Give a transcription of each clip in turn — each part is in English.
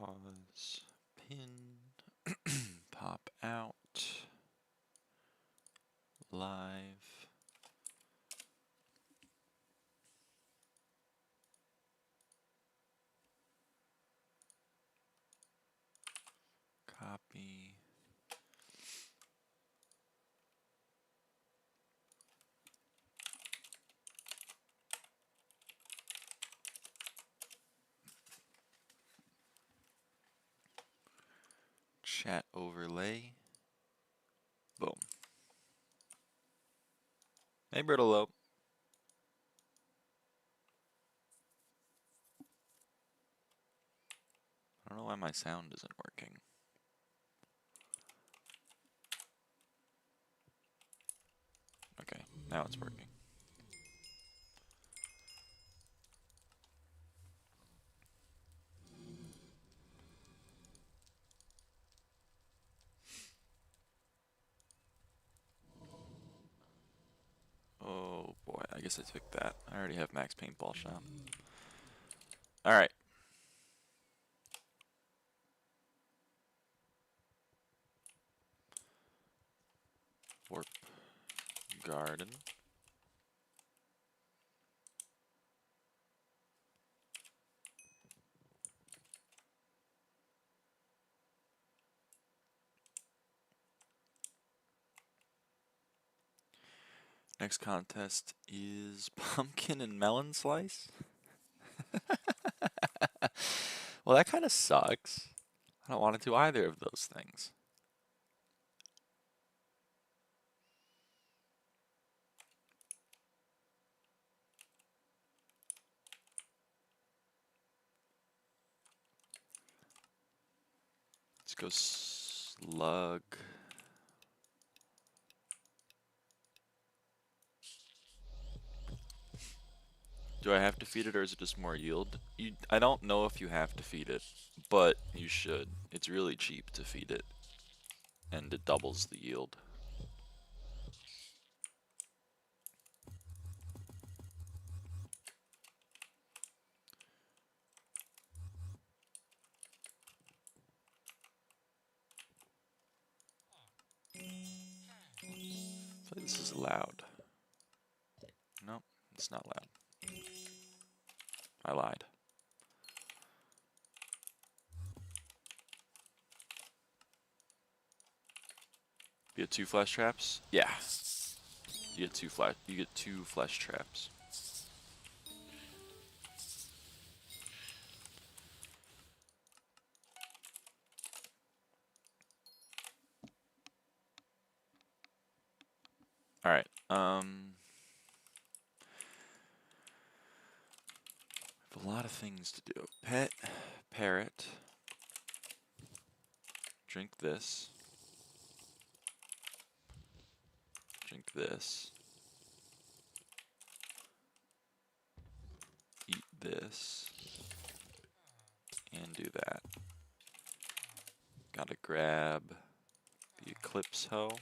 pause, pin, pop out, live. Copy. Chat overlay. Boom. Hey, Brittle. I don't know why my sound isn't working. Okay, now it's working. Oh boy, I guess I took that. I already have max paintball shot. Alright. Warp garden. Next contest is pumpkin and melon slice. Well, that kind of sucks. I don't want to do either of those things. Let's go slug. Do I have to feed it, or is it just more yield? I don't know if you have to feed it, but you should. It's really cheap to feed it, and it doubles the yield. So this is loud. Nope, it's not loud. I lied. You get 2 flesh traps? Yeah. You get 2 flesh traps. Alright, I have a lot of things to do. Pet, parrot, drink this, drink this, eat this, and do that. Gotta grab the eclipse hoe.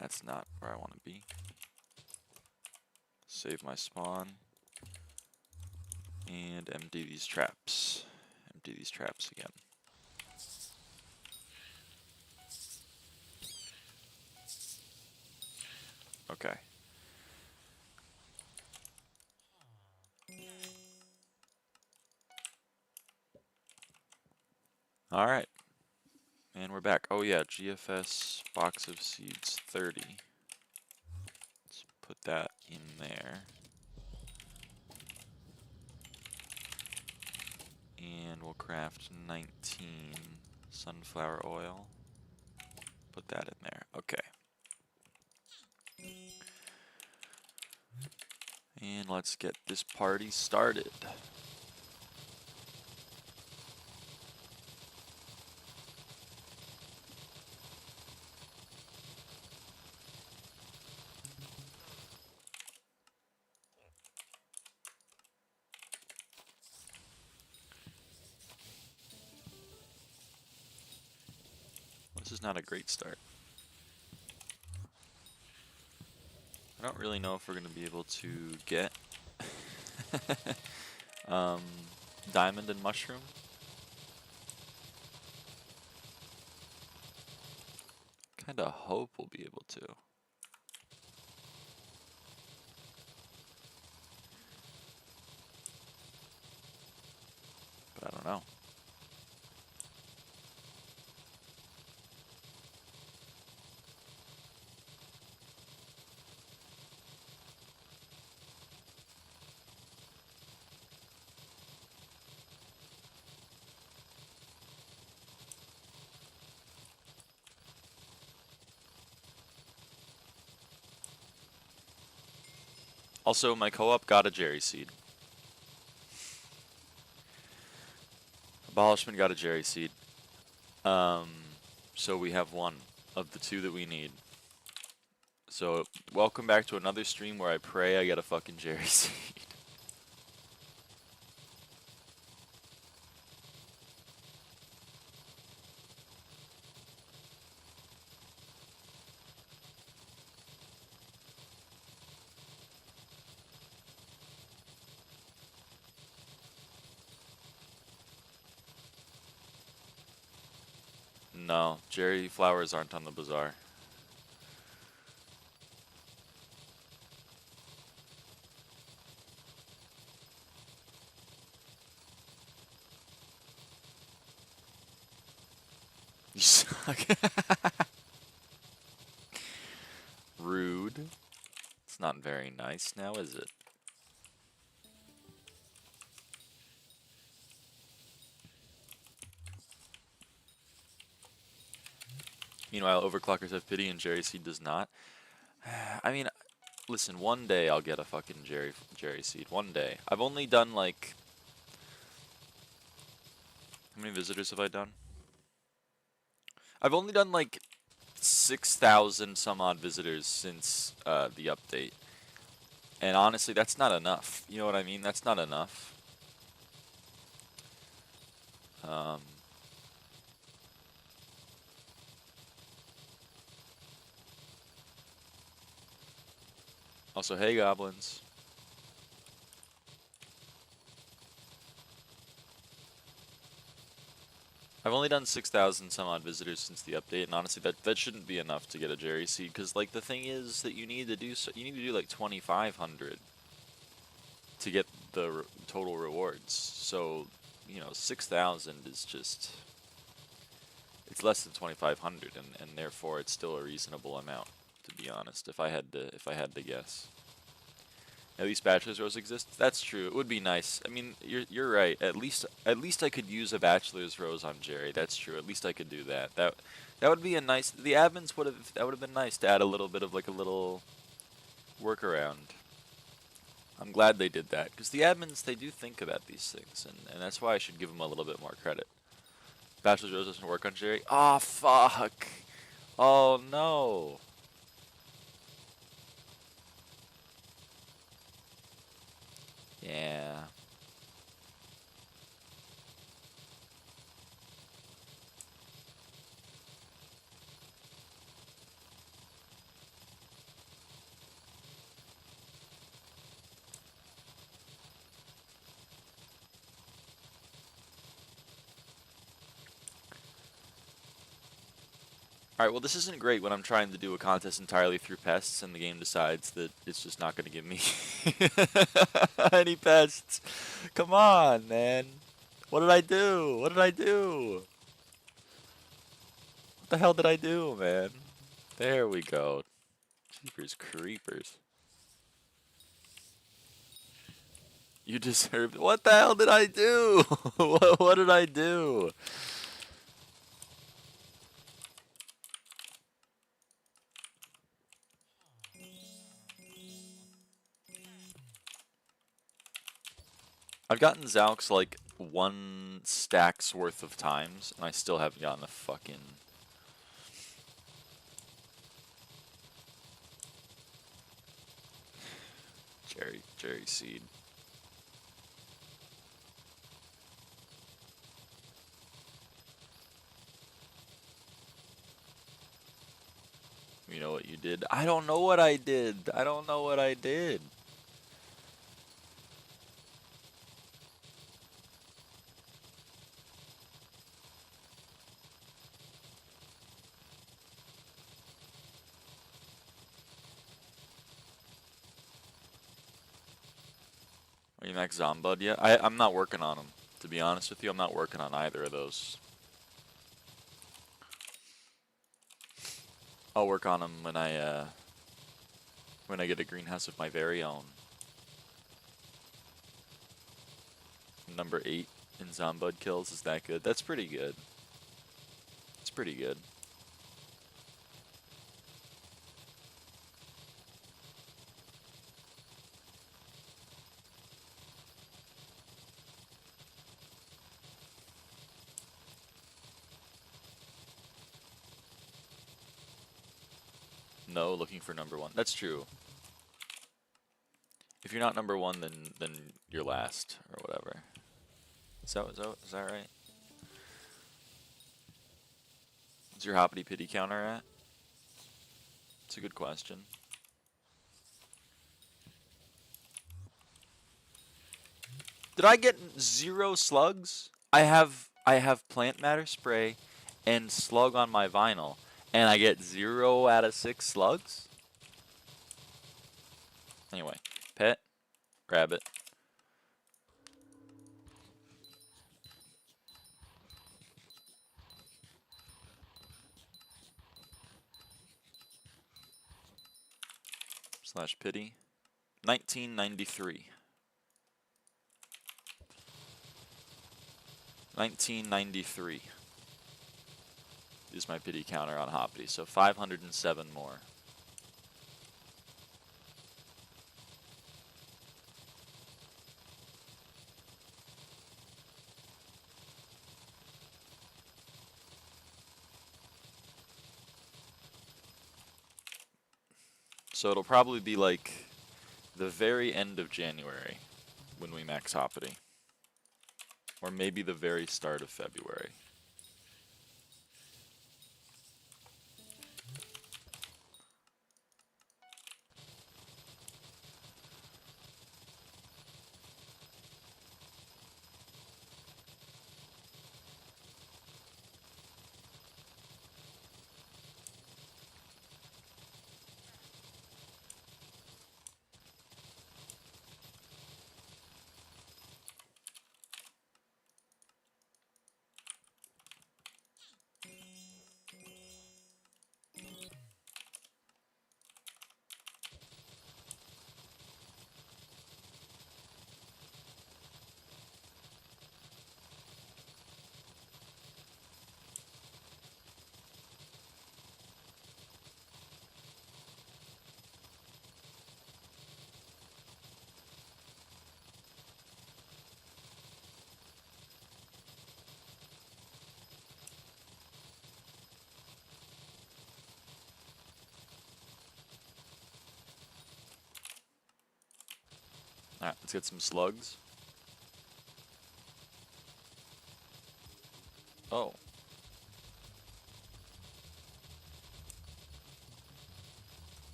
That's not where I want to be. Save my spawn. And empty these traps. Empty these traps again. Okay. Alright. And we're back. Oh yeah, GFS box of seeds 30. Let's put that in there. And we'll craft 19 sunflower oil. Put that in there. Okay. And let's get this party started. This is not a great start. I don't really know if we're going to be able to get um, diamond and mushroom. Kinda hope we'll be able to. But I don't know. Also, my co-op got a Jerry seed. Abolishment got a Jerry seed. So we have one of the two that we need. So, welcome back to another stream where I pray I get a fucking Jerry seed. No, Jerry flowers aren't on the bazaar. You suck. Rude. It's not very nice now, is it? Meanwhile, overclockers have pity and Jerry seed does not. I mean, listen, one day I'll get a fucking Jerry seed. One day. I've only done like... How many visitors have I done? I've only done like 6,000 some odd visitors since the update. And honestly, that's not enough. You know what I mean? That's not enough. Also, hey goblins. I've only done 6,000 some odd visitors since the update, and honestly, that shouldn't be enough to get a Jerry seed. Because like the thing is that you need to do like 2,500 to get the total rewards. So 6,000 is just it's less than 2,500, and therefore it's still a reasonable amount, to be honest. If I had to guess. At least Bachelor's Rose exists. That's true. It would be nice. I mean, you're right. At least I could use a Bachelor's Rose on Jerry. That's true. At least I could do that. That would be a nice. The admins would have been nice to add a little bit of like a little workaround. I'm glad they did that because the admins, they do think about these things, and that's why I should give them a little bit more credit. Bachelor's Rose doesn't work on Jerry. Oh fuck. Oh no. Yeah. Alright, well this isn't great when I'm trying to do a contest entirely through pests and the game decides that it's just not going to give me any pests. Come on, man. What did I do? What did I do? What the hell did I do, man? There we go. Jeepers creepers. You deserved it. What the hell did I do? What did I do? I've gotten Zaux like 1 stack's worth of times, and I still haven't gotten a fucking... Jerry seed. You know what you did? I don't know what I did. I don't know what I did. Are you max Zombud yet? I'm not working on them. To be honest with you, I'm not working on either of those. I'll work on them when I get a greenhouse of my very own. Number 8 in Zombud kills, is that good? That's pretty good. It's pretty good. No, looking for number 1. That's true. If you're not number 1, then you're last or whatever. Is that right? What's your hoppity pity counter at? It's a good question. Did I get 0 slugs? I have plant matter spray and slug on my vinyl, and I get 0 out of 6 slugs? Anyway, pet, rabbit. Slash pity. 1993. 1993 is my pity counter on Hoppity, so 507 more. So it'll probably be like the very end of January when we max Hoppity. Or maybe the very start of February. Alright, let's get some slugs. Oh.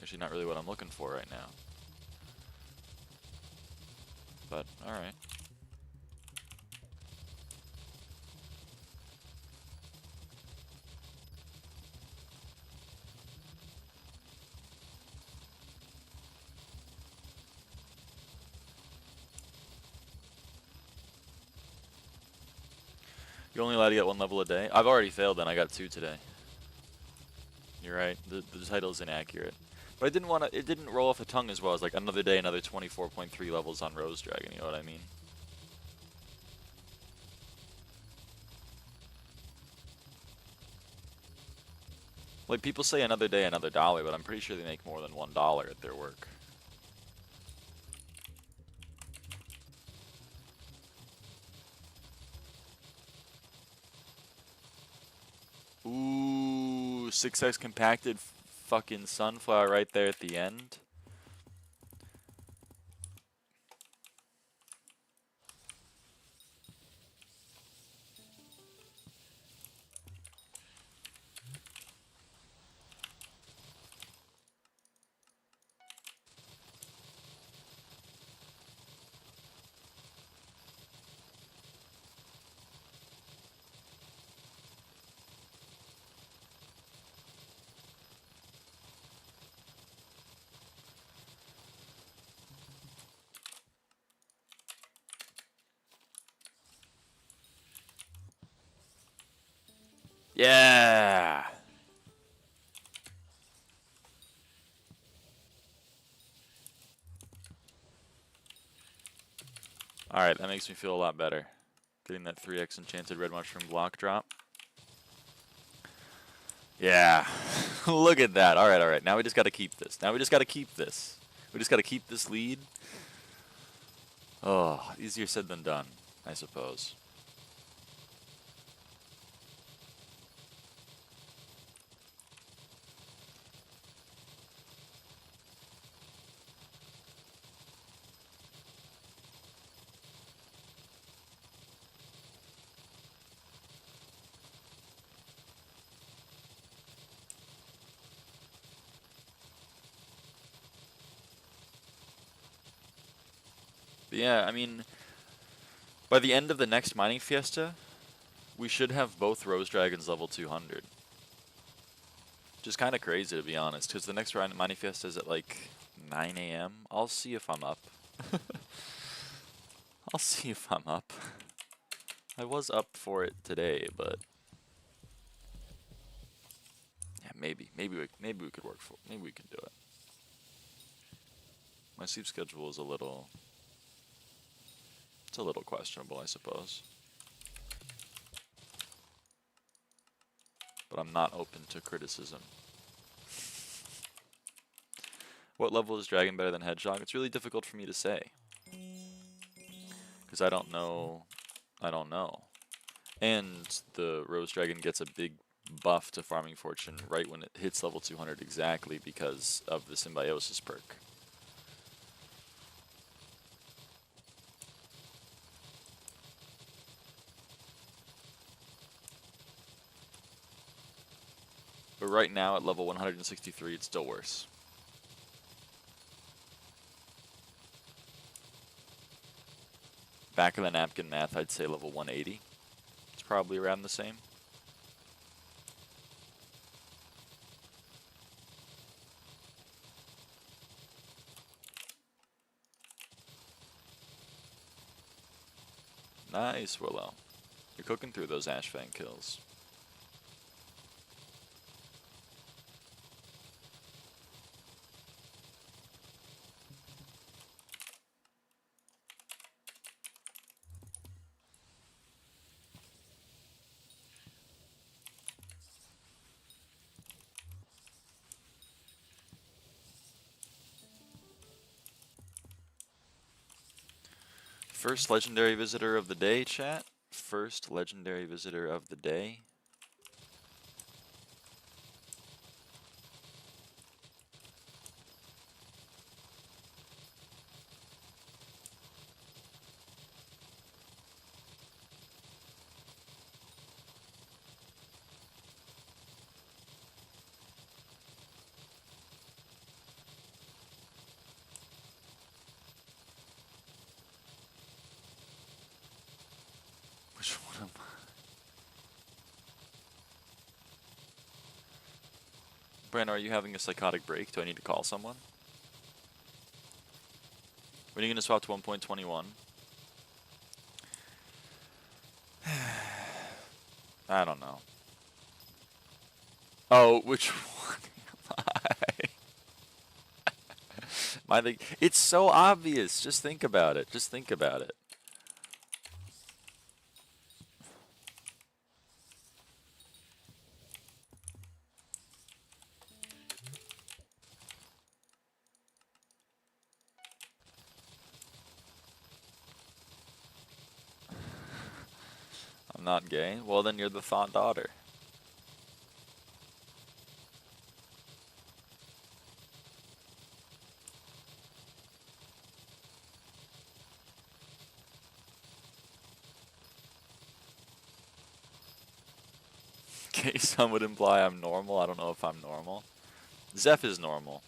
Actually not really what I'm looking for right now. But, alright. You're only allowed to get 1 level a day? I've already failed and I got 2 today. You're right, the title is inaccurate. But I didn't want to, it didn't roll off the tongue as well as like another day, another 24.3 levels on Rose Dragon, you know what I mean? Like people say another day, another dollar, but I'm pretty sure they make more than $1 at their work. Ooh, 6x compacted fucking sunflower right there at the end. Yeah! Alright, that makes me feel a lot better. Getting that 3x enchanted red mushroom block drop. Yeah. Look at that. Alright. Now we just gotta keep this. We just gotta keep this lead. Oh, easier said than done, I suppose. But yeah, I mean, by the end of the next mining fiesta, we should have both Rose Dragons level 200. Which is kind of crazy, to be honest, because the next mining fiesta is at like 9 a.m. I'll see if I'm up. I'll see if I'm up. I was up for it today, but yeah, maybe we could work for it. Maybe we can do it. My sleep schedule is a little questionable, I suppose. But I'm not open to criticism. What level is Dragon better than Hedgehog? It's really difficult for me to say. Because I don't know. And the Rose Dragon gets a big buff to Farming Fortune right when it hits level 200 exactly because of the Symbiosis perk. But right now at level 163 it's still worse. Back of the napkin math, I'd say level 180. It's probably around the same. Nice, Willow. You're cooking through those Ashfang kills. First legendary visitor of the day, chat. First legendary visitor of the day. Which one am I? Brandon, are you having a psychotic break? Do I need to call someone? When are you going to swap to 1.21? I don't know. Oh, which one am I? It's so obvious. Just think about it. Just think about it. I'm not gay. Well, then you're the thought daughter. Okay, some would imply I'm normal. I don't know if I'm normal. Zeph is normal.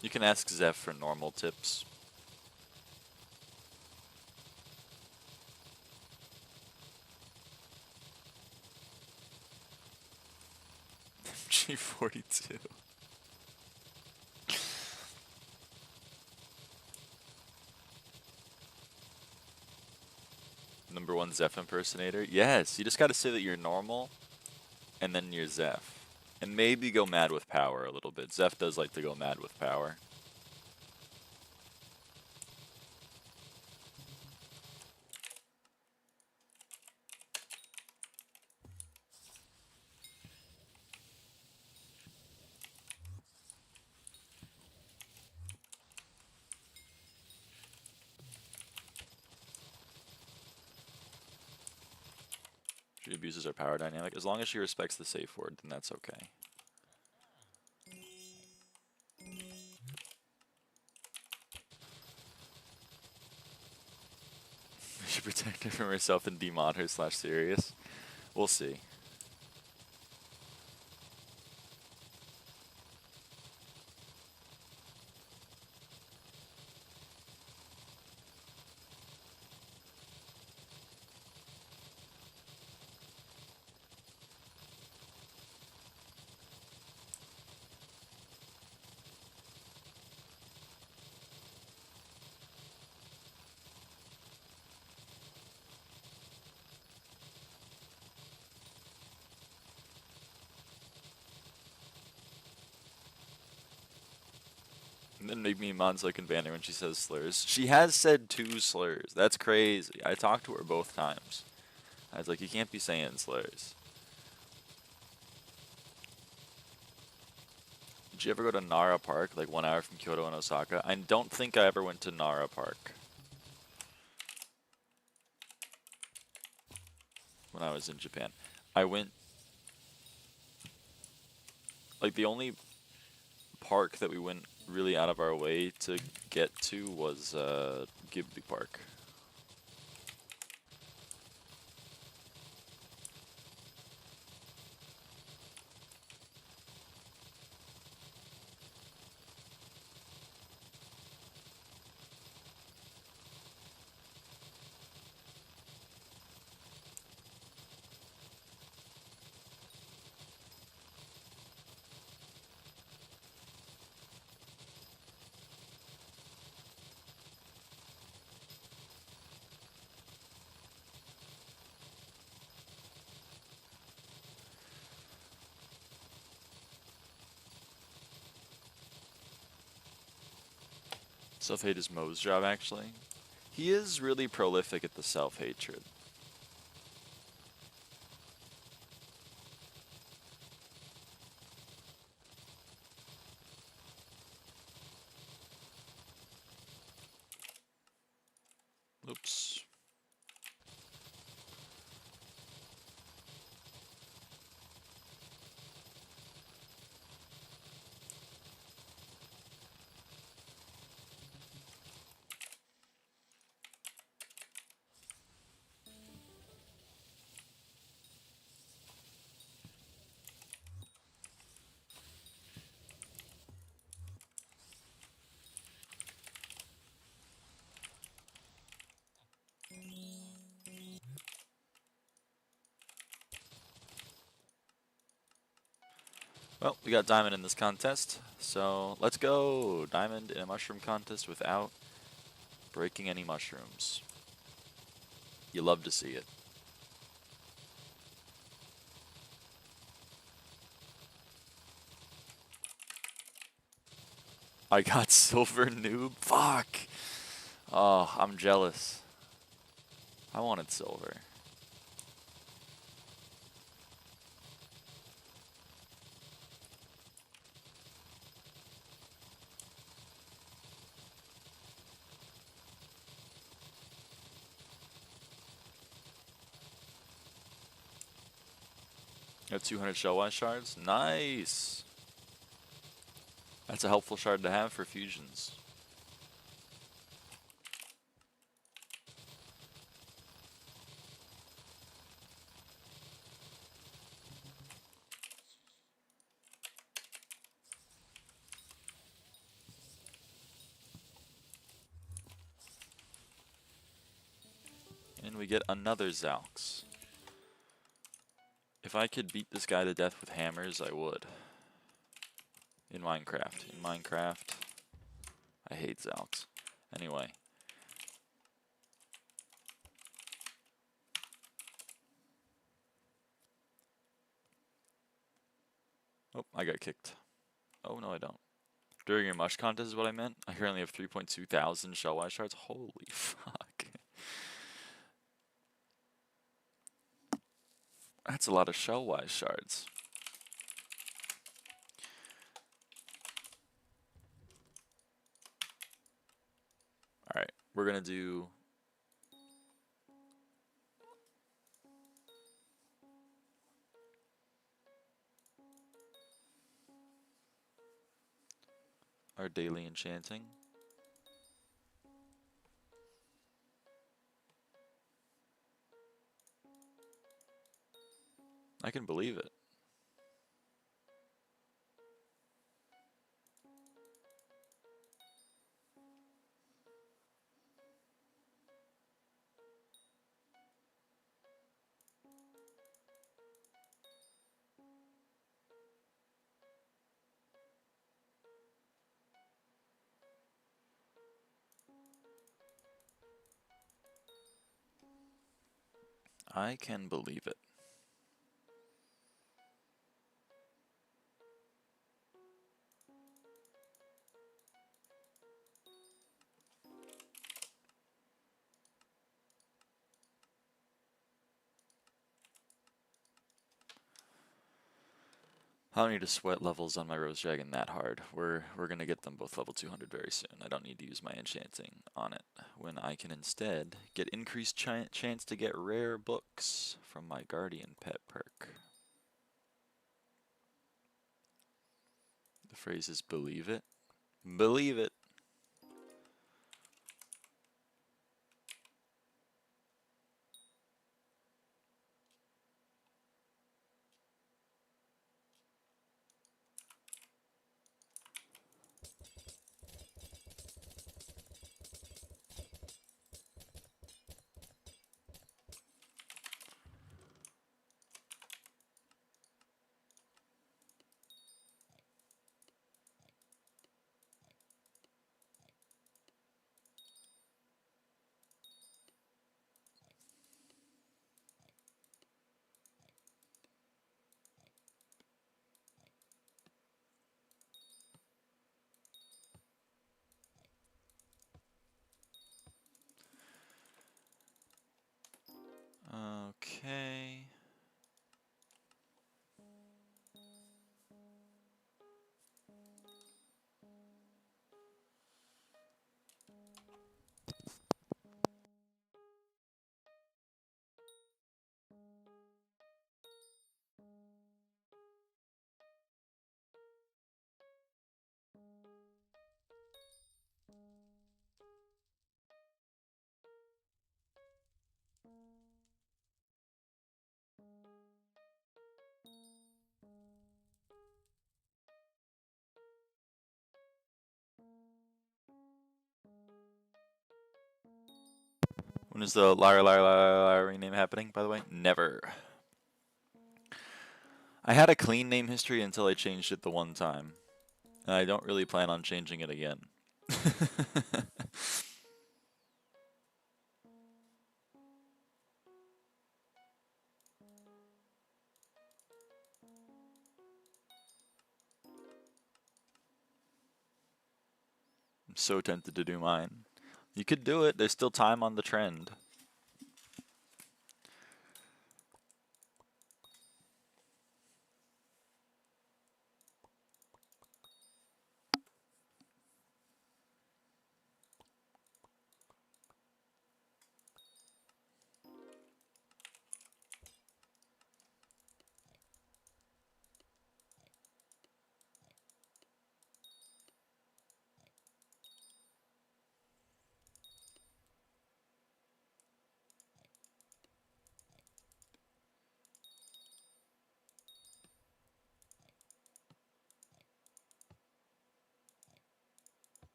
You can ask Zeph for normal tips. G42. #1 Zeph impersonator? Yes, you just gotta say that you're normal, and then you're Zeph. And maybe go mad with power a little bit. Zeph does like to go mad with power. She abuses her power dynamic. As long as she respects the safe word, then that's okay. We should protect her from herself and demod her /serious. We'll see. And then make me mod so I can ban her when she says slurs. She has said 2 slurs. That's crazy. I talked to her both times. I was like, you can't be saying slurs. Did you ever go to Nara Park, like 1 hour from Kyoto and Osaka? I don't think I ever went to Nara Park when I was in Japan. I went, like the only park that we went really out of our way to get to was Ghibli Park. Self-hate is Mo's job, actually. He is really prolific at the self-hatred. Oops. Well, we got diamond in this contest, so let's go. Diamond in a mushroom contest without breaking any mushrooms. You love to see it. I got silver noob. Fuck. Oh, I'm jealous. I wanted silver. Got 200 shellwise shards. Nice. That's a helpful shard to have for fusions. And we get another Zalx. If I could beat this guy to death with hammers, I would. In Minecraft. In Minecraft, I hate Zalx. Anyway. Oh, I got kicked. Oh, no, I don't. During your mush contest is what I meant. I currently have 3.2 thousand shellwise shards. Holy fuck. That's a lot of shellwise shards. Alright, we're gonna do... our daily enchanting. I can believe it. I can believe it. I don't need to sweat levels on my Rose Dragon that hard. We're gonna get them both level 200 very soon. I don't need to use my enchanting on it when I can instead get increased chance to get rare books from my Guardian pet perk. The phrase is believe it. Believe it. Okay. When is the lyraava rename happening, by the way? Never. I had a clean name history until I changed it the one time. And I don't really plan on changing it again. I'm so tempted to do mine. You could do it. There's still time on the trend.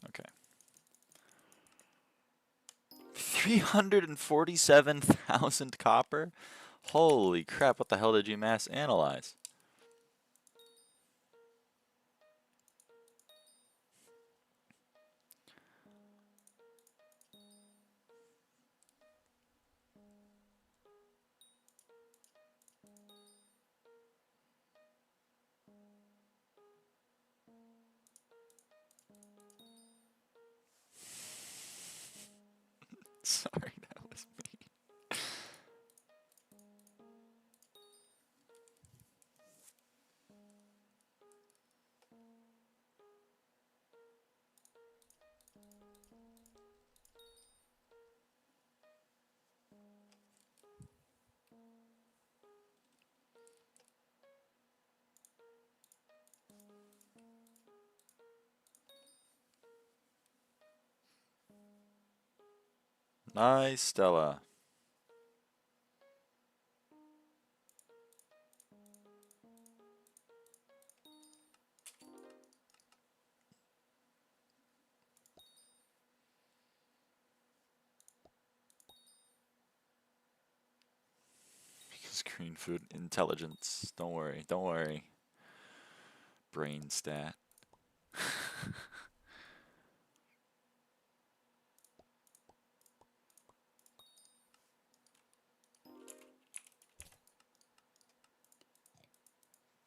Okay. 347,000 copper? Holy crap, what the hell did you mass analyze? Nice, Stella. Because green food intelligence. Don't worry, don't worry. Brain stat.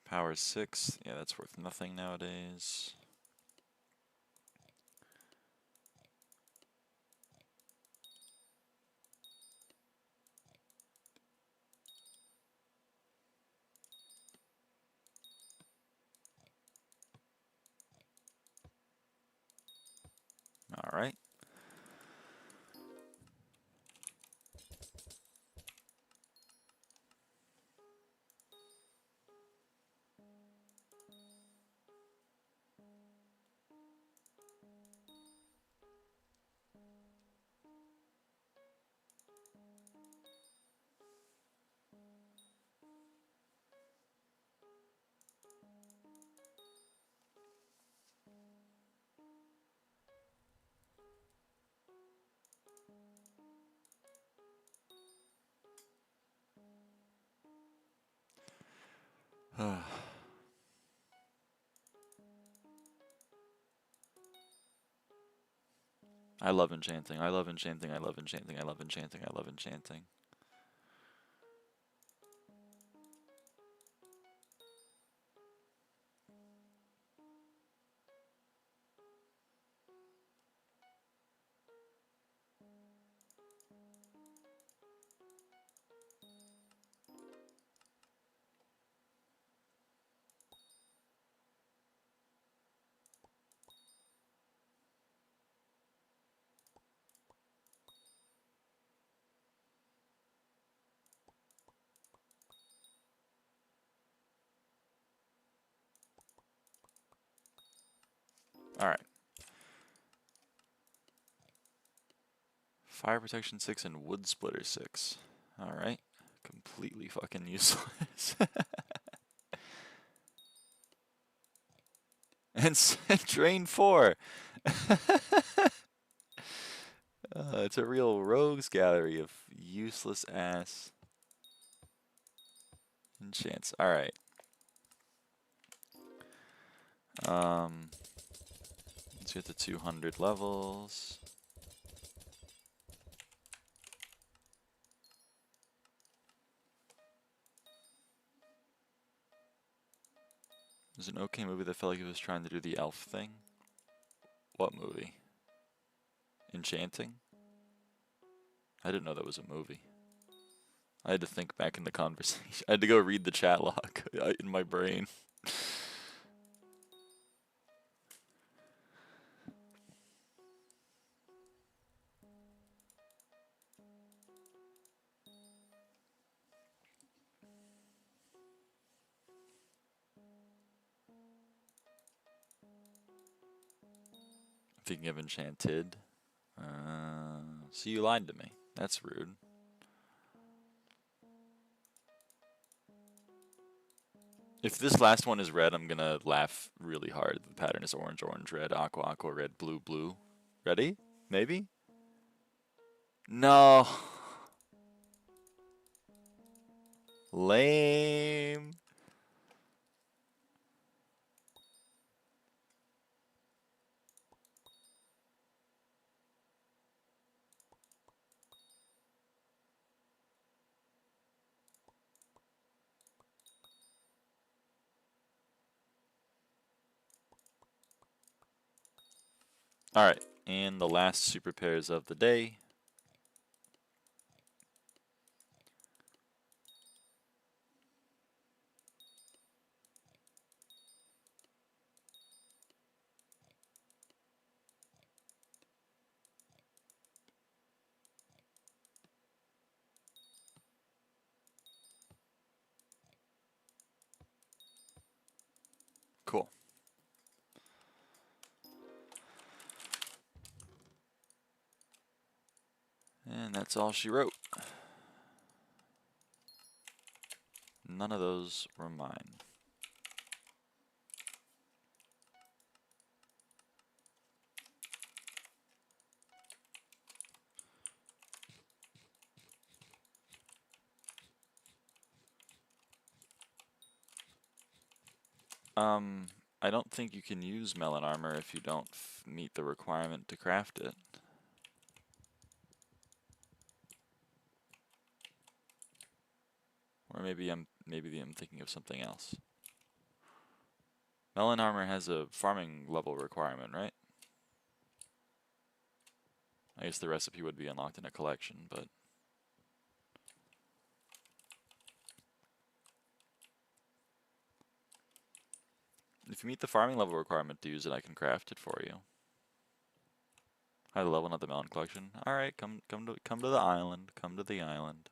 Power 6. Yeah, that's worth nothing nowadays. All right. I love enchanting. I love enchanting. I love enchanting. I love enchanting. I love enchanting. All right. Fire protection 6 and wood splitter 6. All right. Completely fucking useless. and drain 4. It's a real rogues gallery of useless ass enchants. All right. Let's get to 200 levels. There's an okay movie that felt like it was trying to do the elf thing. What movie? Enchanting? I didn't know that was a movie. I had to think back in the conversation. I had to go read the chat log in my brain. Thinking of enchanted. So you lied to me. That's rude. If this last one is red, I'm gonna laugh really hard. The pattern is orange, orange, red, aqua, aqua, red, blue, blue. Ready? Maybe? No. Lame. Alright, and the last super pairs of the day. Cool. And that's all she wrote. None of those were mine. I don't think you can use melon armor if you don't meet the requirement to craft it. Or maybe I'm thinking of something else. Melon armor has a farming level requirement, right? I guess the recipe would be unlocked in a collection, but if you meet the farming level requirement to use it, I can craft it for you. High level, not the melon collection. All right, come to the island. Come to the island.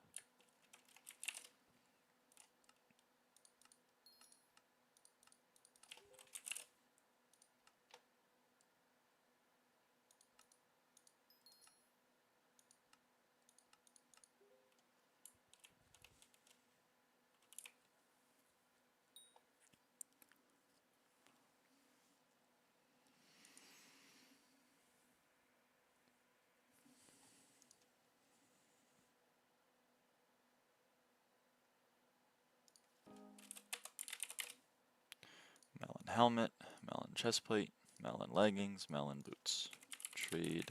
Melon helmet, melon chestplate, melon leggings, melon boots. Trader.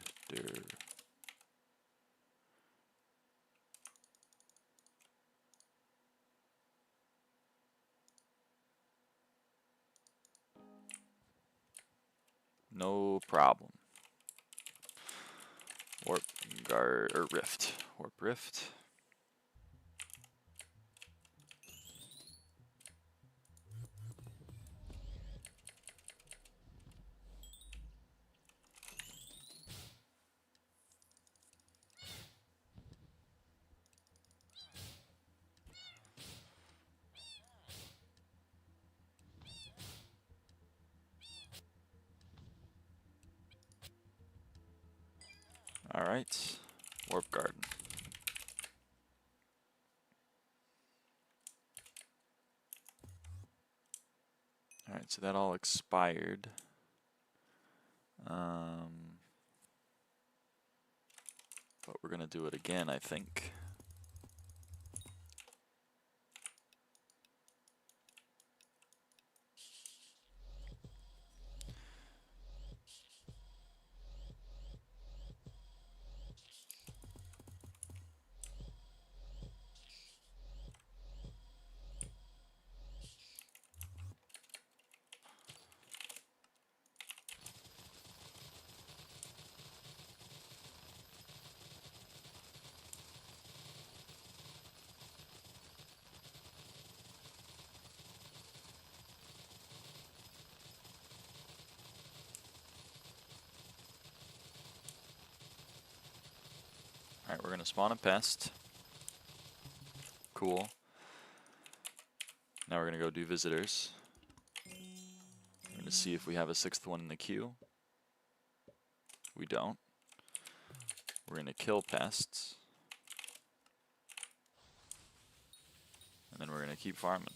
No problem. Warp guard or rift. Warp rift. All right. Warp garden. All right, so that all expired. But we're gonna do it again, I think. Alright, we're going to spawn a pest. Cool. Now we're going to go do visitors. We're going to see if we have a sixth one in the queue. We don't. We're going to kill pests. And then we're going to keep farming.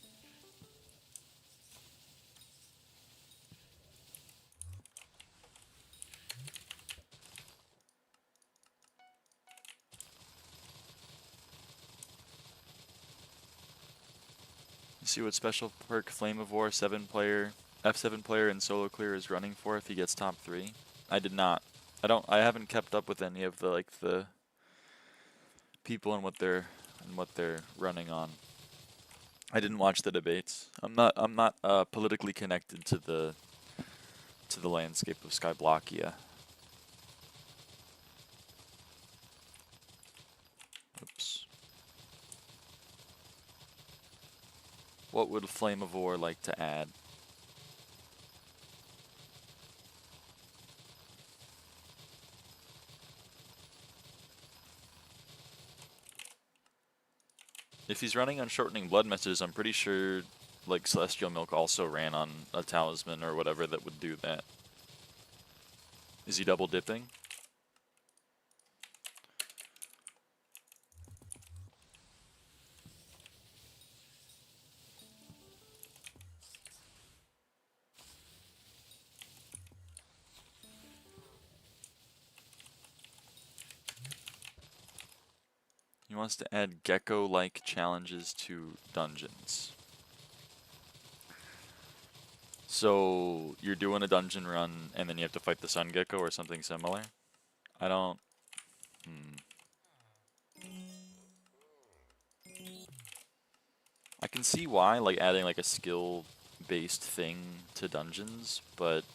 You see what special perk Flame of War F7 player in solo clear is running for if he gets top 3? I did not. I haven't kept up with any of the people and what they're running on. I didn't watch the debates. I'm not politically connected to the landscape of SkyBlock yet. Oops. What would Flame of War like to add? If he's running on shortening blood messages, I'm pretty sure like Celestial Milk also ran on a talisman or whatever that would do that. Is he double dipping? He wants to add gecko-like challenges to dungeons. So you're doing a dungeon run and then you have to fight the sun gecko or something similar? I don't... I can see why, like adding like a skill-based thing to dungeons, but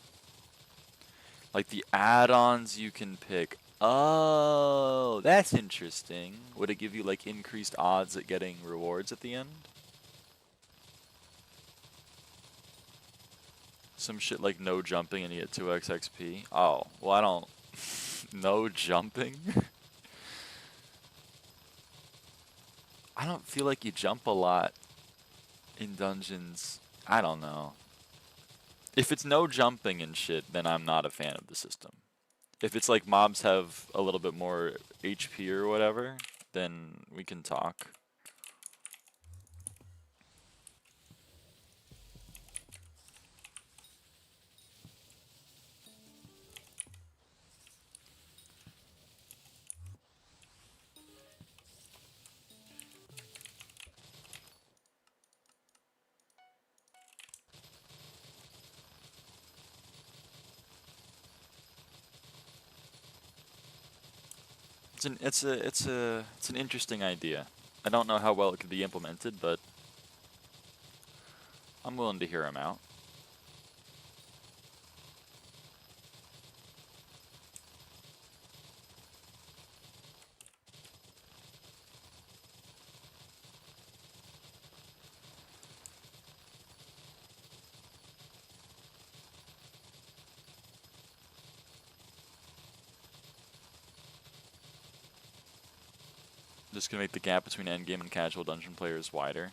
like the add-ons you can pick. Oh, that's interesting. Would it give you like increased odds at getting rewards at the end? Some shit like no jumping and you get 2x XP. Oh, well I don't... no jumping? I don't feel like you jump a lot in dungeons. I don't know. If it's no jumping and shit, then I'm not a fan of the system. If it's like mobs have a little bit more HP or whatever, then we can talk. It's an interesting idea. I don't know how well it could be implemented, but I'm willing to hear him out. Just gonna make the gap between endgame and casual dungeon players wider.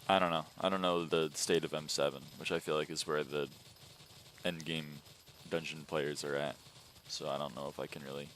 I don't know. I don't know the state of M7, which I feel like is where the endgame dungeon players are at. So I don't know if I can really...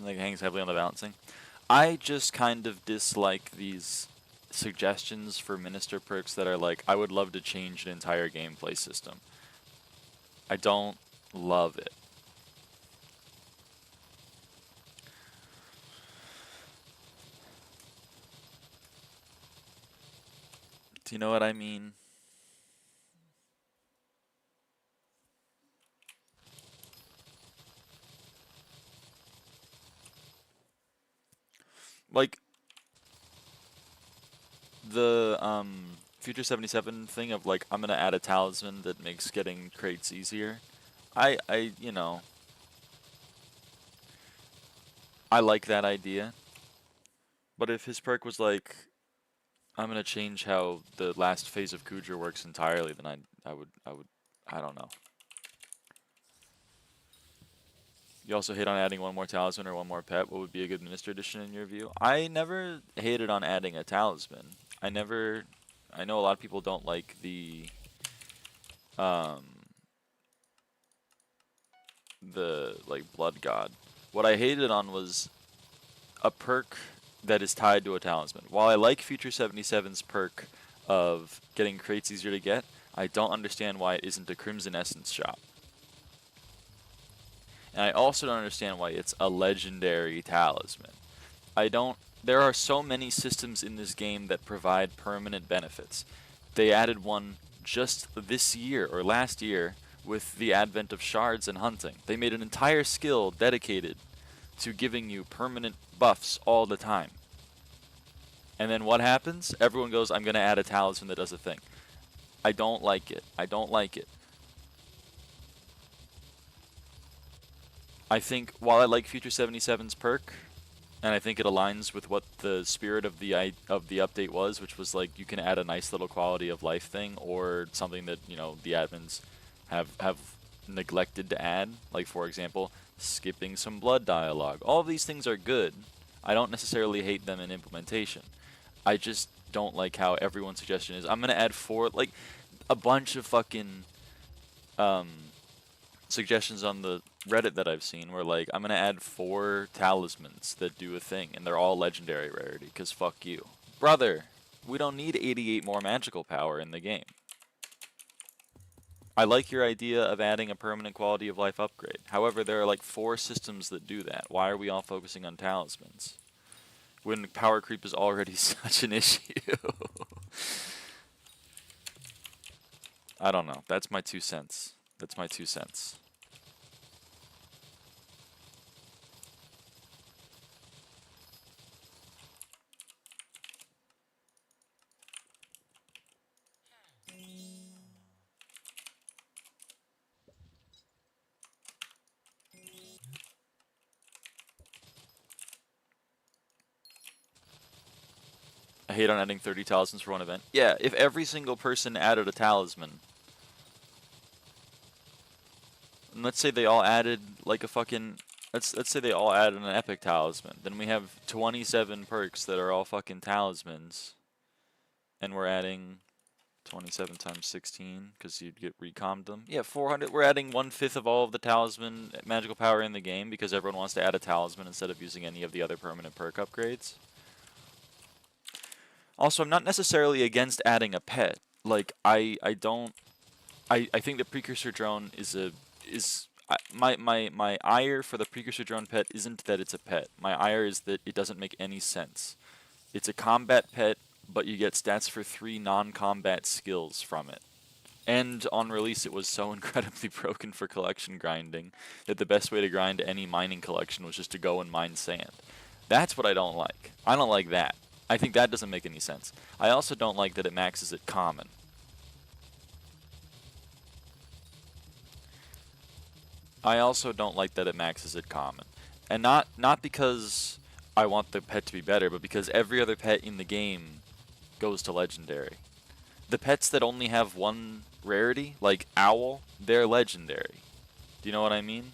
Like hangs heavily on the balancing. I just kind of dislike these suggestions for minister perks that are like, I would love to change an entire gameplay system. I don't love it. Do you know what I mean? Like, the Future 77 thing of like, I'm gonna add a talisman that makes getting crates easier. You know, I like that idea. But if his perk was like, I'm gonna change how the last phase of Kuja works entirely, then I don't know. You also hate on adding one more talisman or one more pet. What would be a good minister edition in your view? I never hated on adding a talisman. I know a lot of people don't like the like blood god. What I hated on was a perk that is tied to a talisman. While I like Future 77's perk of getting crates easier to get, I don't understand why it isn't a Crimson Essence shop. And I also don't understand why it's a legendary talisman. There are so many systems in this game that provide permanent benefits. They added one just this year, or last year, with the advent of shards and hunting. They made an entire skill dedicated to giving you permanent buffs all the time. And then what happens? Everyone goes, I'm going to add a talisman that does a thing. I don't like it. I don't like it. I think, while I like Future 77's perk, and I think it aligns with what the spirit of the update was, which was like you can add a nice little quality of life thing, or something that, you know, the admins have neglected to add, like for example, skipping some blood dialogue. All of these things are good. I don't necessarily hate them in implementation. I just don't like how everyone's suggestion is, I'm gonna add 4, like a bunch of fucking suggestions on the Reddit that I've seen where like, I'm gonna add 4 talismans that do a thing, and they're all legendary rarity, cause fuck you. Brother, we don't need 88 more magical power in the game. I like your idea of adding a permanent quality of life upgrade. However, there are like 4 systems that do that. Why are we all focusing on talismans when power creep is already such an issue? I don't know. That's my 2 cents. That's my 2 cents. I hate on adding 30 talismans for one event. Yeah, if every single person added a talisman, and let's say they all added like a fucking, let's say they all added an epic talisman, then we have 27 perks that are all fucking talismans, and we're adding 27 times 16 because you'd get recommed them. Yeah, 400. We're adding 1/5 of all of the talisman magical power in the game because everyone wants to add a talisman instead of using any of the other permanent perk upgrades. Also, I'm not necessarily against adding a pet. Like, I think the precursor drone my ire for the precursor drone pet isn't that it's a pet. My ire is that it doesn't make any sense. It's a combat pet, but you get stats for 3 non-combat skills from it. And on release, it was so incredibly broken for collection grinding that the best way to grind any mining collection was just to go and mine sand. That's what I don't like. I don't like that. I think that doesn't make any sense. I also don't like that it maxes at common. And not because I want the pet to be better, but because every other pet in the game goes to legendary. The pets that only have 1 rarity, like Owl, they're legendary. Do you know what I mean?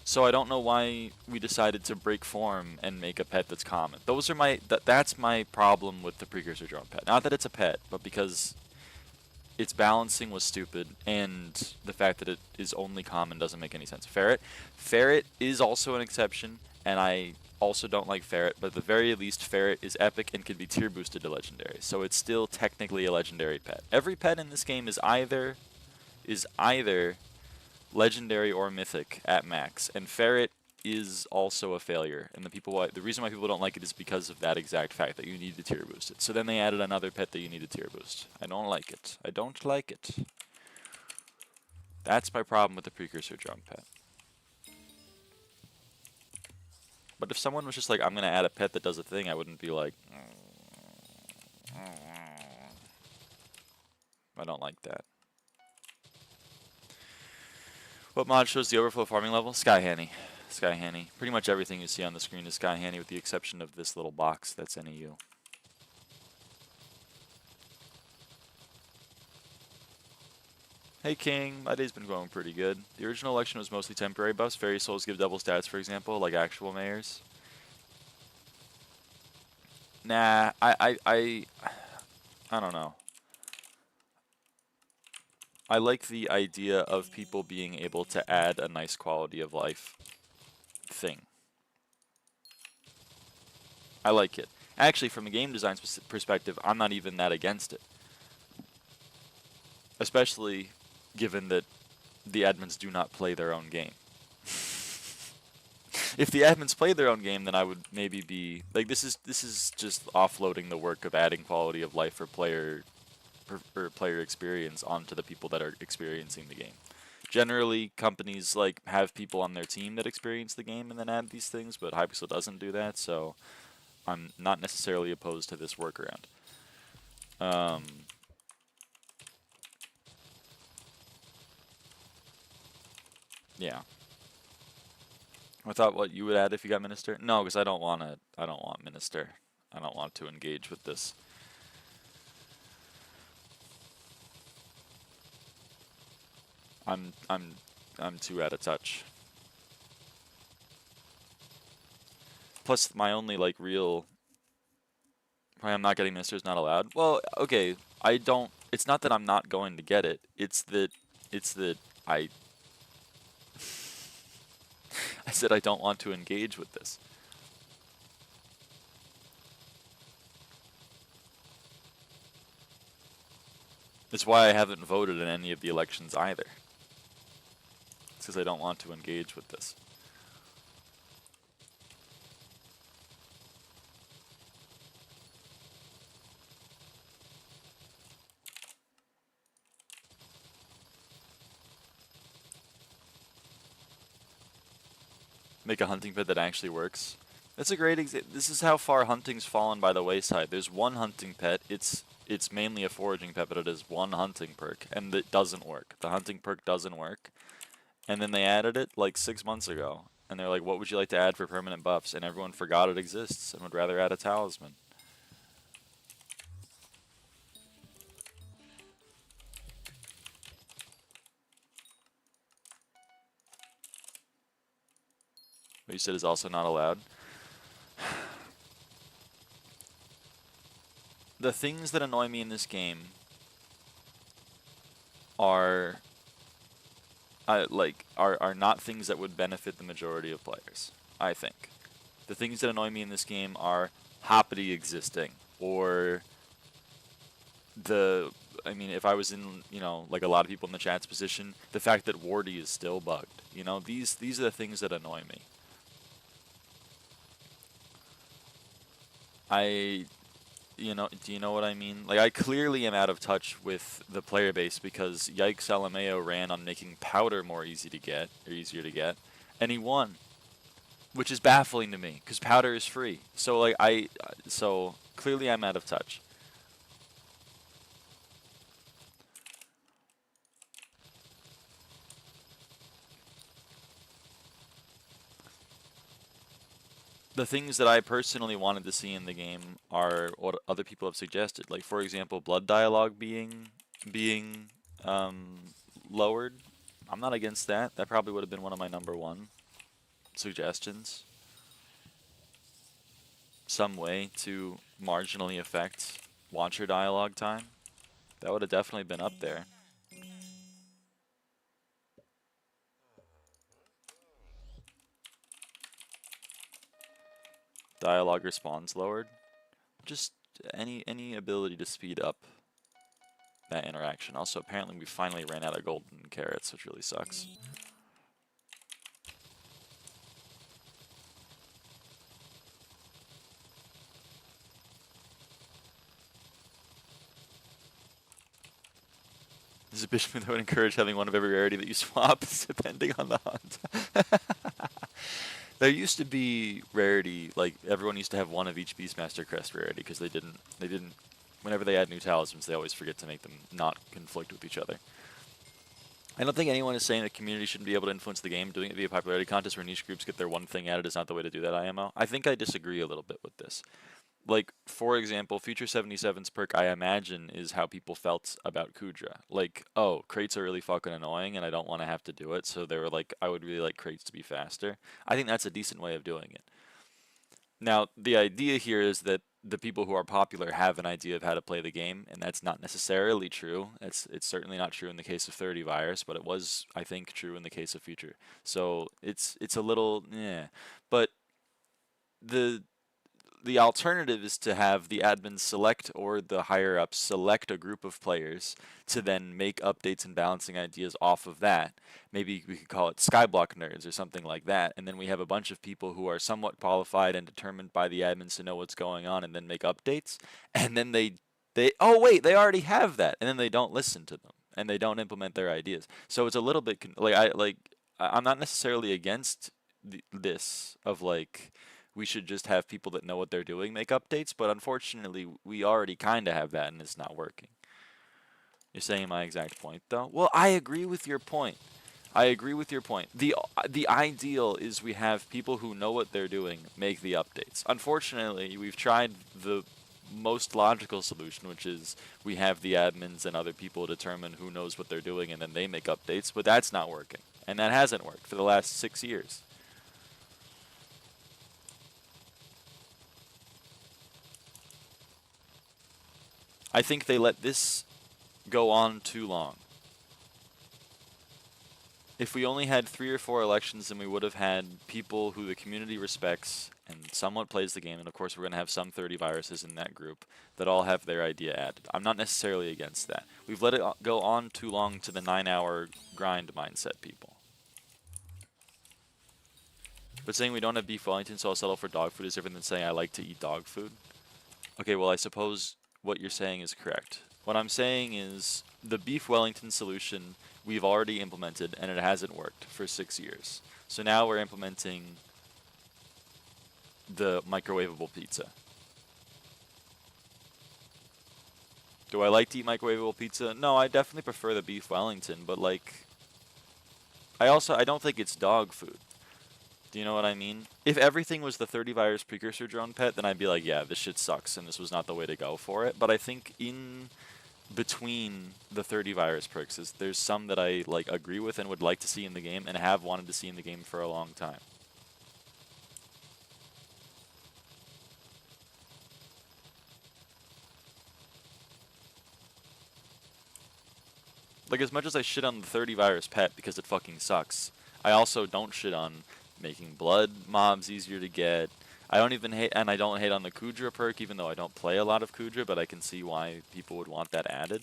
So I don't know why we decided to break form and make a pet that's common. Those are that's my problem with the precursor drone pet. Not that it's a pet, but because its balancing was stupid, and the fact that it is only common doesn't make any sense. Ferret is also an exception, and I also don't like Ferret, but at the very least Ferret is epic and can be tier boosted to legendary, so it's still technically a legendary pet. Every pet in this game is either legendary or mythic at max, and Ferret is also a failure, and the reason why people don't like it is because of that exact fact that you need to tier boost it. So then they added another pet that you need to tier boost. I don't like it. I don't like it. That's my problem with the precursor drone pet. But if someone was just like, I'm gonna add a pet that does a thing, I wouldn't be like, I don't like that. What mod shows the overflow farming level? SkyHanni. SkyHanni. Pretty much everything you see on the screen is SkyHanni with the exception of this little box that's NEU. Hey King, my day's been going pretty good. The original election was mostly temporary buffs. Fairy souls give double stats, for example, like actual mayors. Nah, I don't know. I like the idea of people being able to add a nice quality of life thing. I like it. Actually, from a game design perspective, I'm not even that against it. Especially given that the admins do not play their own game. If the admins played their own game, then I would maybe be like, this is just offloading the work of adding quality of life for player or player experience onto the people that are experiencing the game. Generally, companies like have people on their team that experience the game and then add these things, but Hypixel doesn't do that, so I'm not necessarily opposed to this workaround. Yeah. I thought what you would add if you got Minister? No, because I don't want to. I don't want Minister. I don't want to engage with this. I'm too out of touch. Plus, my only like real. Why I'm not getting Minister is not allowed. Well, okay. I don't. It's not that I'm not going to get it. It's that. It's that I. I said I don't want to engage with this. It's why I haven't voted in any of the elections either. It's because I don't want to engage with this. Make a hunting pet that actually works. That's a great example. This is how far hunting's fallen by the wayside. There's one hunting pet. It's mainly a foraging pet, but it is one hunting perk, and it doesn't work. The hunting perk doesn't work. And then they added it like 6 months ago, and they're like, "What would you like to add for permanent buffs?" And everyone forgot it exists and would rather add a talisman. What you said is also not allowed. The things that annoy me in this game are not things that would benefit the majority of players, I think. The things that annoy me in this game are Hoppity existing, or I mean, if I was in, like a lot of people in the chat's position, the fact that Wardy is still bugged. These are the things that annoy me. Do you know what I mean? Like, I clearly am out of touch with the player base because Yikes LMAO ran on making powder more easier to get, and he won, which is baffling to me because powder is free. So like so clearly I'm out of touch. The things that I personally wanted to see in the game are what other people have suggested. Like, for example, blood dialogue being lowered. I'm not against that. That probably would have been one of my #1 suggestions. Some way to marginally affect watcher dialogue time. That would have definitely been up there. Dialogue response lowered. Just any ability to speed up that interaction. Also, apparently we finally ran out of golden carrots, which really sucks. This is a bitch that would encourage having one of every rarity that you swap, depending on the hunt. There used to be rarity, like everyone used to have one of each Beastmaster Crest rarity because they didn't, whenever they add new talismans, they always forget to make them not conflict with each other. I don't think anyone is saying that community shouldn't be able to influence the game. Doing it via popularity contest where niche groups get their one thing added is not the way to do that, IMO. I think I disagree a little bit with this. Like, for example, Future 77's perk, I imagine, is how people felt about Kudra. Like, oh, crates are really fucking annoying, and I don't want to have to do it, so they were like, I would really like crates to be faster. I think that's a decent way of doing it. Now, the idea here is that the people who are popular have an idea of how to play the game, and that's not necessarily true. It's certainly not true in the case of 30 Virus, but it was, I think, true in the case of Future. So it's a little, but the alternative is to have the admins select, or the higher ups select, a group of players to then make updates and balancing ideas off of that. Maybe we could call it SkyBlock nerds or something like that, and then we have a bunch of people who are somewhat qualified and determined by the admins to know what's going on and then make updates, and then they Oh wait, they already have that, and then they don't listen to them, and they don't implement their ideas. So it's a little bit I'm not necessarily against this of like we should just have people that know what they're doing make updates, but unfortunately we already kind of have that, and it's not working. You're saying my exact point though? Well, I agree with your point. I agree with your point. The ideal is we have people who know what they're doing make the updates. Unfortunately, we've tried the most logical solution, which is we have the admins and other people determine who knows what they're doing and then they make updates, but that's not working. And that hasn't worked for the last 6 years. I think they let this go on too long. If we only had 3 or 4 elections, then we would have had people who the community respects and somewhat plays the game, and of course we're going to have some 30 viruses in that group that all have their idea added. I'm not necessarily against that. We've let it go on too long to the 9-hour grind mindset people. But saying we don't have beef Wellington, so I'll settle for dog food is different than saying I like to eat dog food. Okay, well I suppose what you're saying is correct. What I'm saying is the beef Wellington solution we've already implemented and it hasn't worked for 6 years. So now we're implementing the microwavable pizza. Do I like to eat microwavable pizza? No, I definitely prefer the beef Wellington, but like I don't think it's dog food. Do you know what I mean? If everything was the 30 virus precursor drone pet, then I'd be like, yeah, this shit sucks and this was not the way to go for it. But I think in between the 30 virus perks there's some that I like agree with and would like to see in the game and have wanted to see in the game for a long time. Like as much as I shit on the 30 virus pet because it fucking sucks, I also don't shit on making blood mobs easier to get. I don't hate on the Kudra perk, even though I don't play a lot of Kudra, but I can see why people would want that added.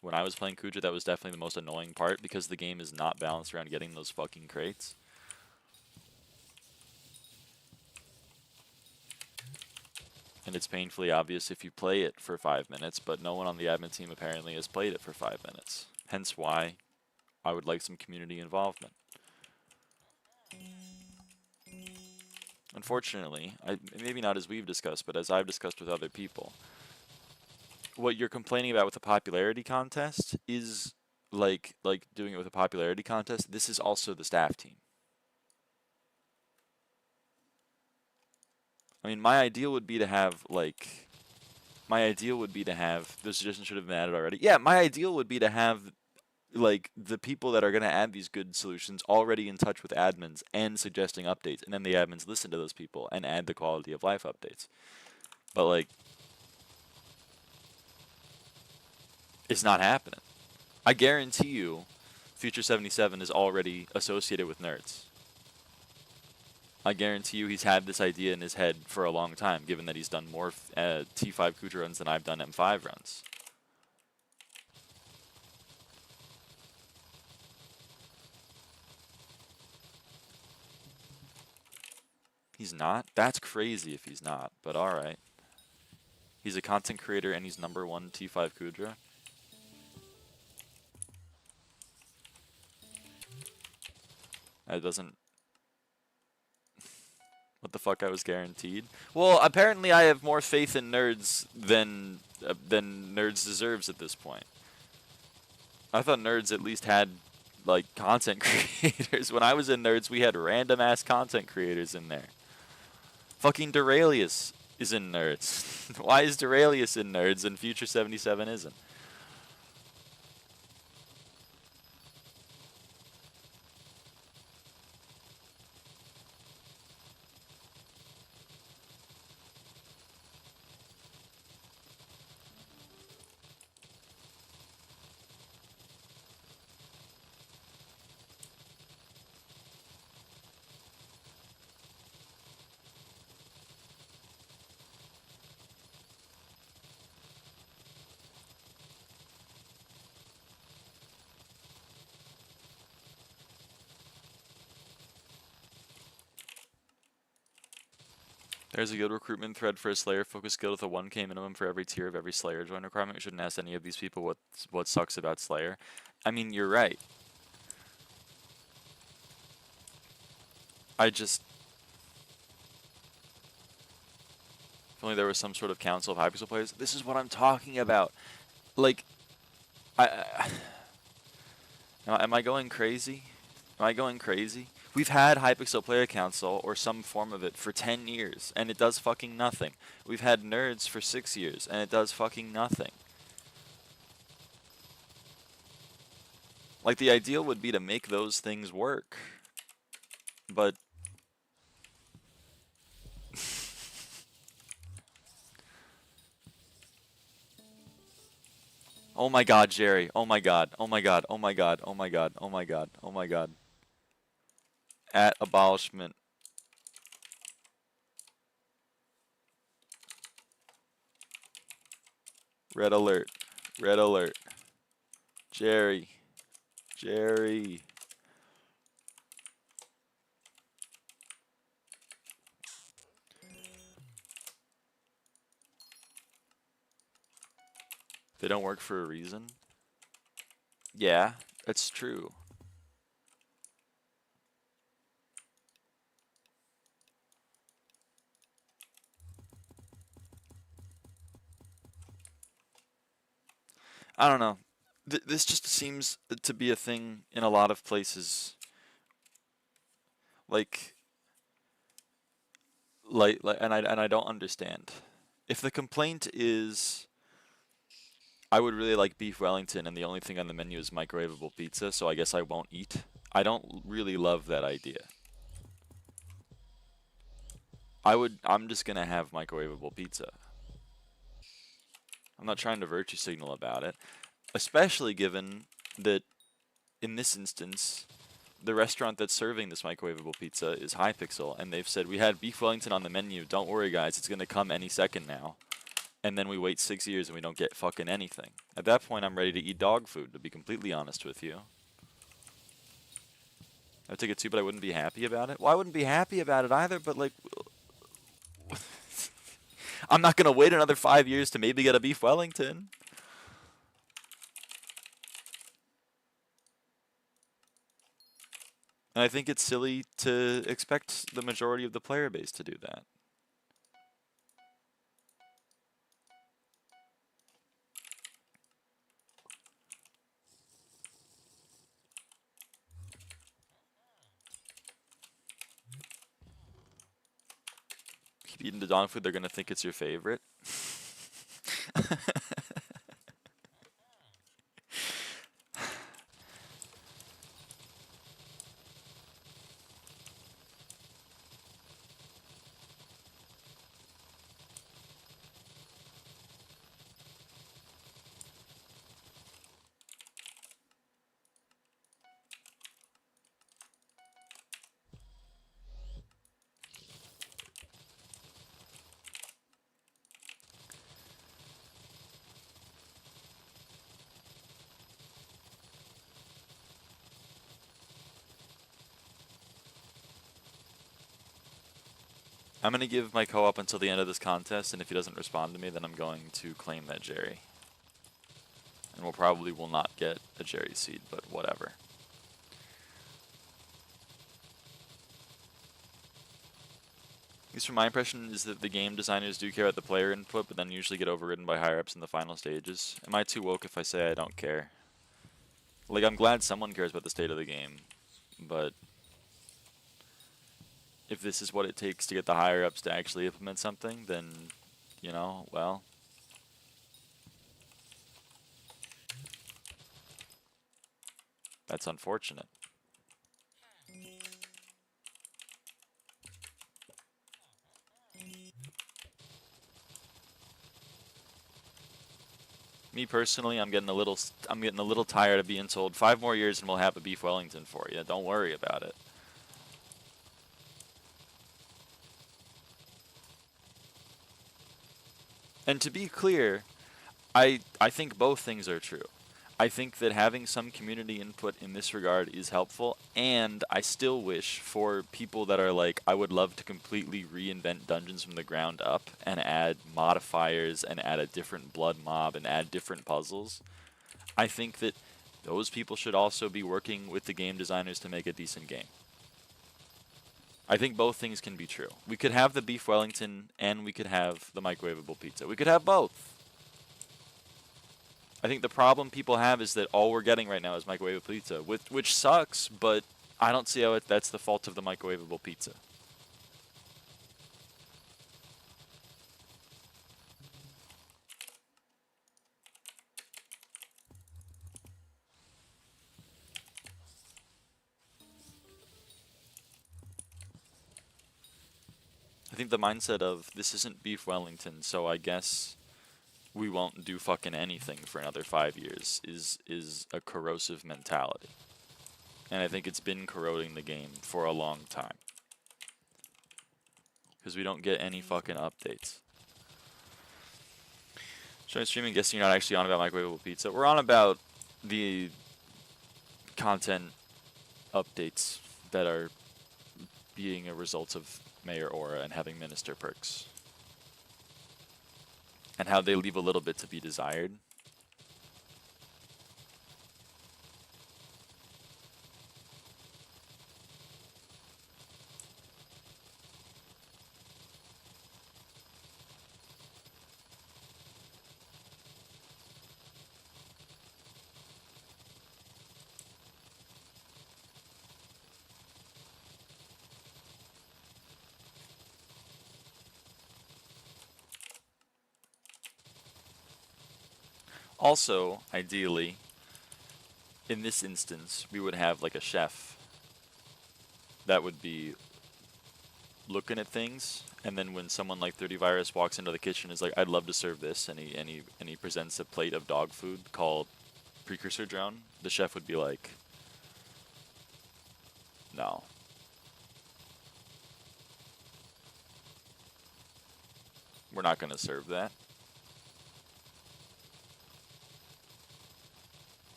When I was playing Kudra, that was definitely the most annoying part, because the game is not balanced around getting those fucking crates. And it's painfully obvious if you play it for 5 minutes, but no one on the admin team apparently has played it for 5 minutes. Hence why I would like some community involvement. Unfortunately, maybe not as we've discussed, but as I've discussed with other people, what you're complaining about with the popularity contest is like doing it with a popularity contest. This is also the staff team. I mean, my ideal would be to have those suggestions should have been added already. Yeah, my ideal would be to have like the people that are going to add these good solutions already in touch with admins and suggesting updates, and then the admins listen to those people and add the quality of life updates. But like, it's not happening. I guarantee you Future 77 is already associated with nerds. I guarantee you he's had this idea in his head for a long time, given that he's done more T5 Kudra runs than I've done M5 runs. He's not? That's crazy if he's not, but alright. He's a content creator and he's #1 T5 Kudra. That doesn't... What the fuck, I was guaranteed? Well, apparently I have more faith in nerds than nerds deserves at this point. I thought nerds at least had, like, content creators. When I was in nerds, we had random-ass content creators in there. Fucking Duralius is in nerds. Why is Duralius in nerds and Future 77 isn't? There's a guild recruitment thread for a Slayer-focused guild with a 1K minimum for every tier of every Slayer join requirement. We shouldn't ask any of these people what sucks about Slayer. I mean, you're right. If only there was some sort of council of Hypixel players. This is what I'm talking about. Like, am I going crazy? Am I going crazy? We've had Hypixel Player Council, or some form of it, for 10 years, and it does fucking nothing. We've had Nerds for 6 years, and it does fucking nothing. Like, the ideal would be to make those things work. But... oh my god, Jerry. Oh my god. Oh my god. Oh my god. Oh my god. Oh my god. Oh my god. At abolishment. Red alert. Red alert. Jerry. Jerry. They don't work for a reason? Yeah, that's true. I don't know. This just seems to be a thing in a lot of places. Like, and I don't understand. If the complaint is, I would really like beef Wellington, and the only thing on the menu is microwavable pizza, so I guess I won't eat. I don't really love that idea. I'm just gonna have microwavable pizza. I'm not trying to virtue signal about it, especially given that in this instance, the restaurant that's serving this microwavable pizza is Hypixel, and they've said, we had beef Wellington on the menu, don't worry guys, it's gonna come any second now. And then we wait 6 years and we don't get fucking anything. At that point, I'm ready to eat dog food, to be completely honest with you. I'd take it too, but I wouldn't be happy about it. Well, I wouldn't be happy about it either, but like... I'm not gonna wait another 5 years to maybe get a beef Wellington. And I think it's silly to expect the majority of the player base to do that. Keep eating the dog food, they're gonna think it's your favorite. I'm going to give my co-op until the end of this contest, and if he doesn't respond to me, then I'm going to claim that Jerry. And we'll probably will not get a Jerry seed, but whatever. At least from my impression is that the game designers do care about the player input, but then usually get overridden by higher-ups in the final stages. Am I too woke if I say I don't care? Like, I'm glad someone cares about the state of the game, but... if this is what it takes to get the higher-ups to actually implement something, then, you know, well... that's unfortunate. Me personally, I'm getting a little tired of being told 5 more years and we'll have a beef Wellington for you. Don't worry about it. And to be clear, I think both things are true. I think that having some community input in this regard is helpful, and I still wish for people that are like, I would love to completely reinvent dungeons from the ground up and add modifiers and add a different blood mob and add different puzzles. I think that those people should also be working with the game designers to make a decent game. I think both things can be true. We could have the beef Wellington and we could have the microwavable pizza. We could have both. I think the problem people have is that all we're getting right now is microwavable pizza, which sucks, but I don't see how that's the fault of the microwavable pizza. I think the mindset of, this isn't beef Wellington, so I guess we won't do fucking anything for another 5 years is a corrosive mentality. And I think it's been corroding the game for a long time. Because we don't get any fucking updates. Showing streaming, guessing you're not actually on about microwavable pizza. We're on about the content updates that are being a result of Mayor Aura and having Minister perks. And how they leave a little bit to be desired. Also, ideally, in this instance, we would have like a chef that would be looking at things, and then when someone like 30 Virus walks into the kitchen and is like, I'd love to serve this, and he presents a plate of dog food called Precursor Drone, the chef would be like, no. We're not going to serve that.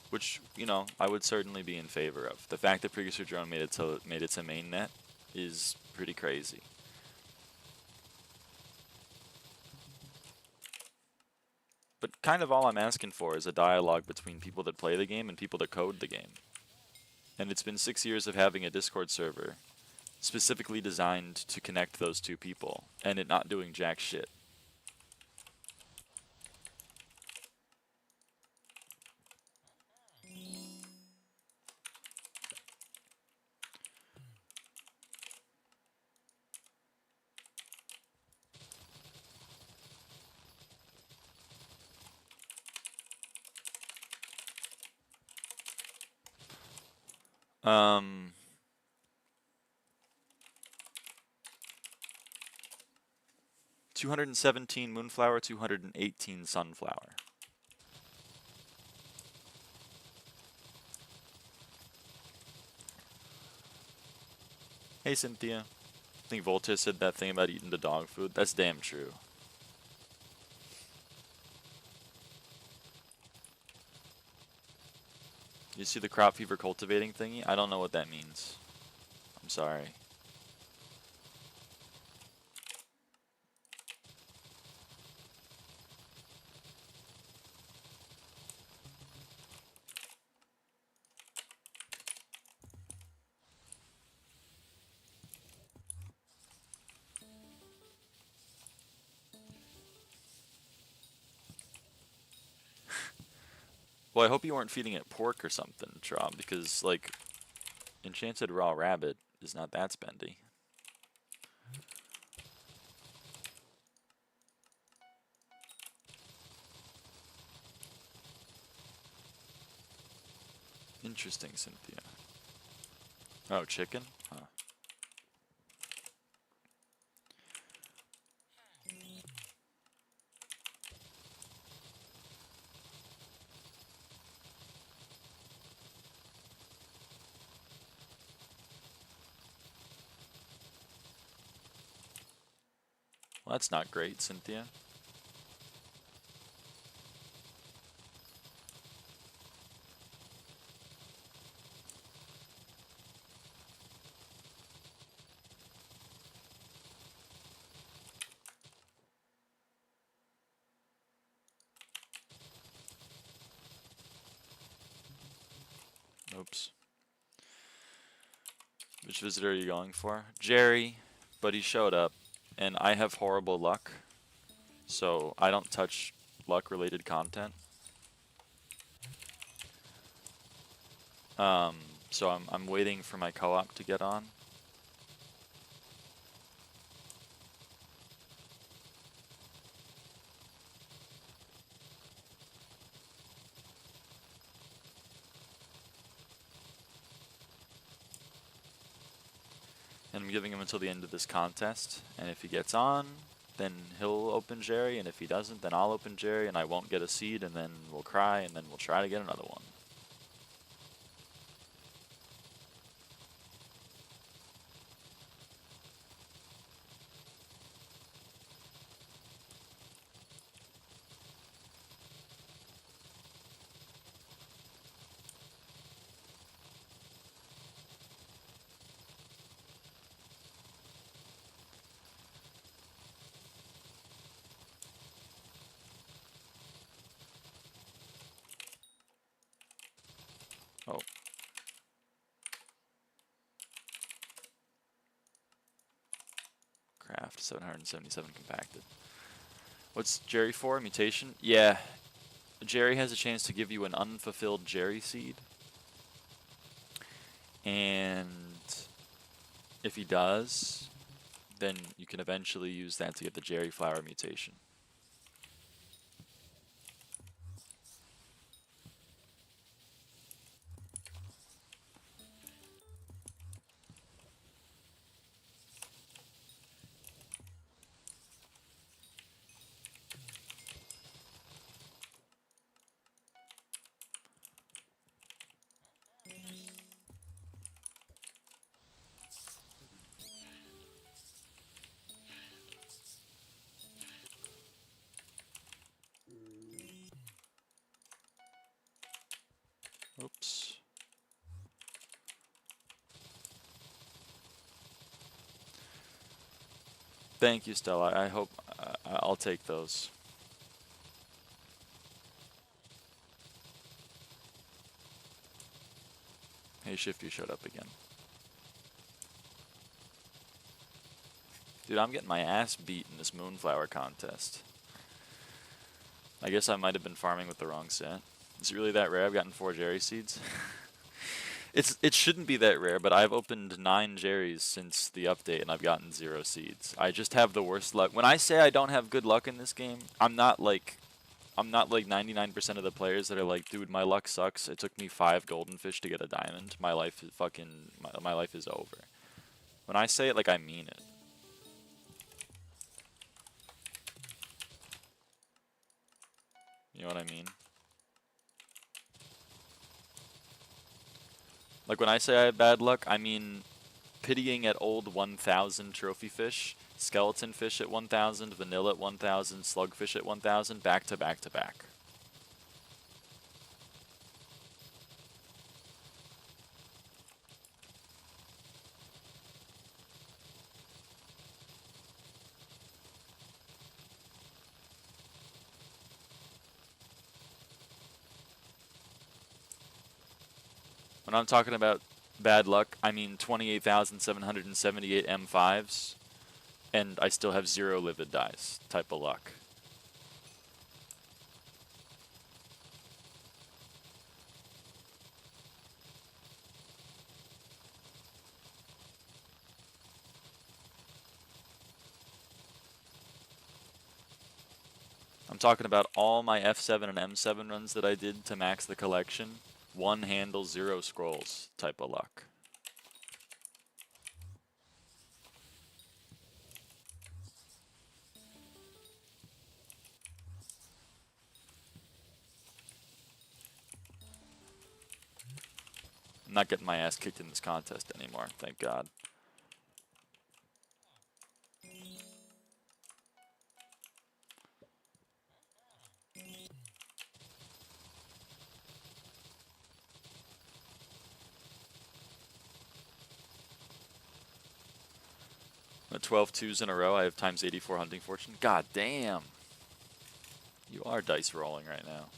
Which, you know, I would certainly be in favor of. The fact that Precursor Drone made it to mainnet is pretty crazy. But kind of all I'm asking for is a dialogue between people that play the game and people that code the game. And it's been 6 years of having a Discord server specifically designed to connect those two people, and it not doing jack shit. Um... 217 Moonflower, 218 Sunflower. Hey Cynthia. I think Volta said that thing about eating the dog food. That's damn true. You see the crop fever cultivating thingy? I don't know what that means. I'm sorry. Well, I hope you weren't feeding it pork or something, Traub, because, like, enchanted raw rabbit is not that spendy. Interesting, Cynthia. Oh, chicken? Huh. Well, that's not great, Cynthia. Oops. Which visitor are you going for? Jerry, but he showed up, and I have horrible luck, so I don't touch luck-related content. So I'm waiting for my co-op to get on. And I'm giving him until the end of this contest, and if he gets on, then he'll open Jerry, and if he doesn't, then I'll open Jerry, and I won't get a seed, and then we'll cry, and then we'll try to get another one. Oh. Craft, 777 compacted. What's Jerry for? Mutation? Yeah. Jerry has a chance to give you an unfulfilled Jerry seed. And if he does, then you can eventually use that to get the Jerry flower mutation. Oops. Thank you, Stella. I hope I'll take those. Hey, Shifty showed up again. Dude, I'm getting my ass beat in this Moonflower contest. I guess I might have been farming with the wrong set. Is it really that rare? I've gotten 4 Jerry seeds. It shouldn't be that rare, but I've opened 9 Jerrys since the update, and I've gotten 0 seeds. I just have the worst luck. When I say I don't have good luck in this game, I'm not like 99% of the players that are like, dude, my luck sucks. It took me 5 golden fish to get a diamond. My life is my life is over. When I say it, like, I mean it. You know what I mean? Like, when I say I have bad luck, I mean pitying at old 1000 trophy fish, skeleton fish at 1000, vanilla at 1000, slugfish at 1000, back to back to back. When I'm talking about bad luck, I mean 28,778 M5s, and I still have 0 livid dice type of luck. I'm talking about all my F7 and M7 runs that I did to max the collection. 1 handle, 0 scrolls type of luck. I'm not getting my ass kicked in this contest anymore, thank God. At 12 twos in a row, I have times 84 hunting fortune. God damn. You are dice rolling right now.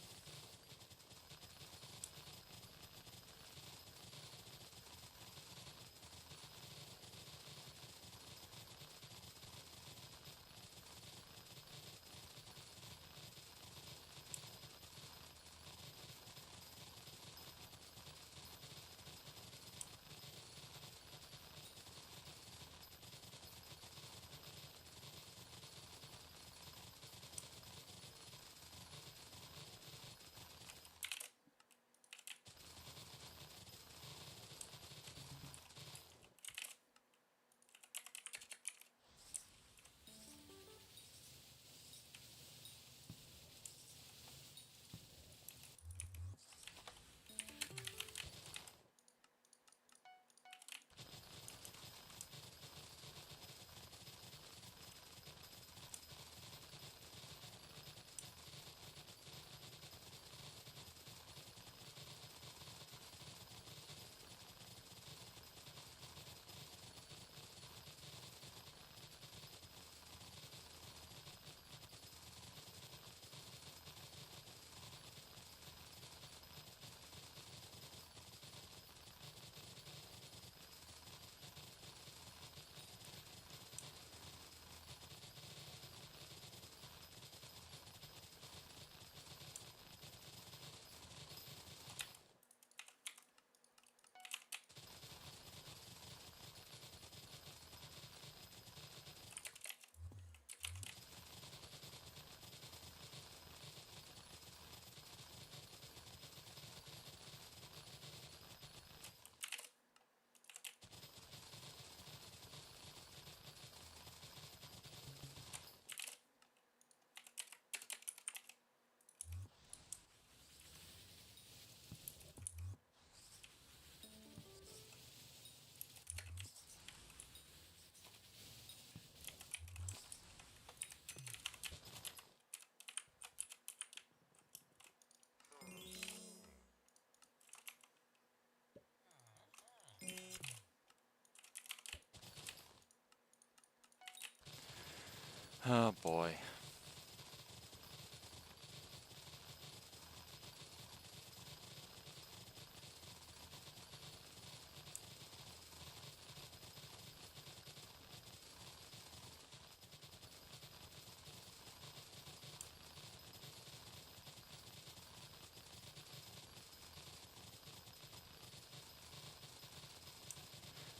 Oh boy.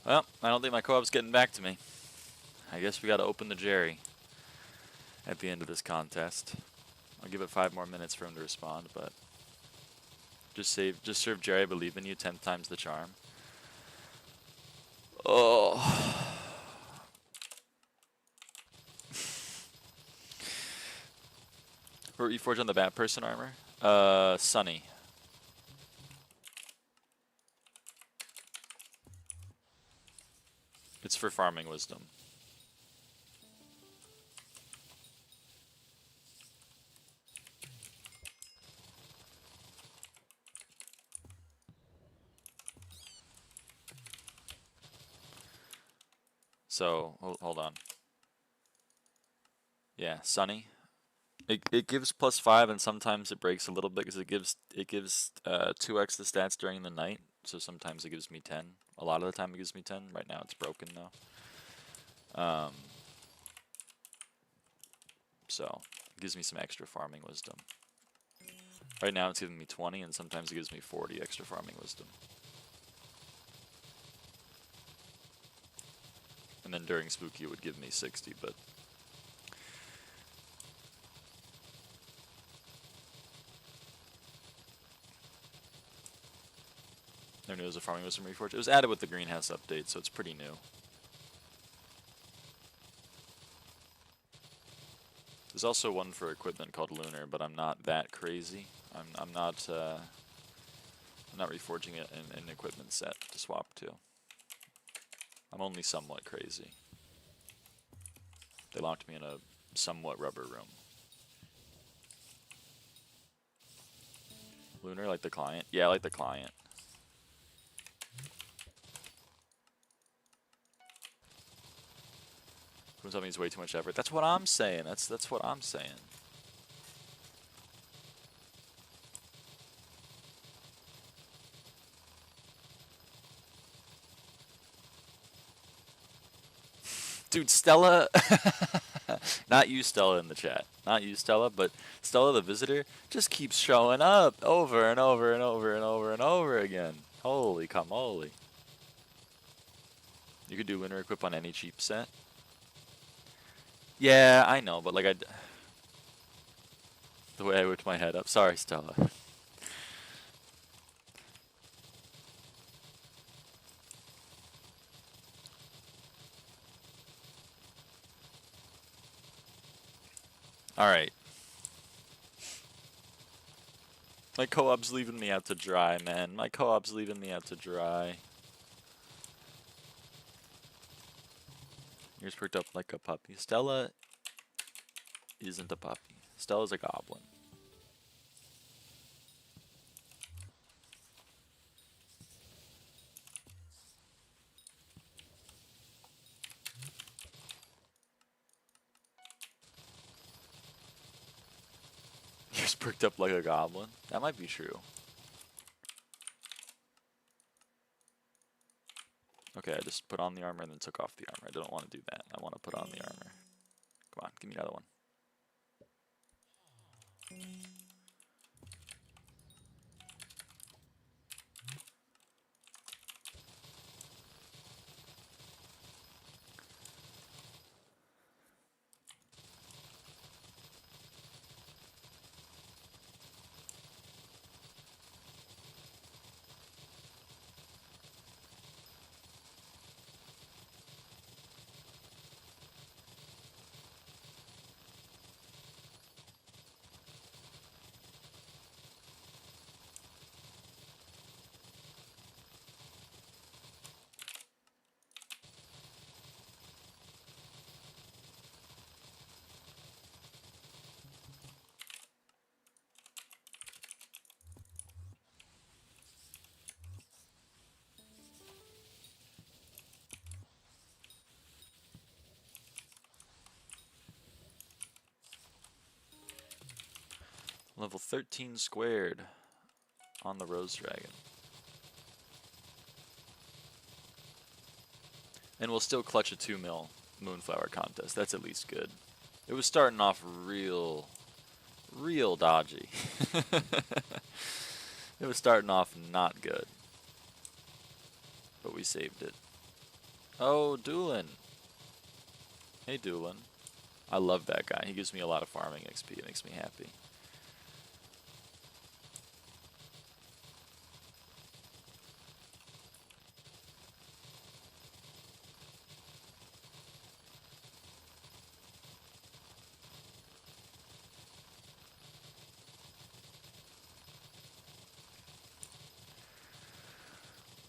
Well, I don't think my co-op's getting back to me. I guess we gotta open the Jerry at the end of this contest. I'll give it 5 more minutes for him to respond, but just serve Jerry, I believe in you 10 times the charm. Oh. You forge on the bat person armor? Sunny. It's for farming wisdom. So, hold on. Yeah, Sunny. It gives +5 and sometimes it breaks a little bit because it gives 2x the stats during the night. So sometimes it gives me 10. A lot of the time it gives me 10. Right now it's broken though. So it gives me some extra farming wisdom. Right now it's giving me 20 and sometimes it gives me 40 extra farming wisdom. And then during Spooky it would give me 60, but never knew it was a farming wisdom reforge. It was added with the greenhouse update, so it's pretty new. There's also one for equipment called Lunar, but I'm not that crazy. I'm not reforging it in an equipment set to swap to. I'm only somewhat crazy. They locked me in a somewhat rubber room. Lunar, like the client? Yeah, like the client. Don't tell me it's way too much effort. That's what I'm saying. That's what I'm saying. Dude, Stella, not you, Stella, in the chat. Not you, Stella, but Stella, the visitor, just keeps showing up over and over and over and over and over again. Holy camole. You could do Lunar Equip on any cheap set. Yeah, I know, but like the way I whipped my head up. Sorry, Stella. Alright. My co-op's leaving me out to dry, man. My co-op's leaving me out to dry. Yours perked up like a puppy. Stella isn't a puppy. Stella's a goblin. Yours perked up like a goblin? That might be true. Okay, I just put on the armor and then took off the armor. I don't want to do that. I want to put on the armor. Come on, give me another one. Level 13 squared on the Rose Dragon. And we'll still clutch a 2 mil Moonflower contest. That's at least good. It was starting off real dodgy. It was starting off not good. But we saved it. Oh, Doolin. Hey, Doolin. I love that guy. He gives me a lot of farming XP. It makes me happy.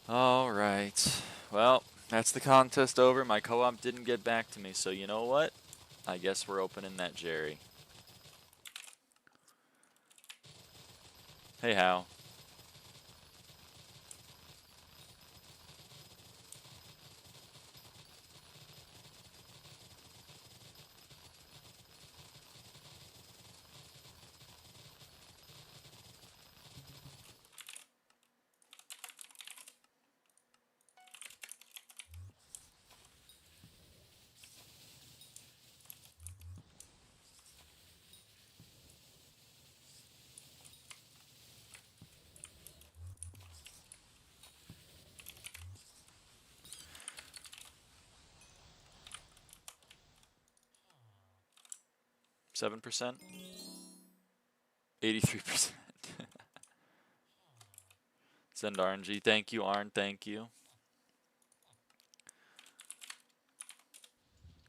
Alright. Well, that's the contest over. My co-op didn't get back to me, so you know what? I guess we're opening that Jerry. Hey, How? %? 83%. Send RNG. Thank you, Arn. Thank you.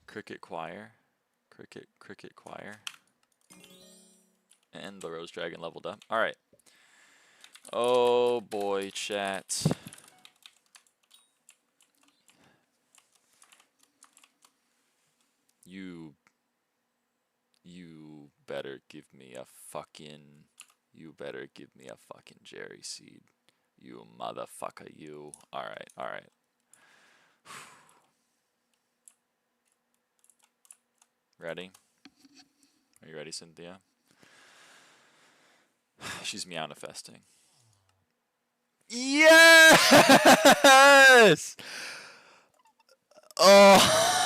Cricket Choir. Cricket Choir. And the Rose Dragon leveled up. Alright. Oh boy, chat. You better give me a fucking... You better give me a fucking Jerry seed. You motherfucker, you. Alright, alright. Ready? Are you ready, Cynthia? She's meow-manifesting. Yes! Oh!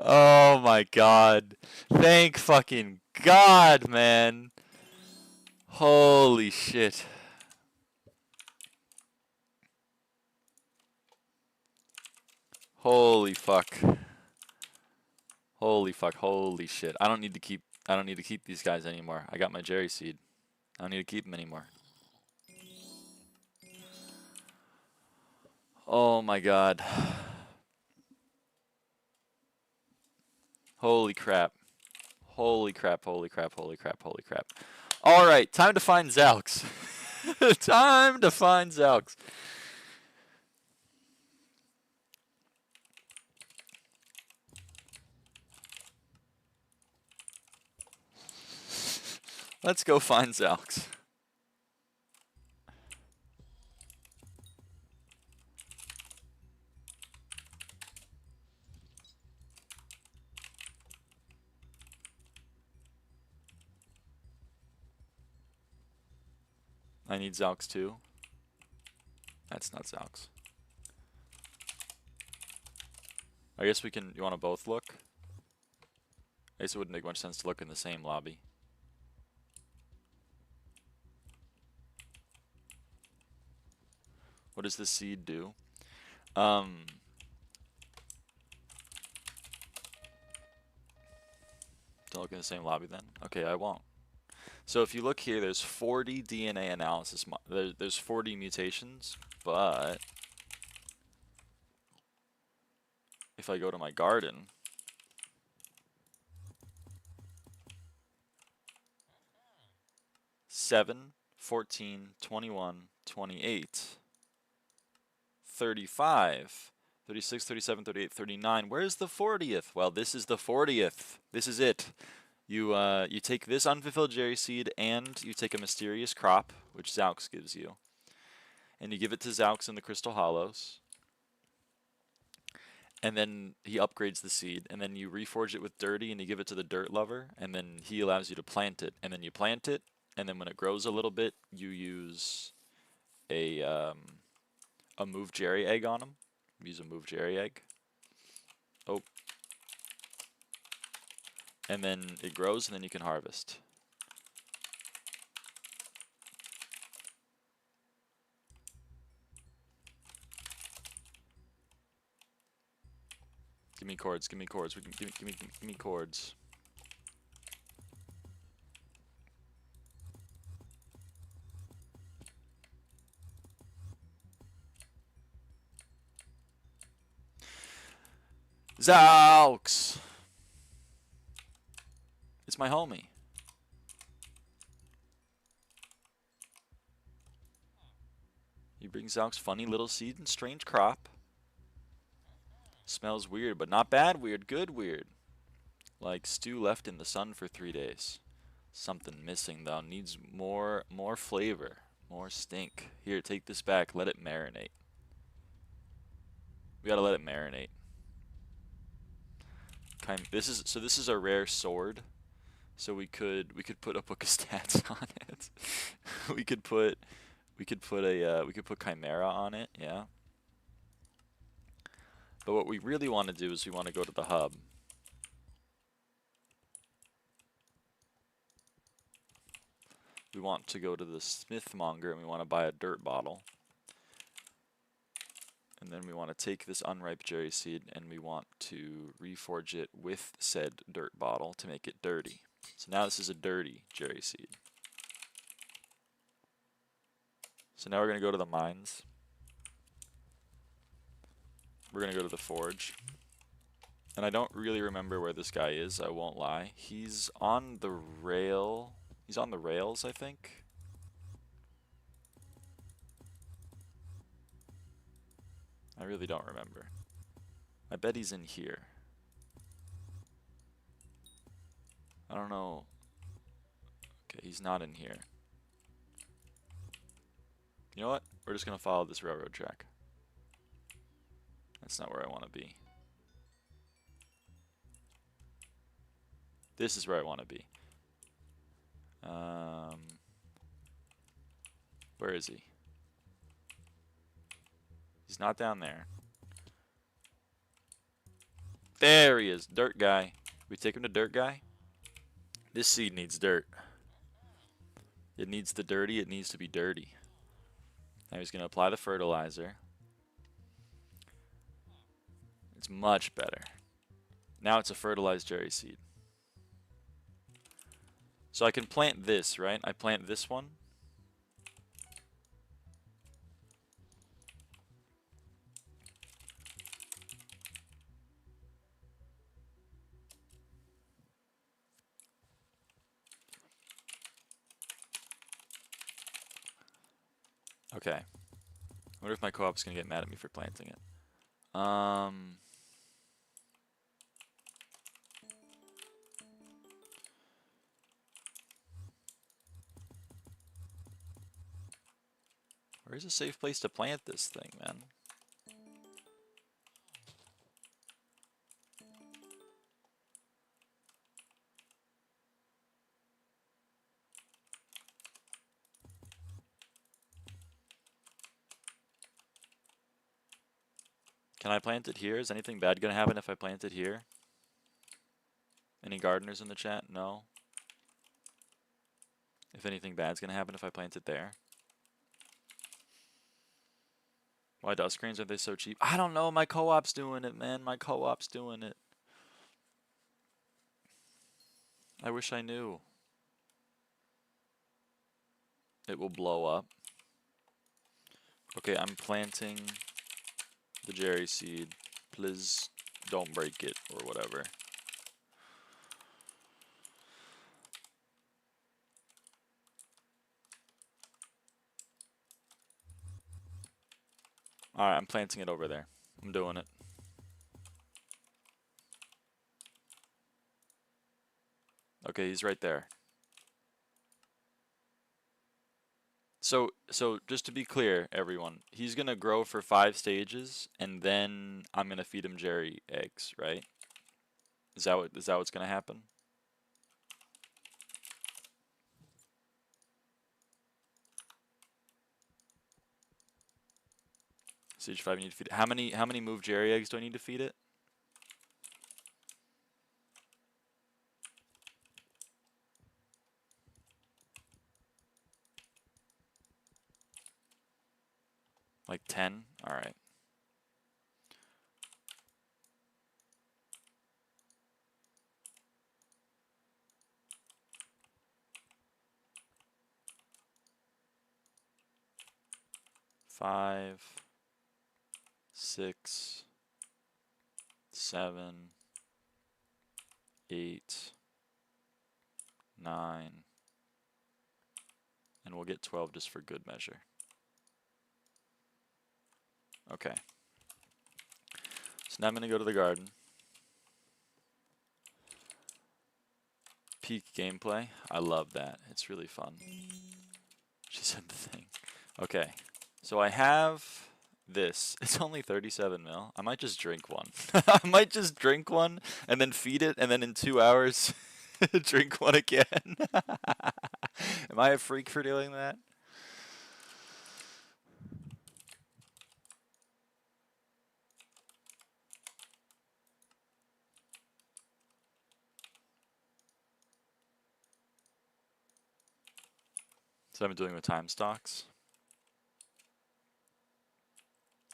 Oh my god. Thank fucking god, man. Holy shit. Holy fuck. Holy fuck, holy shit. I don't need to keep these guys anymore. I got my Jerry seed. I don't need to keep them anymore. Oh my god. Holy crap. Holy crap, holy crap, holy crap, holy crap. Alright, time to find Zalx. Time to find Zalx. Let's go find Zalx. I need Zalx too. That's not Zalx. I guess we can... You want to both look? I guess it wouldn't make much sense to look in the same lobby. What does this seed do? Don't look in the same lobby then? Okay, I won't. So if you look here, there's 40 DNA analysis. There's 40 mutations, but if I go to my garden, (7, 14, 21, 28, 35, 36, 37, 38, 39. Where's the 40th? Well, this is the 40th. This is it. You take this unfulfilled Jerry seed and you take a mysterious crop, which Zalx gives you, and you give it to Zalx in the Crystal Hollows. and then he upgrades the seed, and then you reforge it with dirty, and you give it to the dirt lover, and then he allows you to plant it, and then you plant it, and then when it grows a little bit, you use a move Jerry egg on him. Use a move Jerry egg. Oh. And then it grows, and then you can harvest. Give me cords, give me cords, give me cords. Zaux! It's my homie. He brings Zaux funny little seed and strange crop. Smells weird, but not bad weird, good weird. Like stew left in the sun for 3 days. Something missing though, needs more flavor, more stink. Here, take this back, let it marinate. We gotta let it marinate. This is a rare sword. So we could put a book of stats on it. we could put Chimera on it, yeah. But what we really want to do is we want to go to the hub. We want to go to the smithmonger and we want to buy a dirt bottle. And then we want to take this unripe cherry seed and we want to reforge it with said dirt bottle to make it dirty. So now this is a dirty cherry seed. So now we're going to go to the mines. We're going to go to the forge. And I don't really remember where this guy is, I won't lie. He's on the rail. He's on the rails, I think. I really don't remember. I bet he's in here. I don't know. Okay, he's not in here. You know what? We're just going to follow this railroad track. That's not where I want to be. This is where I want to be. Where is he? He's not down there. There he is, dirt guy. We take him to dirt guy. This seed needs dirt. It needs the dirty, it needs to be dirty. Now he's going to apply the fertilizer. It's much better. Now it's a fertilized cherry seed. So I can plant this, right? I plant this one. Okay. I wonder if my co-op's gonna get mad at me for planting it. Where's a safe place to plant this thing, man? Can I plant it here? Is anything bad gonna happen if I plant it here? Any gardeners in the chat? No. If anything bad's gonna happen if I plant it there? Why dust grains aren't they so cheap? I don't know. My co-op's doing it, man. My co-op's doing it. I wish I knew. It will blow up. Okay, I'm planting the Jerry seed. Please don't break it or whatever. Alright, I'm planting it over there. I'm doing it. Okay, he's right there. So just to be clear, everyone, he's gonna grow for 5 stages, and then I'm gonna feed him Jerry eggs, right? Is that what's gonna happen? Stage 5, you need to feed it. How many move Jerry eggs do I need to feed it? Like 10? All right. Five, 6, 7, 8, 9, and we'll get 12 just for good measure. Okay. So now I'm gonna go to the garden. Peak gameplay. I love that. It's really fun. She said the thing. Okay. So I have this. It's only 37 mil. I might just drink one. I might just drink one and then feed it, and then in 2 hours drink one again. Am I a freak for doing that? So I'm doing with time stocks.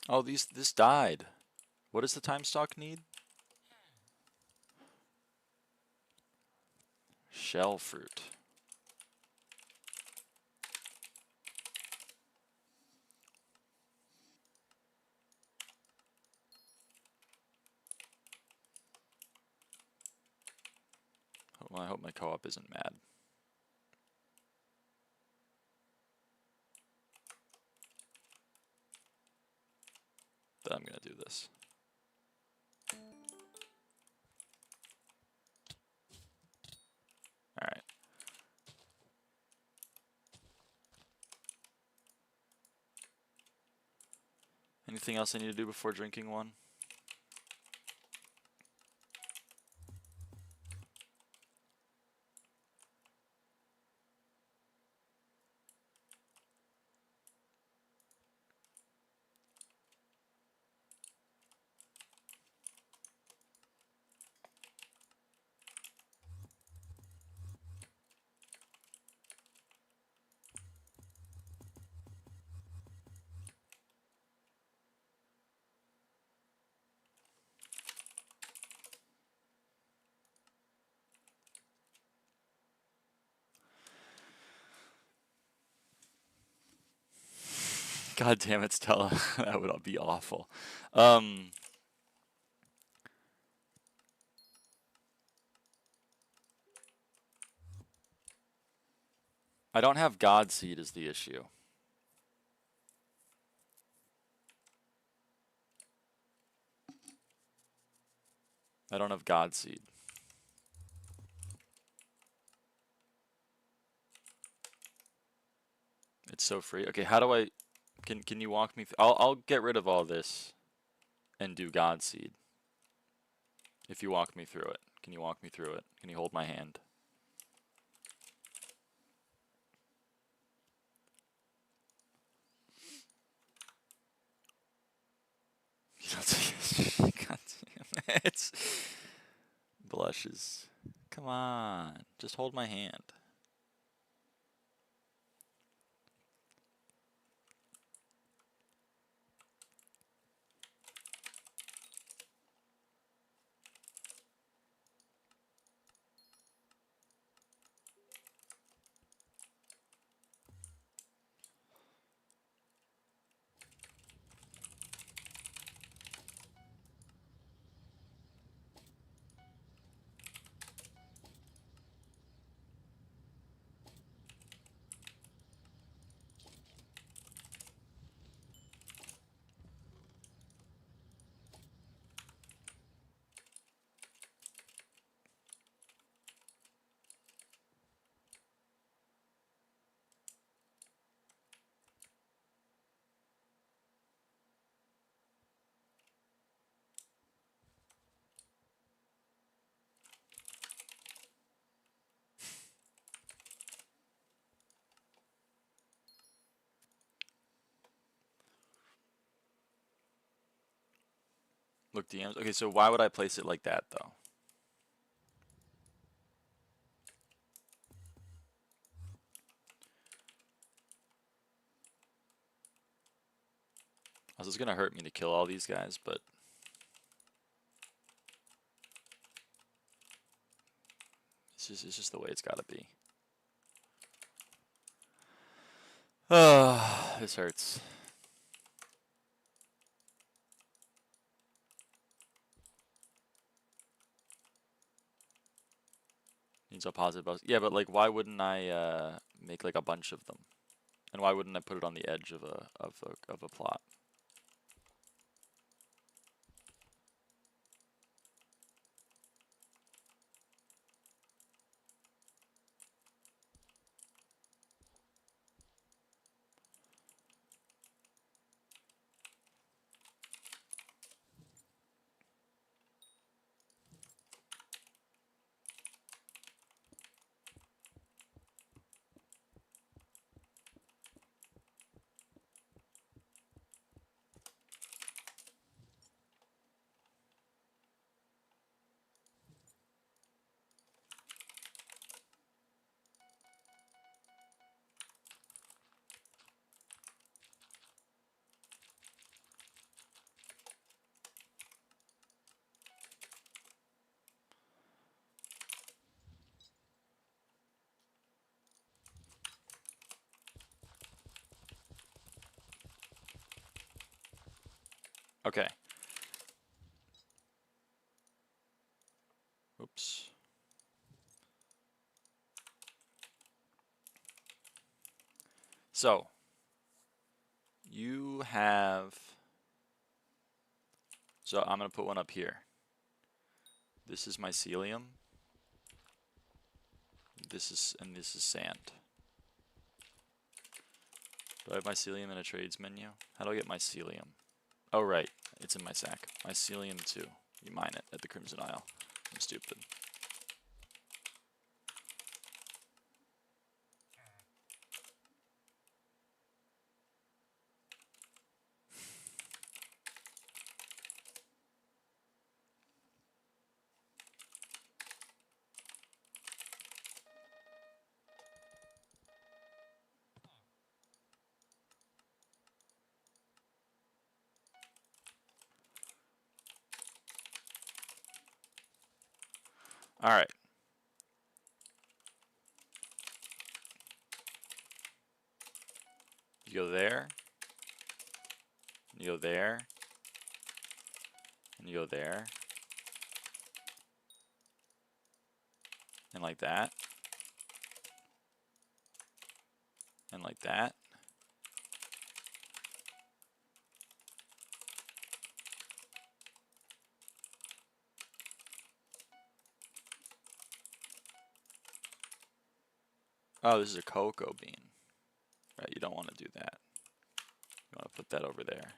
Oh, this died. What does the time stock need? Shell fruit. Well, I hope my co-op isn't mad. But I'm gonna do this. Alright. Anything else I need to do before drinking one? God damn it, Stella. That would be awful. I don't have God Seed is the issue. I don't have God Seed. It's so free. Okay, how do I... Can you walk me through... I'll get rid of all this and do God Seed. If you walk me through it. Can you walk me through it? Can you hold my hand? God damn it. Blushes. Come on. Just hold my hand. Facebook DMs. Okay, so why would I place it like that though? This is gonna hurt me to kill all these guys, but it's just the way it's gotta be. This hurts. Needs a positive buzz. Yeah, but like, why wouldn't I make like a bunch of them? And why wouldn't I put it on the edge of a plot? Okay. Oops. So, you have... So I'm going to put one up here. This is mycelium. This is sand. Do I have mycelium in a trades menu? How do I get mycelium? Oh, right. It's in my sack. Mycelium 2. You mine it at the Crimson Isle. I'm stupid. All right. You go there. You go there. And you go there. And like that. And like that. Oh, this is a cocoa bean. Right, you don't want to do that. You want to put that over there.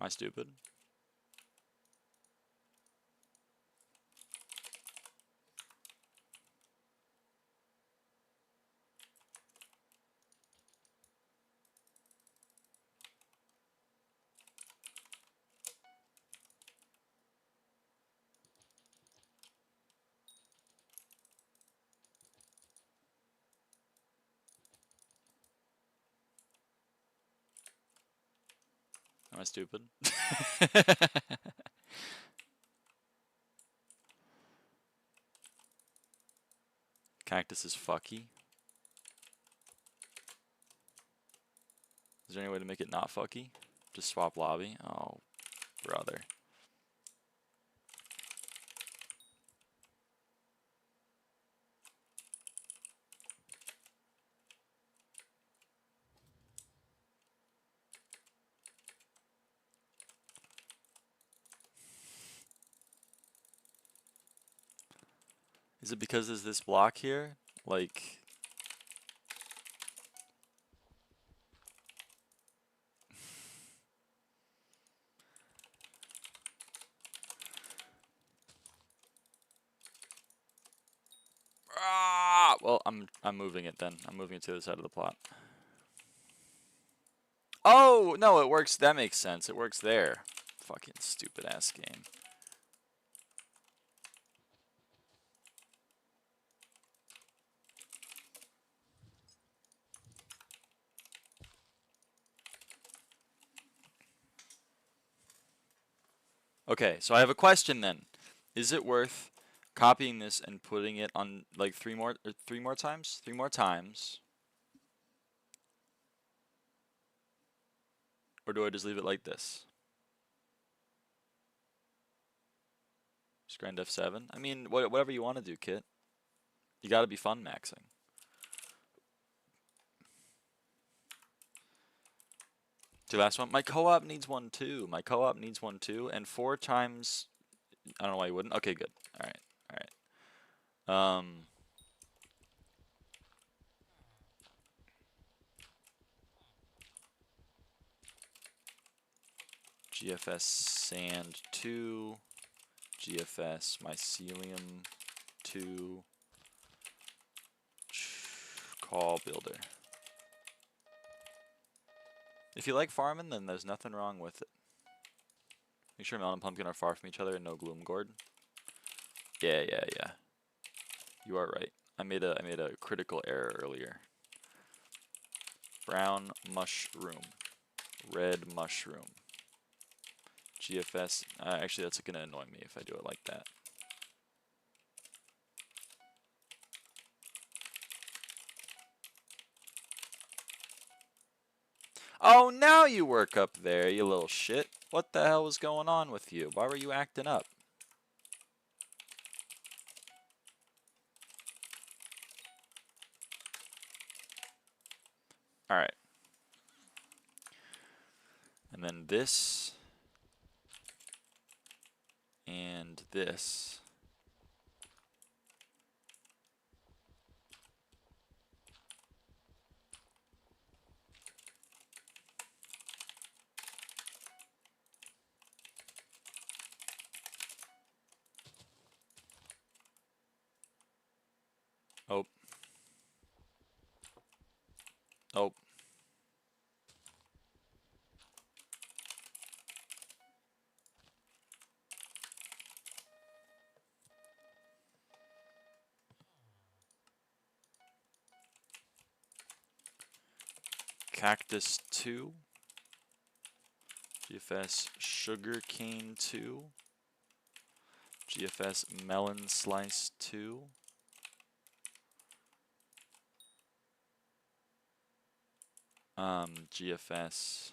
Am I stupid? Am I stupid? Cactus is fucky. Is there any way to make it not fucky? Just swap lobby? Oh, brother. Is it because there's this block here? Like... Well, I'm moving it then. I'm moving it to the other side of the plot. Oh, no, it works. That makes sense. It works there. Fucking stupid ass game. Okay, so I have a question then. Is it worth copying this and putting it on like three more times? 3 more times. Or do I just leave it like this? Just grind F7? I mean, whatever you want to do, Kit. You gotta be fun maxing. The last one. My co-op needs one too. My co-op needs one too. And 4 times... I don't know why you wouldn't. Okay, good. Alright, alright. GFS Sand 2. GFS Mycelium 2. Call Builder. If you like farming, then there's nothing wrong with it. Make sure melon and pumpkin are far from each other and no gloom gourd. Yeah. You are right. I made a critical error earlier. Brown mushroom. Red mushroom. GFS. Actually, that's gonna annoy me if I do it like that. Oh, now you work up there, you little shit. What the hell was going on with you? Why were you acting up? Alright. And then this. And this. Oh. Oh. Cactus 2. GFS Sugarcane 2. GFS Melon Slice 2. GFS.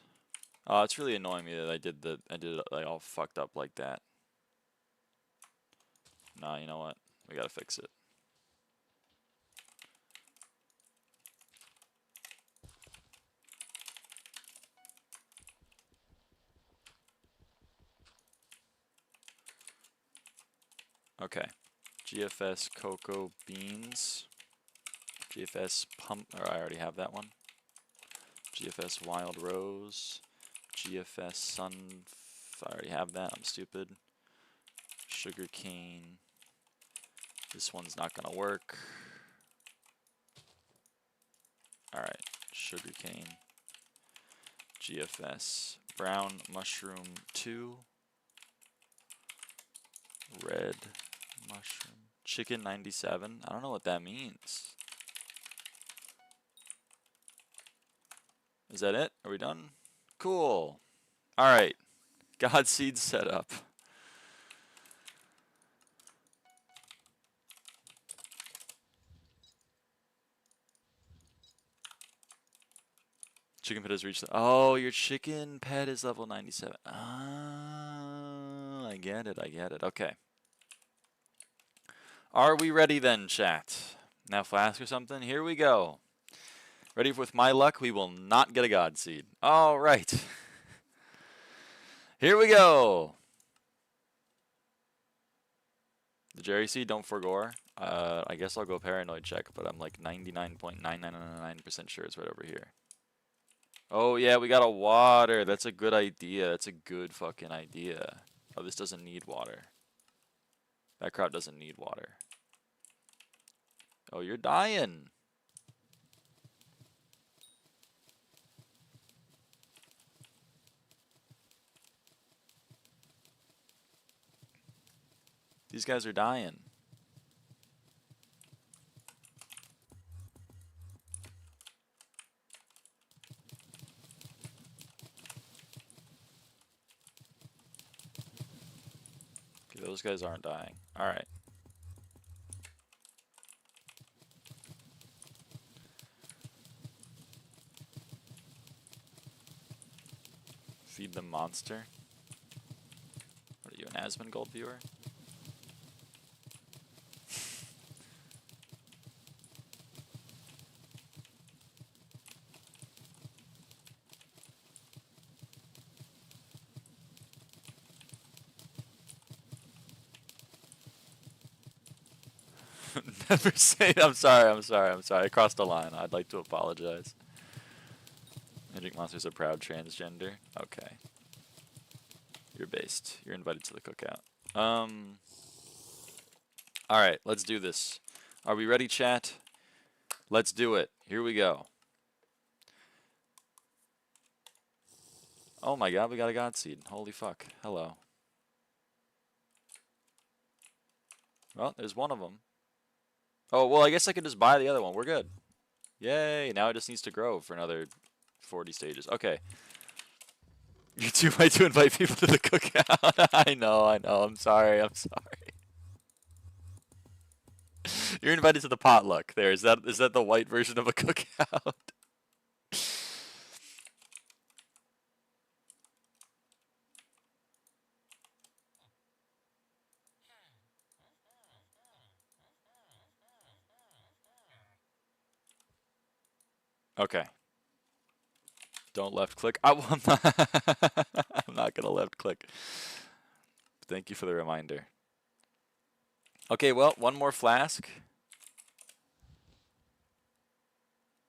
Oh, it's really annoying me that I did it like all fucked up like that. Nah, you know what? We gotta fix it. Okay. GFS Cocoa Beans. GFS Pump, or I already have that one. GFS Wild Rose. GFS Sun, I already have that, I'm stupid. Sugarcane. This one's not gonna work. Alright, Sugarcane. GFS Brown Mushroom 2. Red Mushroom. Chicken 97. I don't know what that means. Is that it? Are we done? Cool. Alright. Godseed setup. Chicken pet has reached. Oh, your chicken pet is level 97. Ah, I get it. Okay. Are we ready then, chat? Now flask or something? Here we go. Ready with my luck, we will not get a God Seed. All right. Here we go. The Jerry Seed, don't forgo. I guess I'll go paranoid check, but I'm like 99.9999% sure it's right over here. Oh yeah, we got a water. That's a good idea. That's a good fucking idea. Oh, this doesn't need water. That crop doesn't need water. Oh, you're dying. These guys are dying. Okay, those guys aren't dying. All right. Feed them monster. What are you, an Asmongold viewer? Never say. I'm sorry. I crossed the line. I'd like to apologize. Magic Monster's a proud transgender. Okay. You're based. You're invited to the cookout. Alright, let's do this. Are we ready, chat? Let's do it. Here we go. Oh my god, we got a God Seed. Holy fuck. Hello. Well, there's one of them. Oh, well, I guess I could just buy the other one. We're good. Yay. Now it just needs to grow for another 40 stages. Okay. You're too right to invite people to the cookout. I know. I'm sorry. You're invited to the potluck. There. Is that the white version of a cookout? Okay. Don't left click. I'm not gonna left click. Thank you for the reminder. Okay, well, one more flask.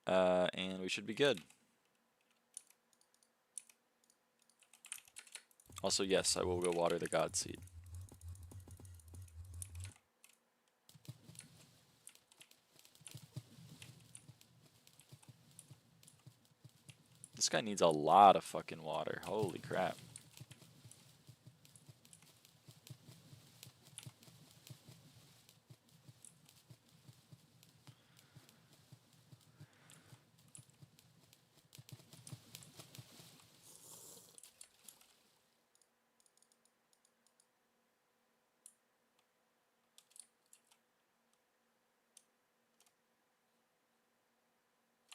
And we should be good. Also, yes, I will go water the God Seed. This guy needs a lot of fucking water. Holy crap.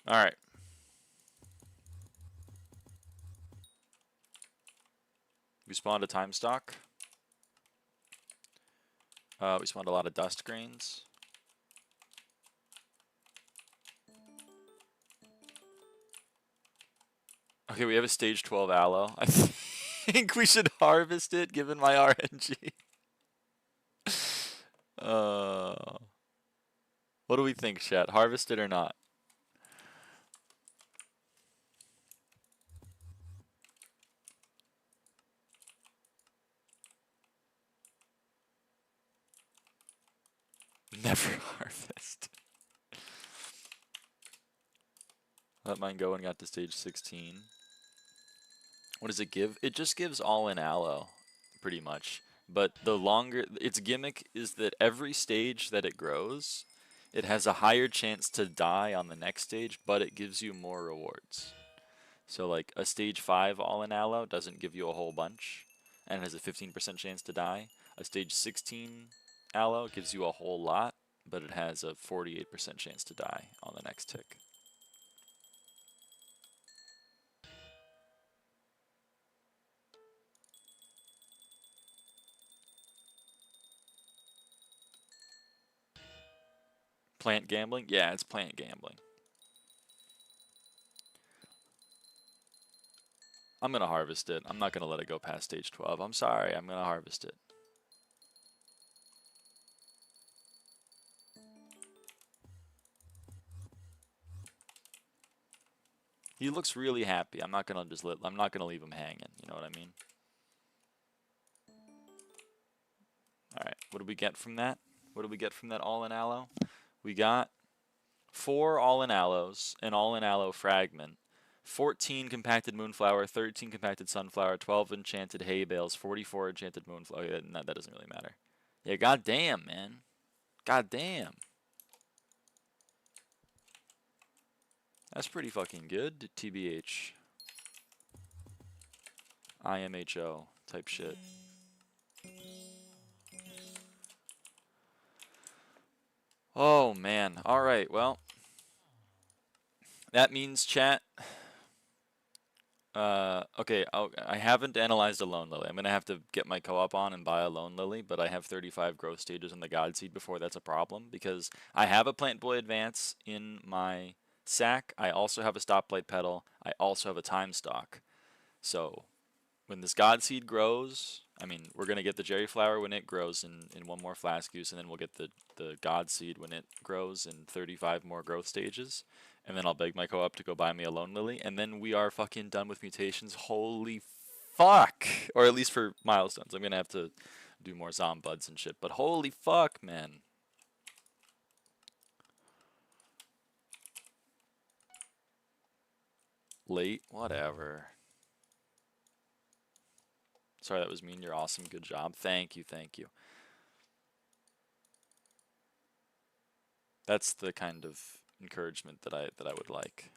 Alright. We spawned a time stock. We spawned a lot of dust grains. Okay, we have a stage 12 aloe. I think we should harvest it given my RNG. What do we think, chat? Harvest it or not? Never harvest. Let mine go and got to stage 16. What does it give? It just gives all in aloe, pretty much. But the longer, its gimmick is that every stage that it grows, it has a higher chance to die on the next stage, but it gives you more rewards. So like a stage 5 all in aloe doesn't give you a whole bunch, and has a 15% chance to die. A stage 16 aloe gives you a whole lot, but it has a 48% chance to die on the next tick. Plant gambling? Yeah, it's plant gambling. I'm going to harvest it. I'm not going to let it go past stage 12. I'm sorry. I'm going to harvest it. He looks really happy. I'm not going to leave him hanging. You know what I mean? All right. What do we get from that? What do we get from that all in aloe? We got 4 all-in aloes, an all-in aloe fragment, 14 compacted moonflower, 13 compacted sunflower, 12 enchanted hay bales, 44 enchanted moonflower. Yeah, no, that doesn't really matter. Yeah, goddamn, man. Goddamn. That's pretty fucking good, TBH. IMHO type shit. Oh, man. Alright, well. That means, chat. Okay, I haven't analyzed a Lone Lily. I'm gonna have to get my co-op on and buy a Lone Lily, but I have 35 growth stages in the God Seed before that's a problem, because I have a Plant Boy Advance in my sack. I also have a Stoplight Petal. I also have a Time Stock. So, when this God Seed grows, I mean, we're gonna get the Jerry Flower when it grows in one more flask use, and then we'll get the God Seed when it grows in 35 more growth stages. And then I'll beg my co-op to go buy me a Lone Lily, and then we are fucking done with mutations. Holy fuck! Or at least for milestones. I'm gonna have to do more Zombuds and shit, but holy fuck, man. Late? Whatever. Sorry, that was mean. You're awesome. Good job. Thank you, thank you. That's the kind of encouragement that I would like.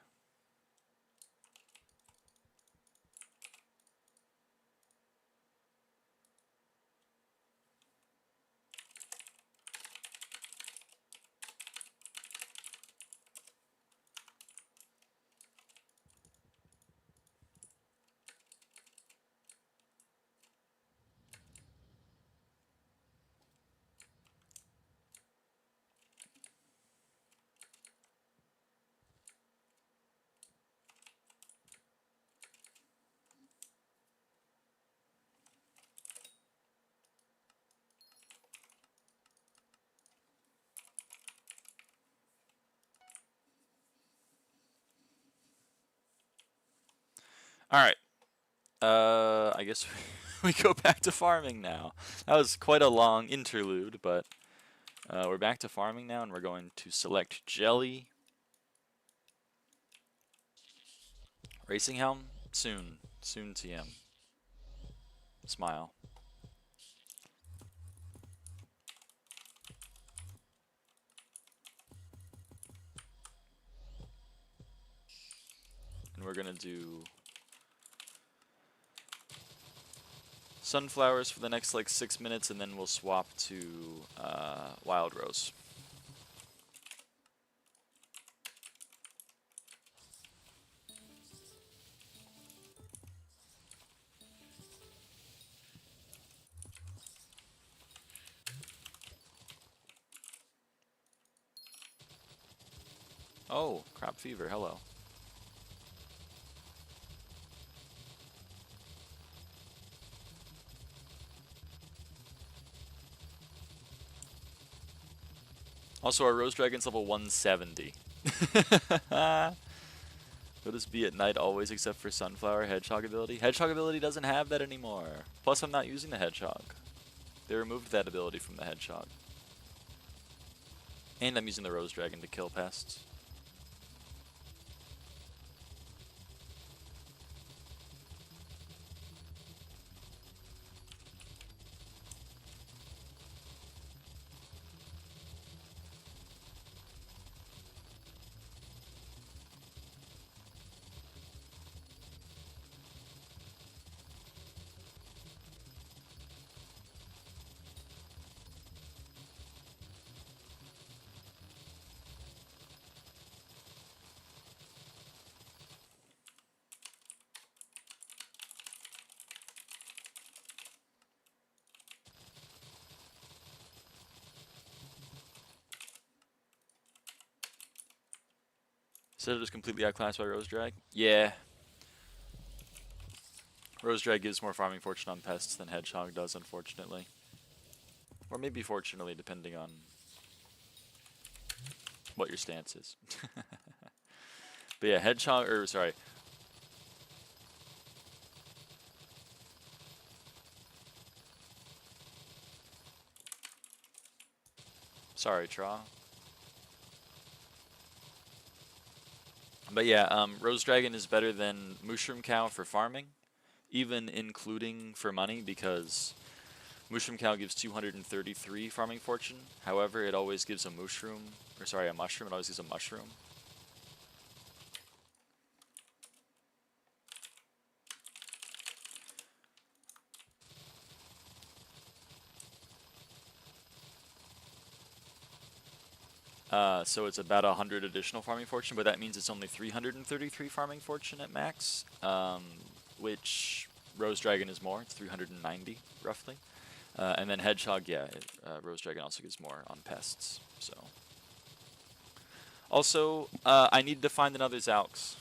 Alright. I guess we go back to farming now. That was quite a long interlude, but we're back to farming now, and we're going to select Jelly. Racing Helm? Soon. Soon TM. Smile. And we're gonna do sunflowers for the next like 6 minutes, and then we'll swap to Wild Rose. Oh, crop fever, hello. Also, our Rose Dragon's level 170. Notice be at night always except for Sunflower Hedgehog ability. Hedgehog ability doesn't have that anymore. Plus, I'm not using the Hedgehog. They removed that ability from the Hedgehog. And I'm using the Rose Dragon to kill pests. Said it was completely outclassed by Rose Drag? Yeah. Rose Drag gives more farming fortune on pests than Hedgehog does, unfortunately. Or maybe fortunately, depending on what your stance is. But yeah, Hedgehog, or sorry. Sorry, Tra. But yeah, Rose Dragon is better than Mushroom Cow for farming, even including for money, because Mushroom Cow gives 233 farming fortune. However, it always gives a mushroom, or sorry, a mushroom. It always gives a mushroom. So it's about 100 additional farming fortune, but that means it's only 333 farming fortune at max, which Rose Dragon is more. It's 390 roughly. And then Hedgehog, yeah, Rose Dragon also gives more on pests. So also, I need to find another Zalx.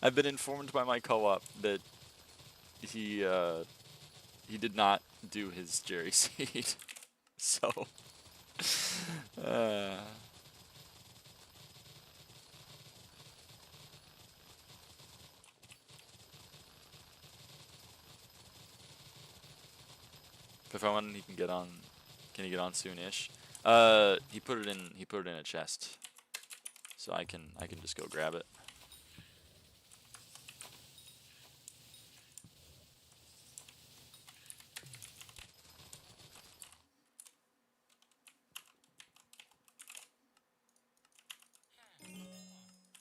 I've been informed by my co-op that he did not do his Jerry seed, so. If I want, he can get on. Can he get on soon-ish? He put it in. He put it in a chest, so I can just go grab it.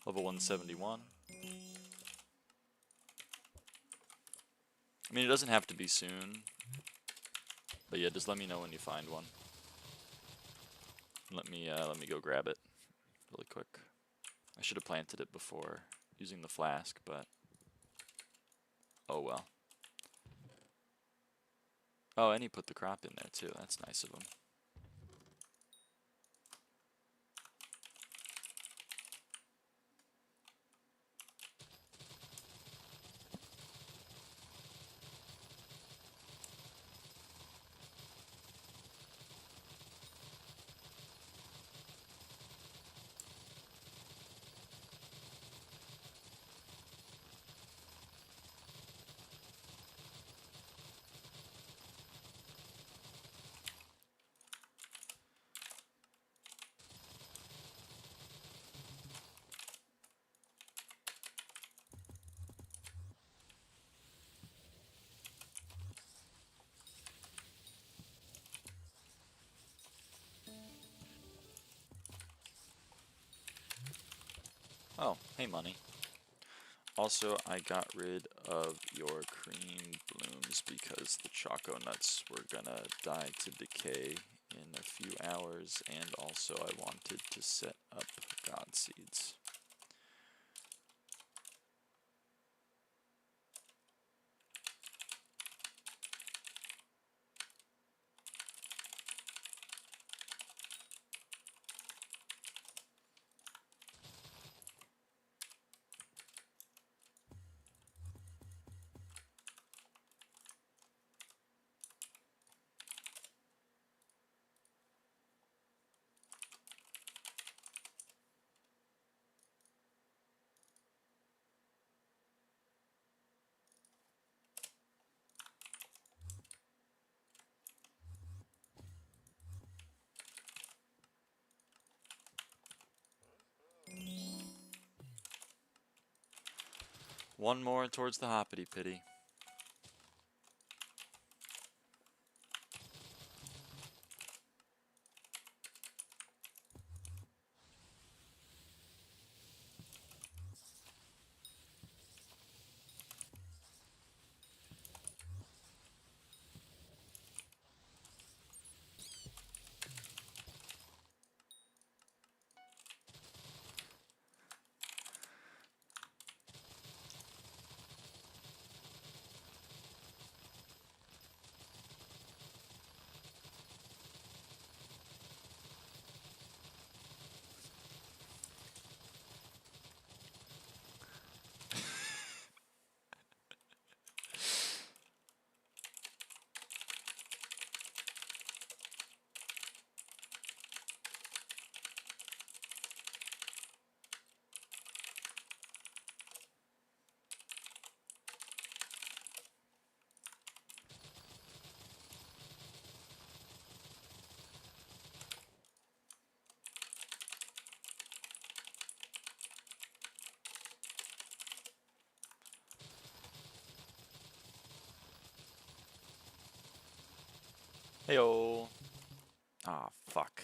Level 171. I mean, it doesn't have to be soon, but yeah, just let me know when you find one. Let me go grab it really quick. I should have planted it before using the flask, but oh well. Oh, and he put the crop in there too. That's nice of him. Oh, hey money. Also, I got rid of your cream blooms because the choco nuts were gonna die to decay in a few hours, and also I wanted to set up God seeds. One more towards the hoppity pity. Heyo. Ah, fuck.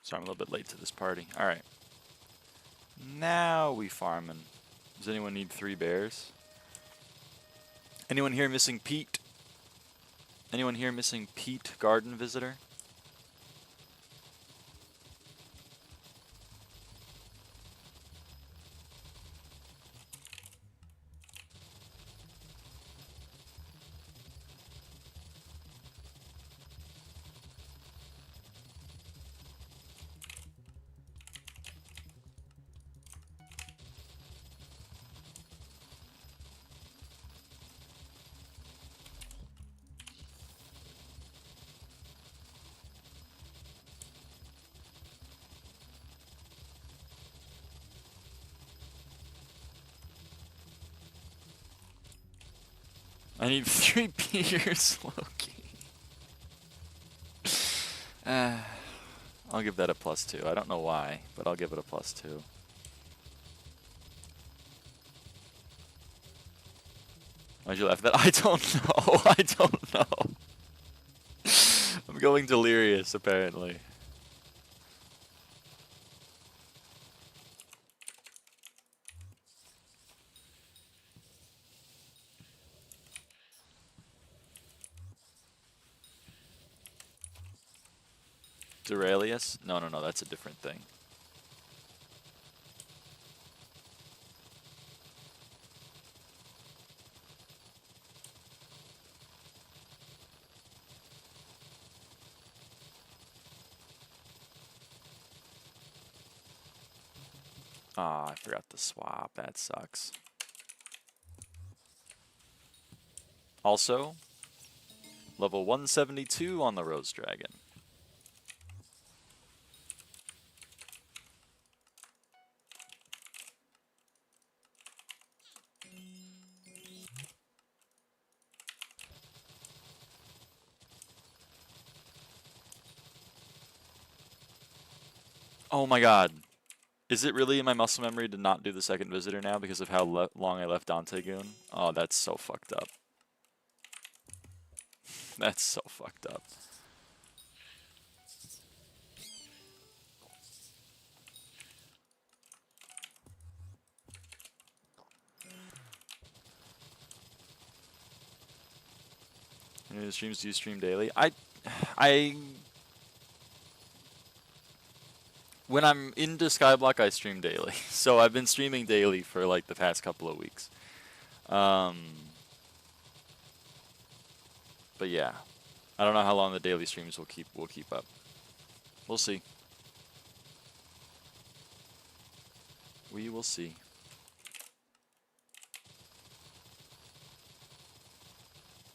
Sorry, I'm a little bit late to this party. Alright. Now we farming. Does anyone need 3 bears? Anyone here missing Pete? Anyone here missing Pete, garden visitor? I need 3 beers, Loki. I'll give that a +2. I don't know why, but I'll give it a +2. Why'd you laugh at that? I don't know. I don't know. I'm going delirious, apparently. Duralius? No, no, no, that's a different thing. Ah, I forgot to swap. That sucks. Also, level 172 on the Rose Dragon. Oh my god. Is it really in my muscle memory to not do the second visitor now because of how long I left Dante Goon? Oh, that's so fucked up. That's so fucked up. How many streams do you stream daily? When I'm into SkyBlock, I stream daily. So I've been streaming daily for like the past couple of weeks. But yeah, I don't know how long the daily streams will keep up. We'll see. We will see.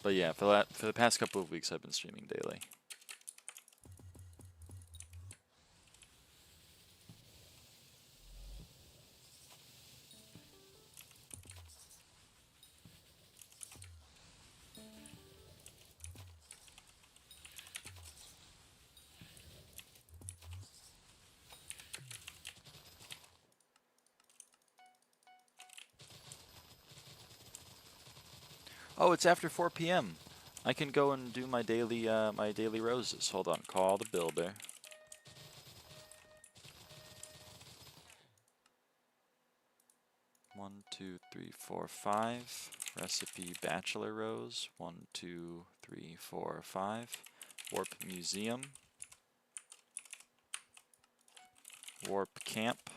But yeah, for the past couple of weeks, I've been streaming daily. Oh, it's after 4 p.m. I can go and do my daily roses. Hold on, call the builder. One, 2, 3, 4, 5. Recipe bachelor rose. 1, 2, 3, 4, 5. Warp museum. Warp camp.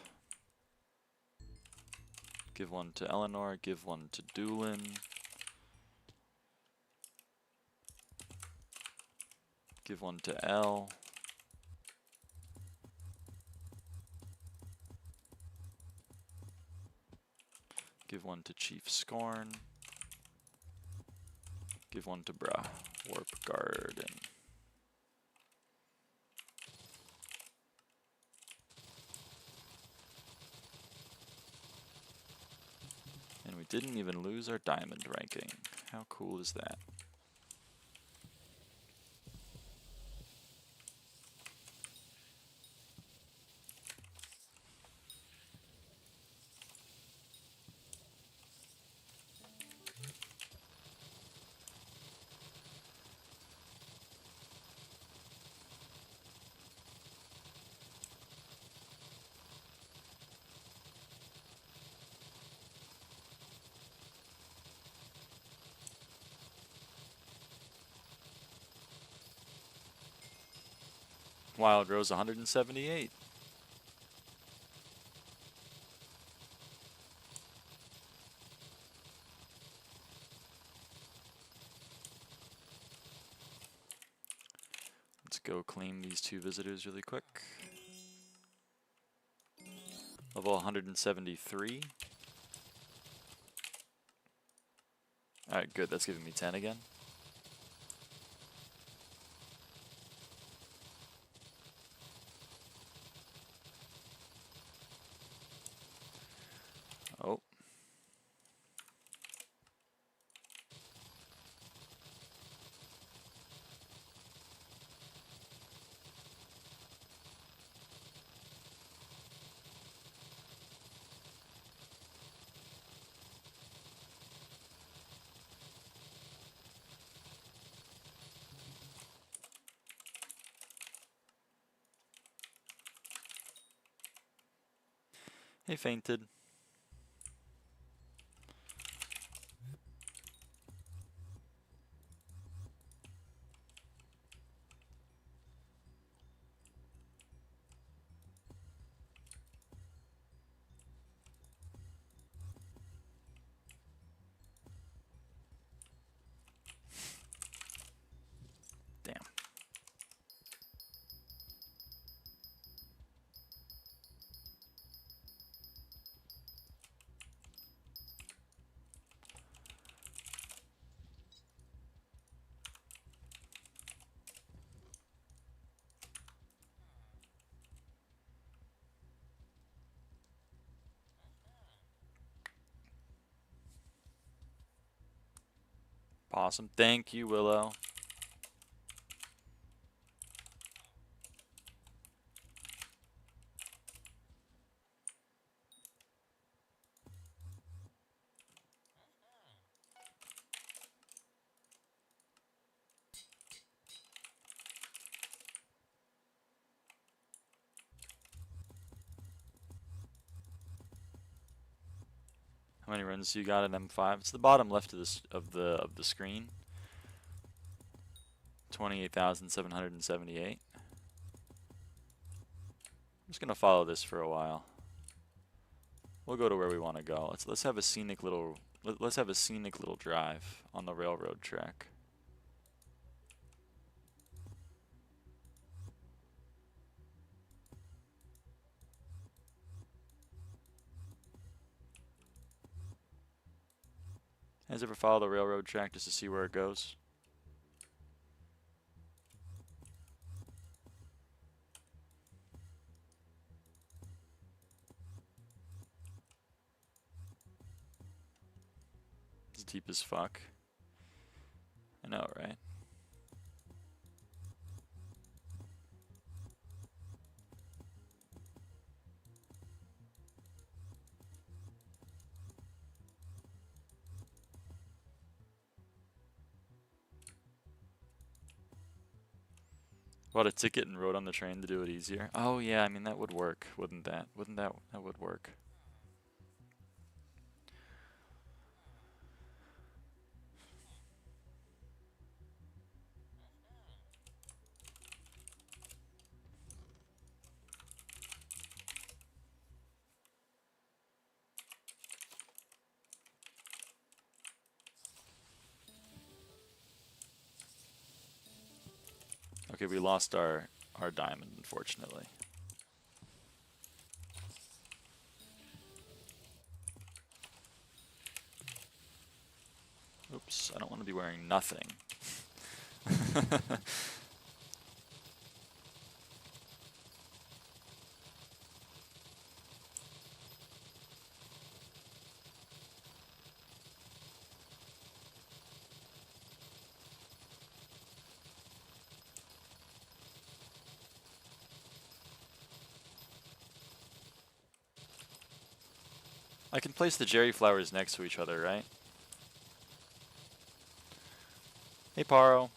Give one to Eleanor, give one to Doolin. Give one to L. Give one to Chief Scorn. Give one to Bra. Warp Garden. And we didn't even lose our diamond ranking. How cool is that? Wild Rose 178. Let's go claim these two visitors really quick. Level 173. Alright, good. That's giving me 10 again. Oh. He fainted. Damn. Awesome. Thank you, Willow. How many runs do you got at M5? It's the bottom left of this of the screen. 28,778. I'm just gonna follow this for a while. We'll go to where we want to go. Let's have a scenic little drive on the railroad track. Has ever followed the railroad track just to see where it goes? It's deep as fuck. I know, right? Bought a ticket and rode on the train to do it easier. Oh yeah, I mean that would work, wouldn't that? That would work. Okay, we lost our diamond, unfortunately. Oops, I don't want to be wearing nothing. I can place the Jerry flowers next to each other, right? Hey, Paro.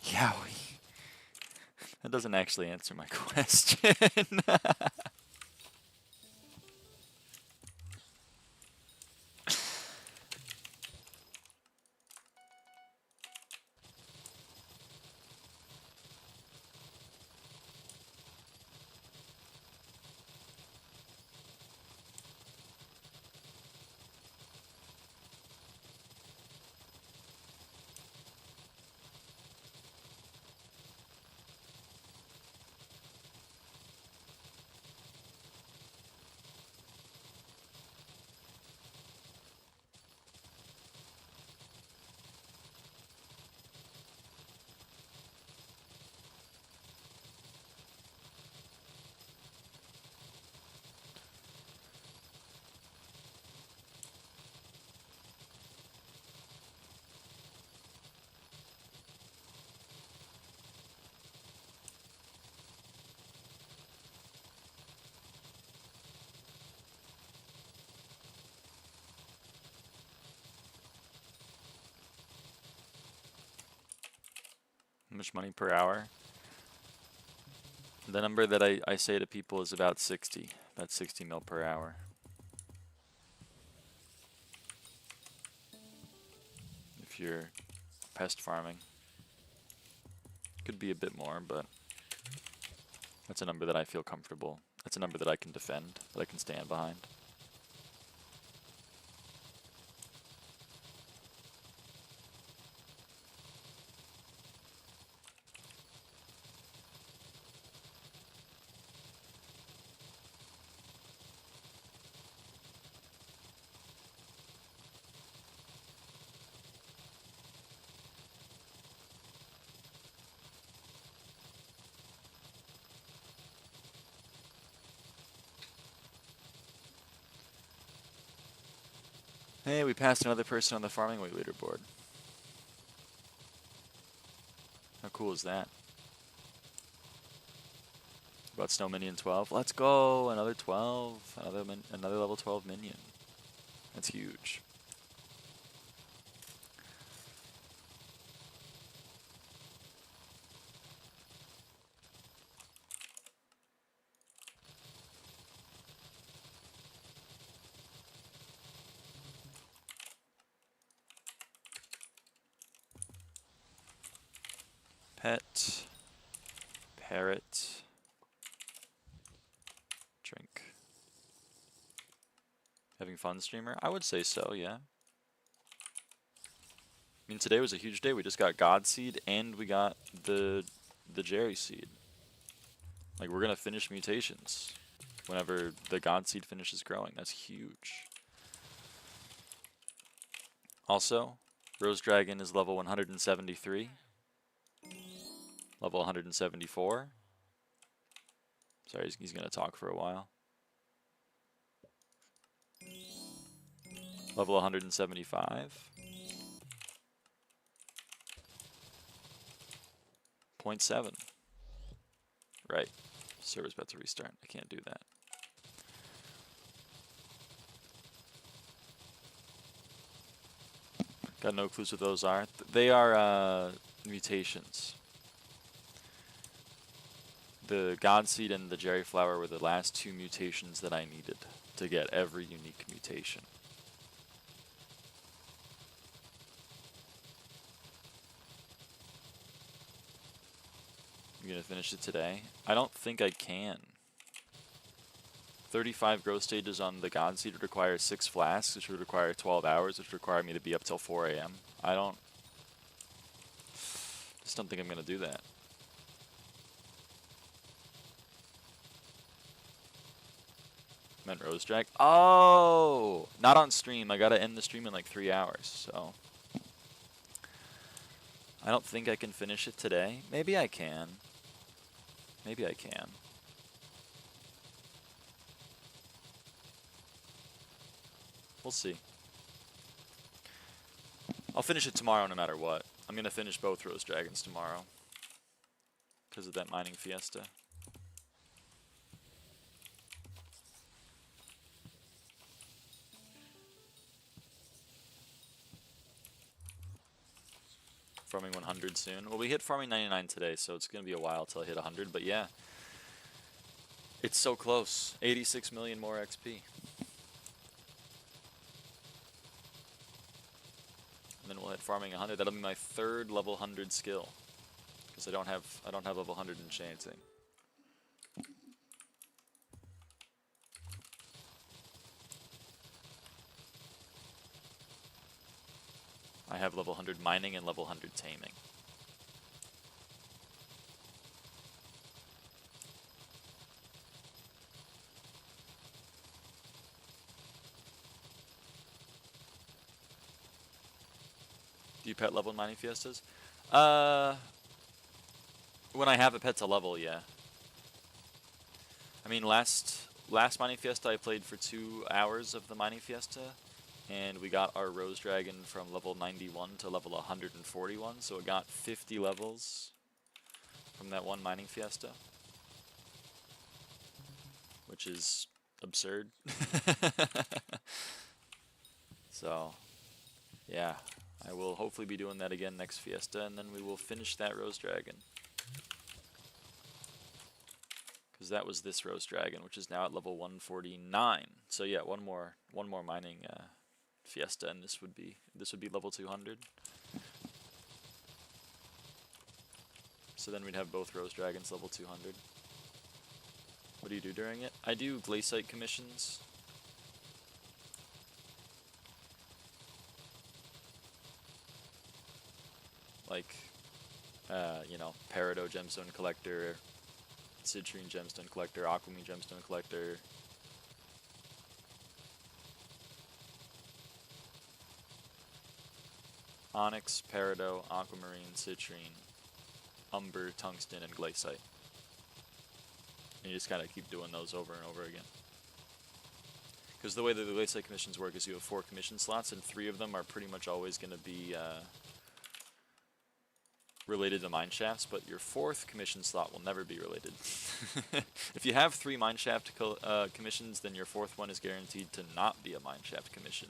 Yowie. That doesn't actually answer my question. How much money per hour? The number that I say to people is about 60 mil per hour. If you're pest farming. Could be a bit more, but that's a number that I feel comfortable. That's a number that I can defend, that I can stand behind. Hey, we passed another person on the farming weight leaderboard. How cool is that? About Snow Minion 12. Let's go! Another 12. Another level 12 minion. That's huge. Pet. Parrot. Drink. Having fun, streamer? I would say so, yeah. I mean, today was a huge day. We just got God Seed and we got the Jerry Seed. Like, we're gonna finish mutations whenever the God Seed finishes growing. That's huge. Also, Rose Dragon is level 173. Level 174. Sorry, he's gonna talk for a while. Level 175. 0.7. Right. Server's about to restart. I can't do that. Got no clues what those are. They are mutations. The God Seed and the Jerry Flower were the last two mutations that I needed to get every unique mutation. You gonna finish it today? I don't think I can. 35 growth stages on the God Seed would require 6 flasks, which would require 12 hours, which would require me to be up till 4 a.m. Just don't think I'm going to do that. Meant Rose Drag. Oh! Not on stream. I got to end the stream in like 3 hours, so... I don't think I can finish it today. Maybe I can. Maybe I can. We'll see. I'll finish it tomorrow no matter what. I'm going to finish both Rose Dragons tomorrow. Because of that mining fiesta. Farming 100 soon. Well, we hit farming 99 today, so it's going to be a while till I hit 100, but yeah. It's so close. 86 million more XP. And then we'll hit farming 100. That'll be my 3rd level 100 skill. Because I don't have level 100 enchanting. I have level 100 mining and level 100 taming. Do you pet level mining fiestas? When I have a pet to level, yeah. I mean, last mining fiesta I played for 2 hours of the mining fiesta, and we got our Rose Dragon from level 91 to level 141, so it got 50 levels from that one mining fiesta, which is absurd. So, yeah, I will hopefully be doing that again next fiesta, and then we will finish that Rose Dragon. Because that was this Rose Dragon, which is now at level 149. So yeah, one more mining fiesta, and this would be level 200. So then we'd have both Rose Dragons level 200. What do you do during it? I do glaciate commissions. Like, you know, Peridot Gemstone Collector, Citrine Gemstone Collector, Aquamarine Gemstone Collector. Onyx, Peridot, Aquamarine, Citrine, Umber, Tungsten, and Glaciate. And you just kind of keep doing those over and over again. Because the way that the Glaciate commissions work is you have 4 commission slots, and 3 of them are pretty much always going to be related to mineshafts, but your 4th commission slot will never be related. If you have 3 mineshaft commissions, then your 4th one is guaranteed to not be a mineshaft commission.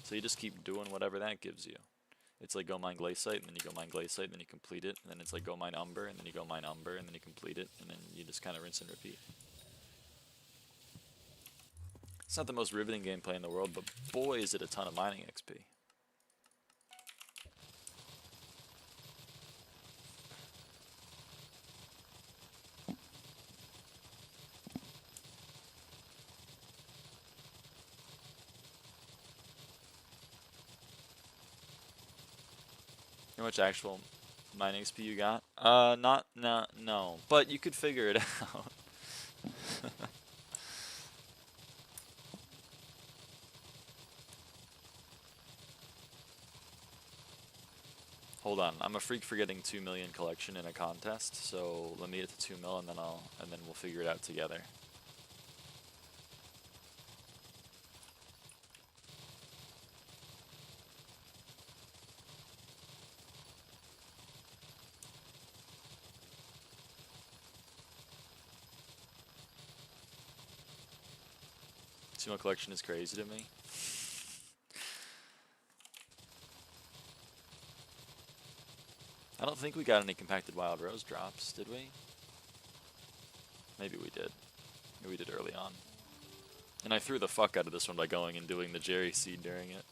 So you just keep doing whatever that gives you. It's like go mine Glaciate, and then you go mine Glaciate, and then you complete it, and then it's like go mine Umber, and then you go mine Umber, and then you complete it, and then you just kind of rinse and repeat. It's not the most riveting gameplay in the world, but boy is it a ton of mining XP. How much actual mining XP you got? No. But you could figure it out. Hold on, I'm a freak for getting 2 million collection in a contest, so let me get to 2 mil and then we'll figure it out together. Two mil collection is crazy to me. I don't think we got any compacted wild rose drops, did we? Maybe we did. Maybe we did early on. And I threw the fuck out of this one by going and doing the Jerry seed during it.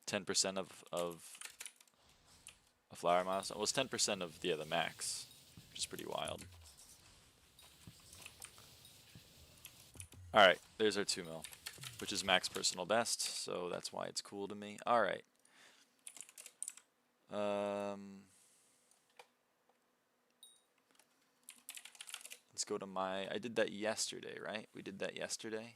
10% of a flower milestone. Well, it's 10% of the max, which is pretty wild. Alright, there's our 2 mil, which is max personal best, so that's why it's cool to me. Alright. Let's go to my... I did that yesterday, right? We did that yesterday.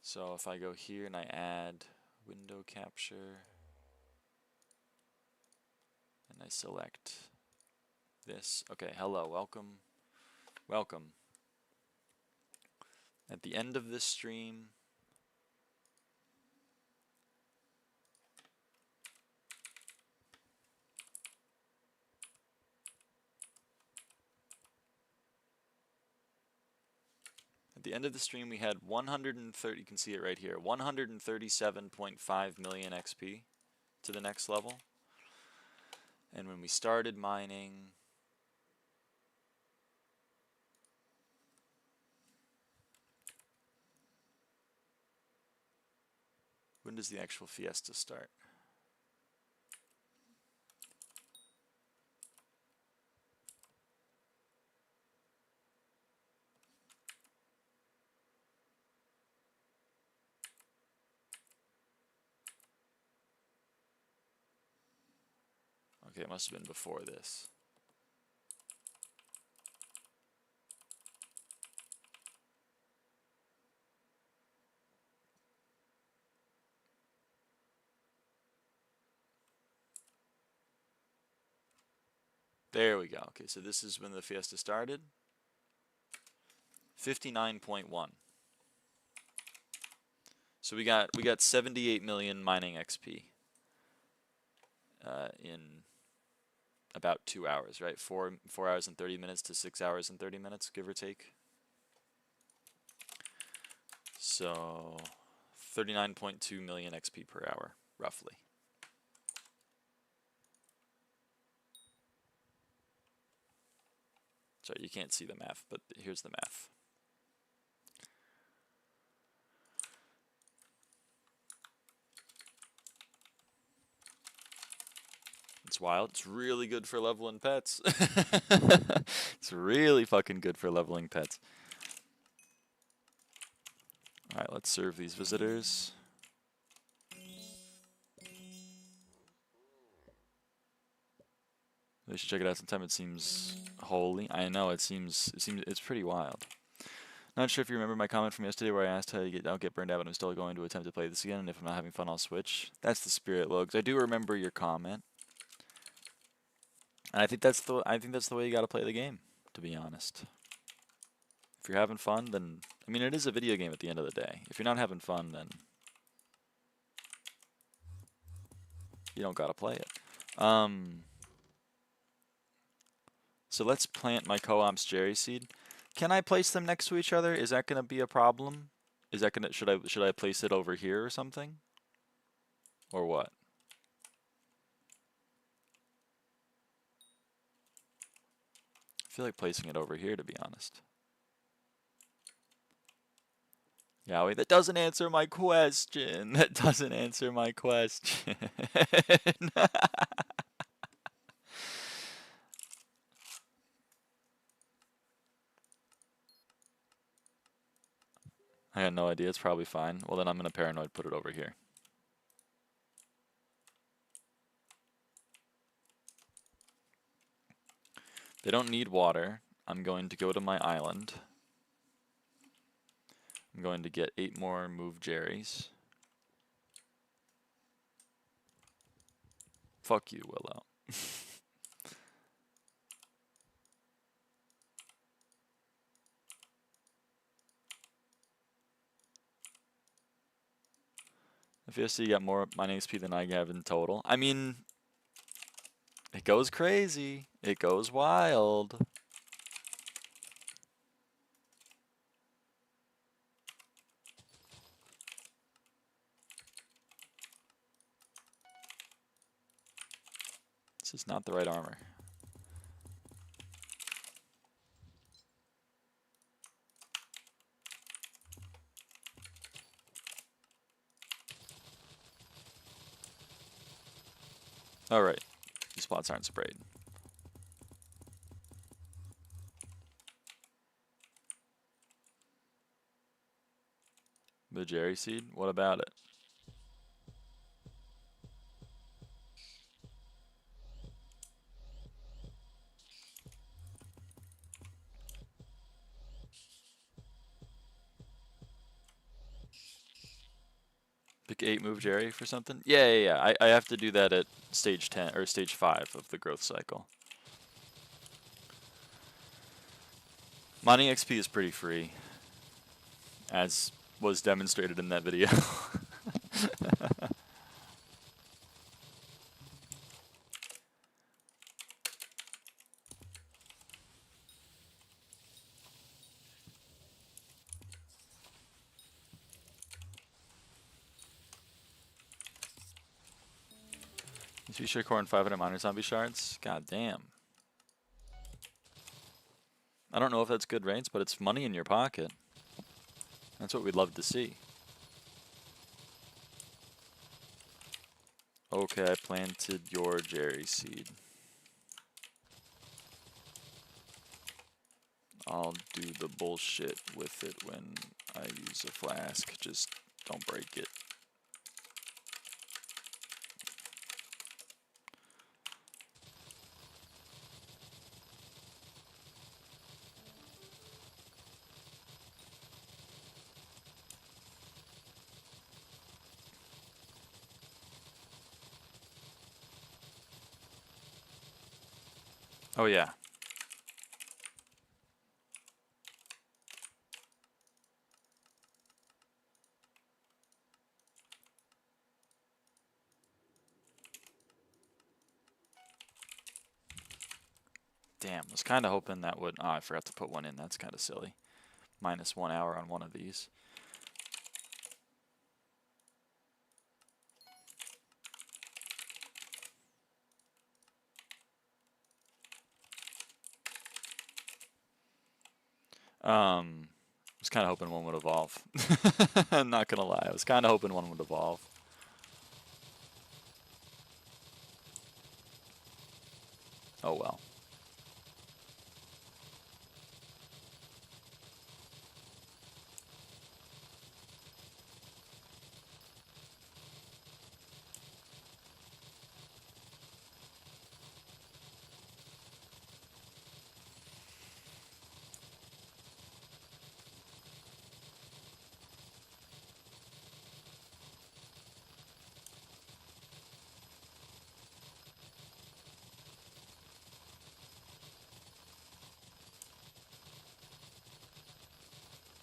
So if I go here and I add window capture, and I select this. Okay, hello, welcome. Welcome. At the end of this stream, we had 130, you can see it right here, 137.5 million XP to the next level. And when we started mining, when does the actual fiesta start? Okay, it must have been before this. There we go. Okay, so this is when the fiesta started. 59.1. So we got 78 million mining XP in about 2 hours, right? 4 hours and 30 minutes to 6 hours and 30 minutes, give or take. So 39.2 million XP per hour, roughly. Sorry, you can't see the math, but here's the math. It's wild. It's really good for leveling pets. It's really fucking good for leveling pets. Alright, let's serve these visitors. They should check it out sometime. It seems holy. I know, it's pretty wild. Not sure if you remember my comment from yesterday where I asked how you don't get burned out, but I'm still going to attempt to play this again, and if I'm not having fun, I'll switch. That's the spirit, Logs. I do remember your comment. And I think that's the way you gotta play the game, to be honest. If you're having fun, then I mean it is a video game at the end of the day. If you're not having fun, then you don't gotta play it. So let's plant my co-op's Jerry seed. Can I place them next to each other? Is that gonna be a problem? Is that gonna should I place it over here or something? Or what? I feel like placing it over here, to be honest. Yowie, that doesn't answer my question. That doesn't answer my question. I got no idea. It's probably fine. Well, then I'm gonna paranoid put it over here. They don't need water. I'm going to go to my island. I'm going to get 8 more move Jerrys. Fuck you, Willow. If you see, you got more mining XP than I have in total. I mean, it goes crazy. It goes wild. This is not the right armor. Alright. These plots aren't sprayed. The Jerry seed? What about it? Pick 8 move Jerry for something? Yeah. I have to do that at stage 10 or stage 5 of the growth cycle. Mining XP is pretty free, as was demonstrated in that video. Is you sure core and 500 miner zombie shards? God damn. I don't know if that's good rates, but it's money in your pocket. That's what we'd love to see. Okay, I planted your Jerry seed. I'll do the bullshit with it when I use a flask. Just don't break it. Oh yeah. Damn, I was kind of hoping that would... Oh, I forgot to put one in. That's kind of silly. Minus 1 hour on one of these. I was kind of hoping one would evolve. I'm not gonna lie, I was kind of hoping one would evolve. Oh well.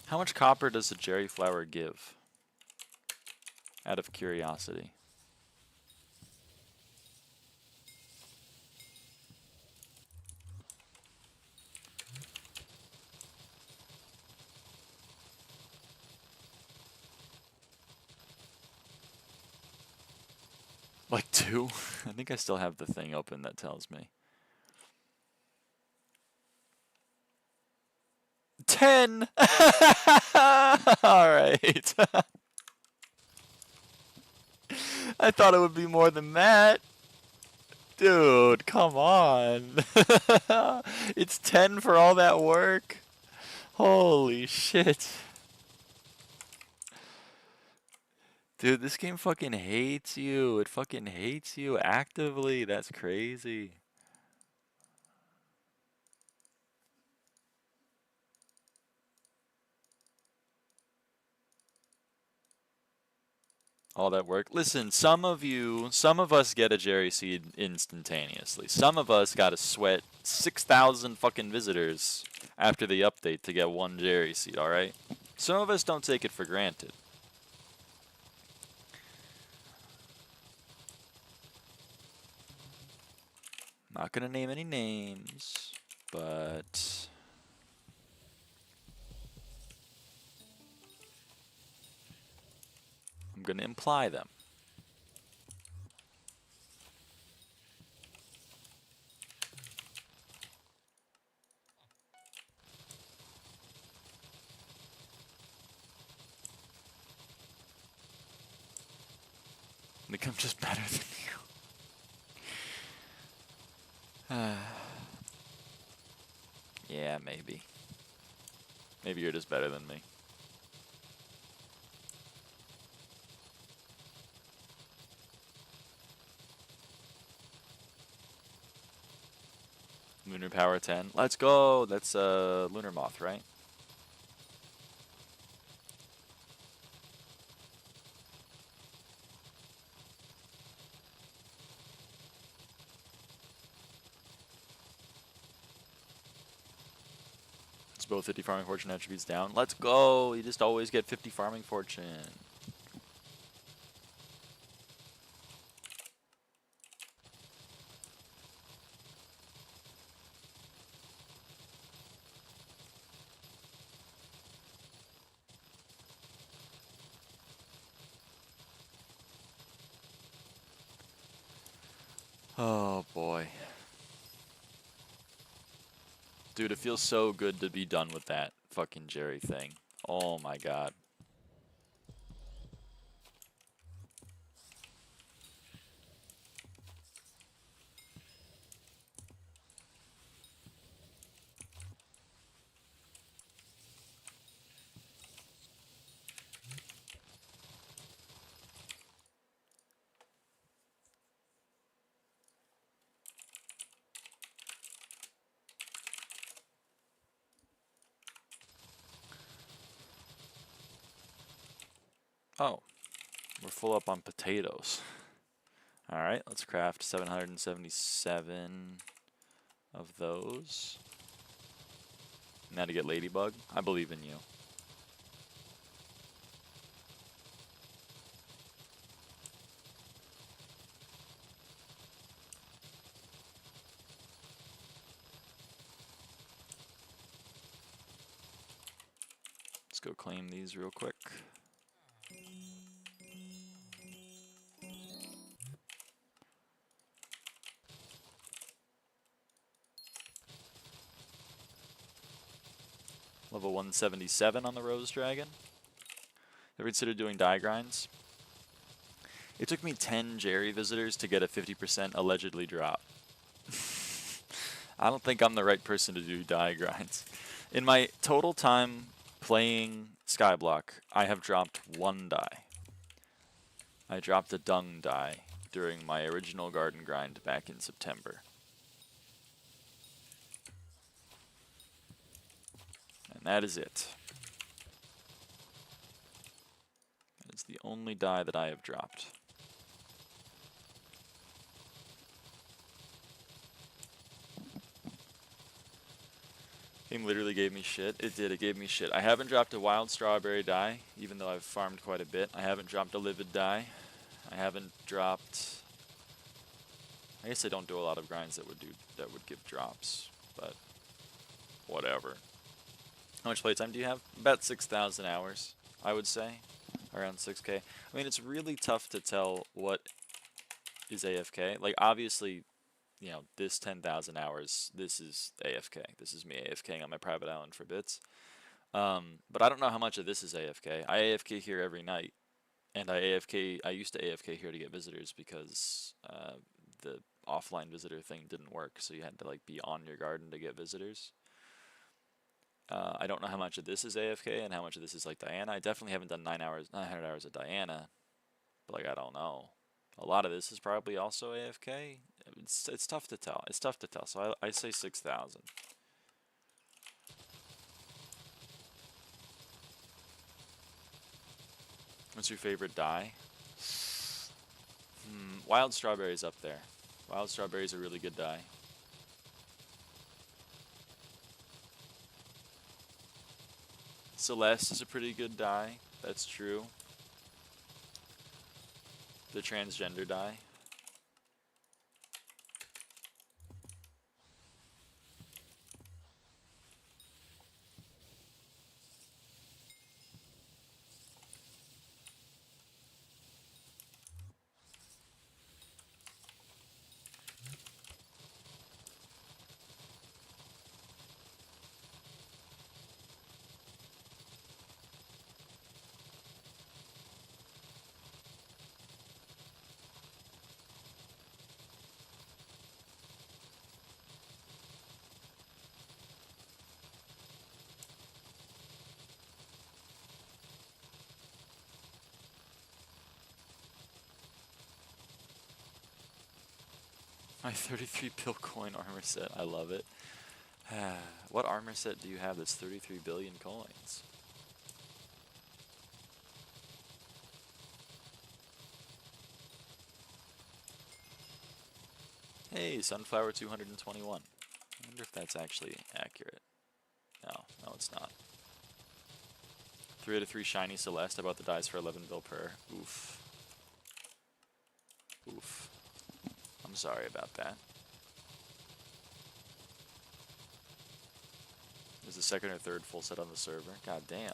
How much copper does the Jerry flower give? Out of curiosity. Like 2? I think I still have the thing open that tells me. 10! Alright. I thought it would be more than that. Dude, come on. It's 10 for all that work? Holy shit. Dude, this game fucking hates you. It fucking hates you actively. That's crazy. All that work. Listen, some of us get a Jerry seed instantaneously. Some of us gotta sweat 6,000 fucking visitors after the update to get one Jerry seed, alright? Some of us don't take it for granted. Not gonna name any names, but... I'm gonna imply them. I think I'm just better than you. Yeah, maybe. Maybe you're just better than me. Lunar power 10. Let's go! That's Lunar Moth, right? It's both 50 farming fortune attributes down. Let's go! You just always get 50 farming fortune. Oh boy. Dude, it feels so good to be done with that fucking Jerry thing. Oh my god. Oh, we're full up on potatoes. Alright, let's craft 777 of those. Now to get Ladybug. I believe in you. Let's go claim these real quick. Level 177 on the Rose Dragon. Ever considered doing die grinds? It took me 10 Jerry visitors to get a 50% allegedly drop. I don't think I'm the right person to do die grinds. In my total time playing SkyBlock, I have dropped one die. I dropped a dung die during my original garden grind back in September. And that is it. That is the only die that I have dropped. Game literally gave me shit. It did, it gave me shit. I haven't dropped a wild strawberry die, even though I've farmed quite a bit. I haven't dropped a livid die. I haven't dropped... I guess I don't do a lot of grinds that would give drops, but whatever. How much playtime do you have? About 6,000 hours, I would say. Around 6K. I mean, it's really tough to tell what is AFK. Like, obviously, you know, this 10,000 hours, this is AFK. This is me AFKing on my private island for bits. But I don't know how much of this is AFK. I AFK here every night. And I used to AFK here to get visitors because the offline visitor thing didn't work, so you had to like be on your garden to get visitors. I don't know how much of this is AFK and how much of this is like Diana. I definitely haven't done 900 hours of Diana, but like I don't know. A lot of this is probably also AFK. It's tough to tell. It's tough to tell. So I say 6,000. What's your favorite dye? Wild strawberries up there. Wild strawberries are really good dye. Celeste is a pretty good dye. That's true. The transgender dye. My 33 bill coin armor set. I love it. What armor set do you have that's 33 billion coins? Hey, Sunflower 221. I wonder if that's actually accurate. No, it's not. 3 out of 3 shiny Celeste. I bought the dice for 11 bill per. Oof. Oof. I'm sorry about that. There's the second or third full set on the server. God damn.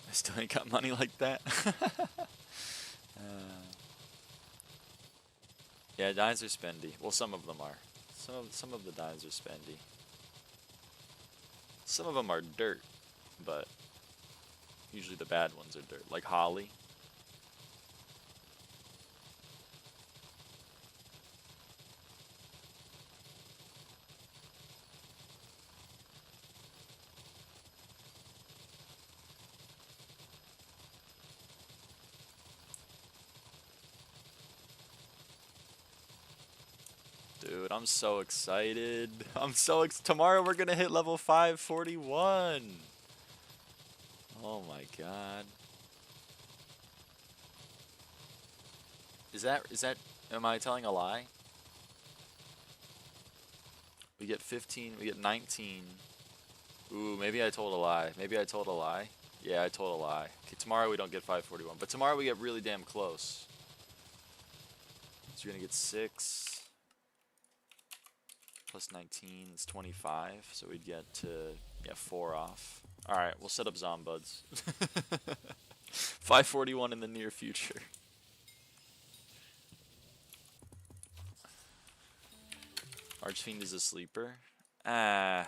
I still ain't got money like that. Yeah, dies are spendy. Well, some of them are. Some of the dies are spendy. Some of them are dirt, but usually the bad ones are dirt. Like Holly. Dude, I'm so excited. Tomorrow we're gonna hit level 541. Oh my god. Is that, am I telling a lie? We get 15, we get 19. Ooh, maybe I told a lie. Maybe I told a lie. Yeah, I told a lie. Okay, tomorrow we don't get 541, but tomorrow we get really damn close. So you're gonna get 6. Plus 19 is 25, so we'd get to, yeah, 4 off. Alright, we'll set up Zombuds. 541 in the near future. Archfiend is a sleeper? I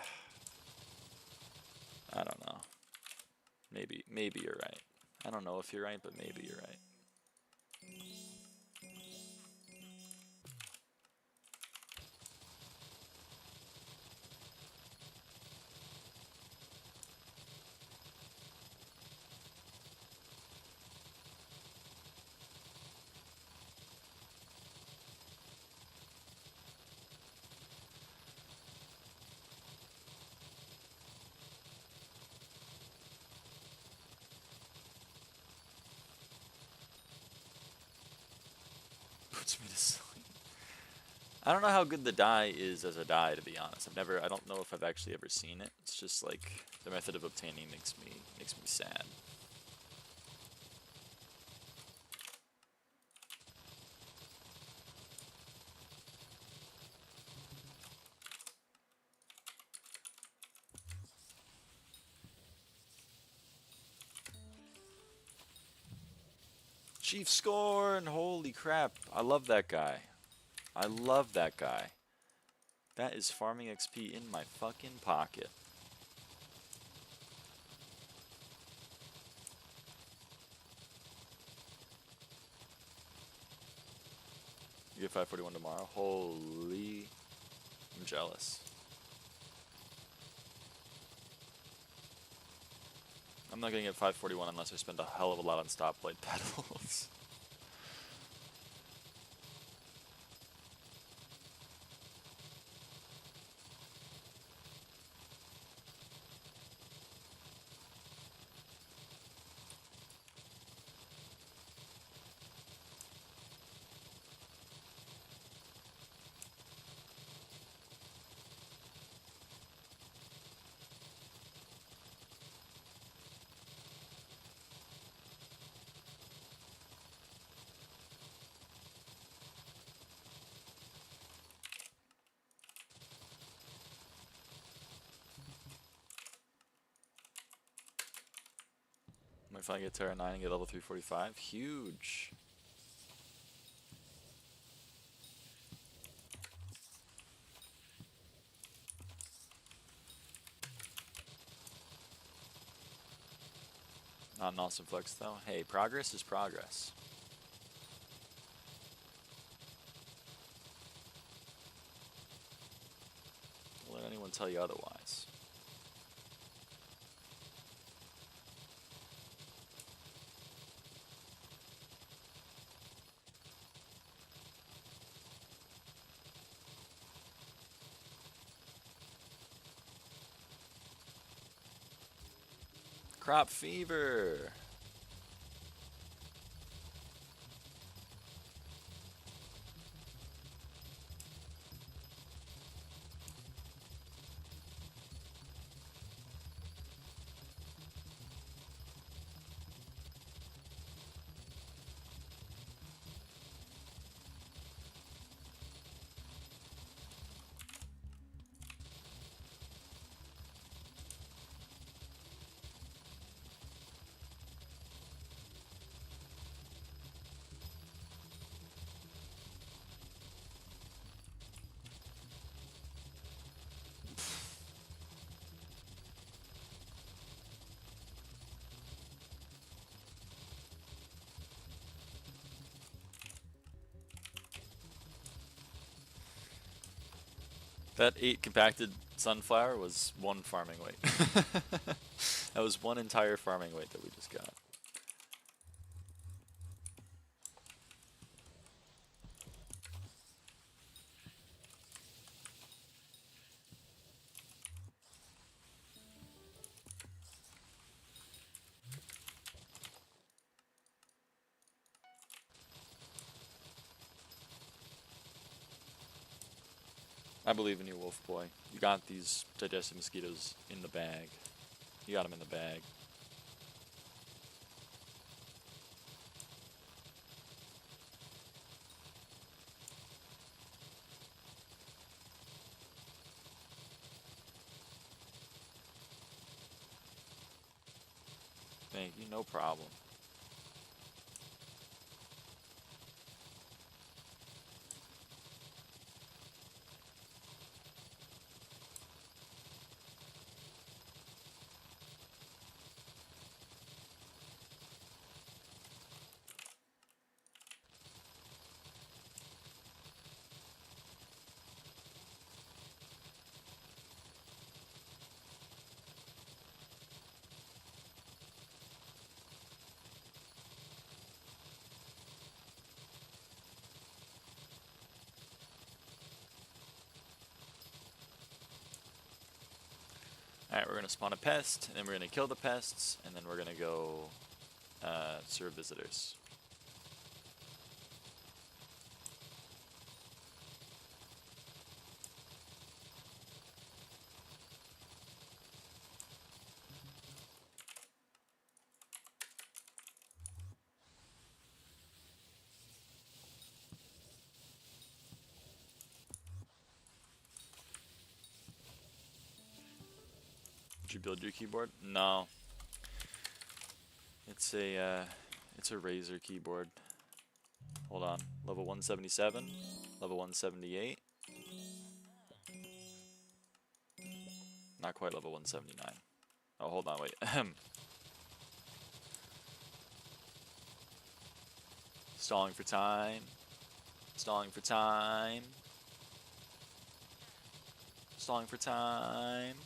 don't know. Maybe you're right. I don't know if you're right, but maybe you're right. Puts me to sleep. I don't know how good the die is as a die, to be honest. I don't know if I've actually ever seen it. It's just like the method of obtaining makes me sad. Chief Scorn! Holy crap. I love that guy. I love that guy. That is farming XP in my fucking pocket. You get 541 tomorrow? Holy... I'm jealous. I'm not gonna get 541 unless I spend a hell of a lot on stoplight pedals. If I get Terra 9 and get level 345, huge. Not an awesome flex though. Hey, progress is progress. Don't let anyone tell you otherwise. Crop fever. That 8 compacted sunflower was 1 farming weight. That was 1 entire farming weight that we just got. I believe in you, Wolf Boy. You got these digestive mosquitoes in the bag. You got them in the bag. Thank you, no problem. Alright, we're going to spawn a pest, and then we're going to kill the pests, and then we're going to go serve visitors. Did you build your keyboard? No. It's a Razer keyboard. Hold on. Level 177, level 178. Not quite level 179. Oh, hold on, wait. Stalling for time. Stalling for time. Stalling for time.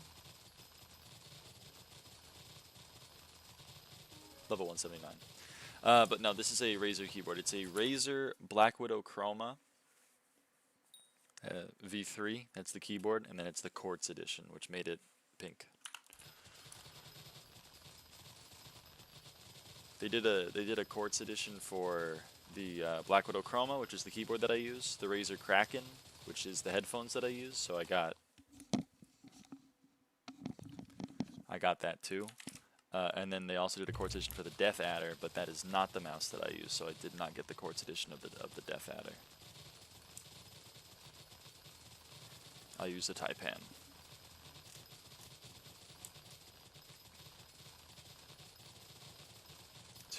Level 179. But no, this is a Razer keyboard. It's a Razer Black Widow Chroma V3. That's the keyboard, and then it's the Quartz edition, which made it pink. They did a Quartz edition for the Black Widow Chroma, which is the keyboard that I use. The Razer Kraken, which is the headphones that I use. So I got that too. And then they also did a Quartz edition for the Death Adder, but that is not the mouse that I use, so I did not get the Quartz edition of the Death Adder. I'll use the Taipan.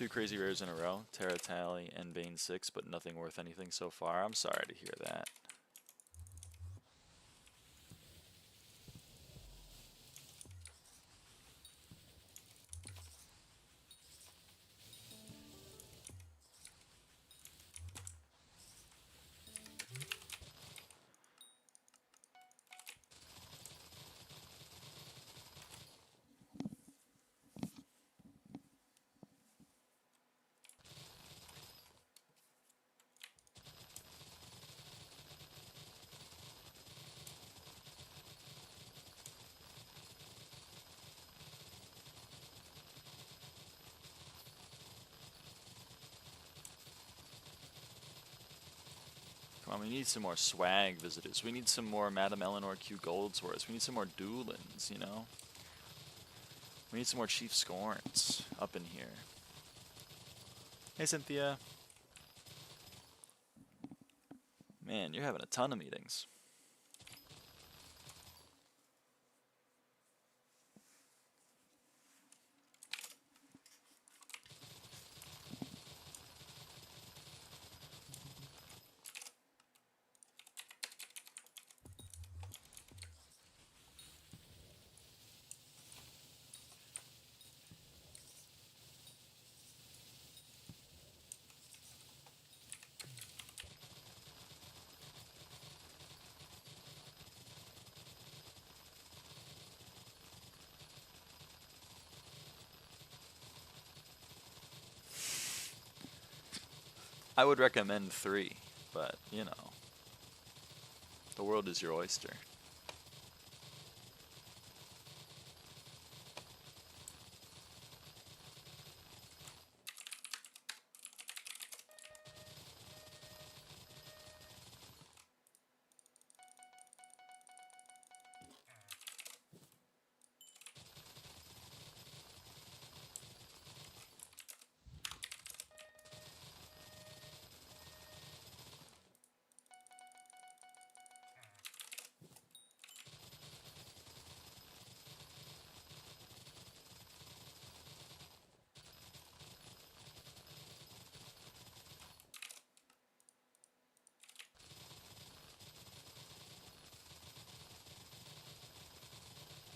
2 crazy rares in a row. Terra Tally and Bane 6, but nothing worth anything so far. I'm sorry to hear that. Come on, we need some more swag visitors. We need some more Madame Eleanor Q Goldsworths. We need some more Doolins, you know? We need some more Chief Scorns up in here. Hey, Cynthia. Man, you're having a ton of meetings. I would recommend 3, but, you know, the world is your oyster.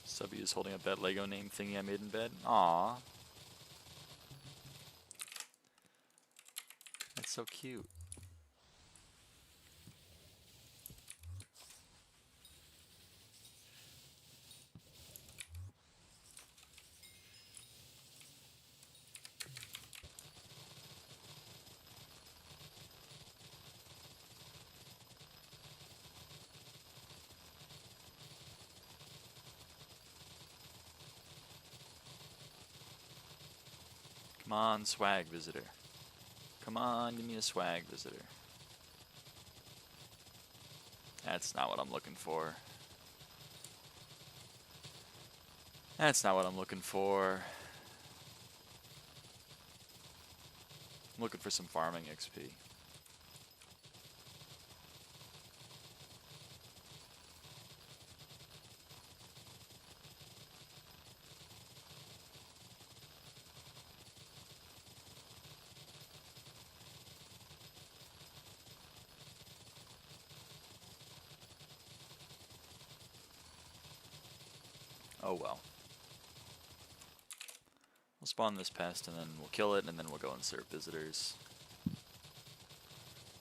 Subby is holding up that Lego name thingy I made in bed. Aww. That's so cute. Come on, swag visitor. Come on, give me a swag visitor. That's not what I'm looking for. That's not what I'm looking for. I'm looking for some farming XP. Oh well. We'll spawn this pest and then we'll kill it and then we'll go and serve visitors.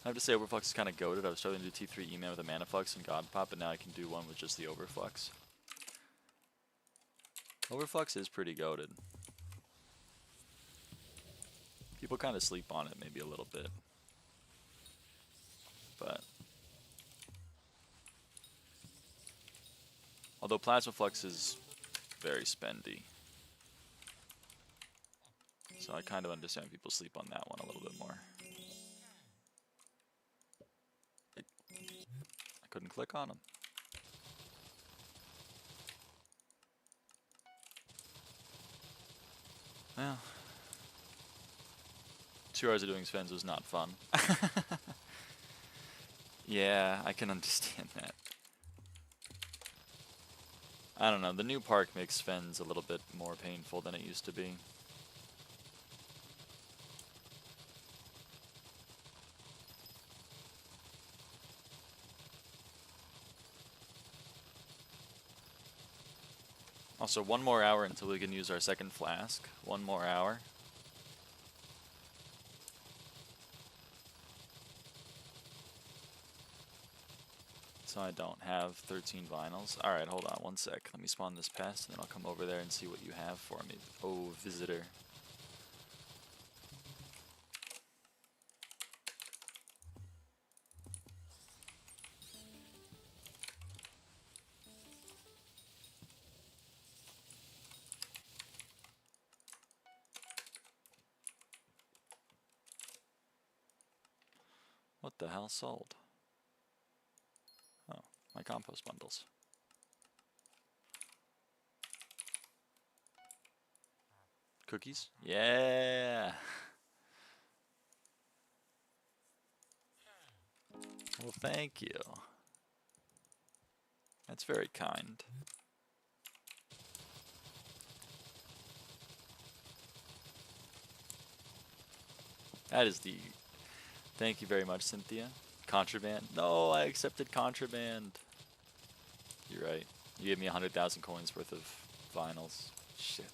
I have to say Overflux is kind of goated. I was struggling to do T3 email with a Mana Flux and God Pop, but now I can do one with just the Overflux. Overflux is pretty goated. People kind of sleep on it maybe a little bit. But although Plasma Flux is very spendy. So I kind of understand people sleep on that one a little bit more. I couldn't click on them. Well, 2 hours of doing Svens was not fun. Yeah, I can understand that. I don't know, the new park makes Svens a little bit more painful than it used to be. Also, 1 more hour until we can use our second flask. 1 more hour. So I don't have 13 vinyls. Alright, hold on 1 sec. Let me spawn this pest and then I'll come over there and see what you have for me. Oh, visitor. What the hell sold? Oh, my compost bundles. Cookies? Yeah! Well, thank you. That's very kind. That is the... Thank you very much, Cynthia. Contraband? No, I accepted contraband. You're right. You gave me 100,000 coins worth of vinyls. Shit.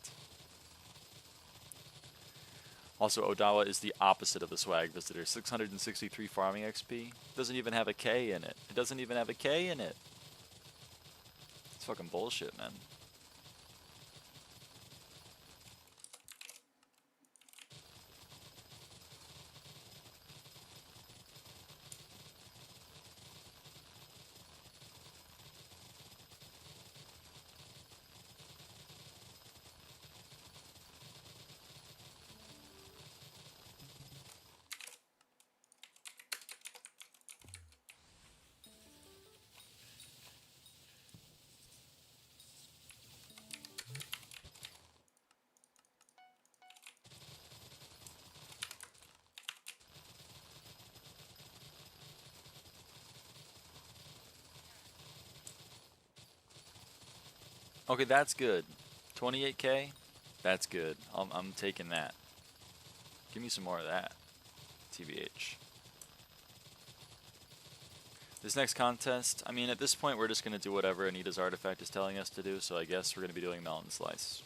Also, Odawa is the opposite of the swag visitor. 663 farming XP. Doesn't even have a K in it. It doesn't even have a K in it. It's fucking bullshit, man. Okay, that's good. 28K? That's good. I'm taking that. Give me some more of that. TBH. This next contest, I mean, at this point, we're just going to do whatever Anita's artifact is telling us to do, so I guess we're going to be doing Melon Slice.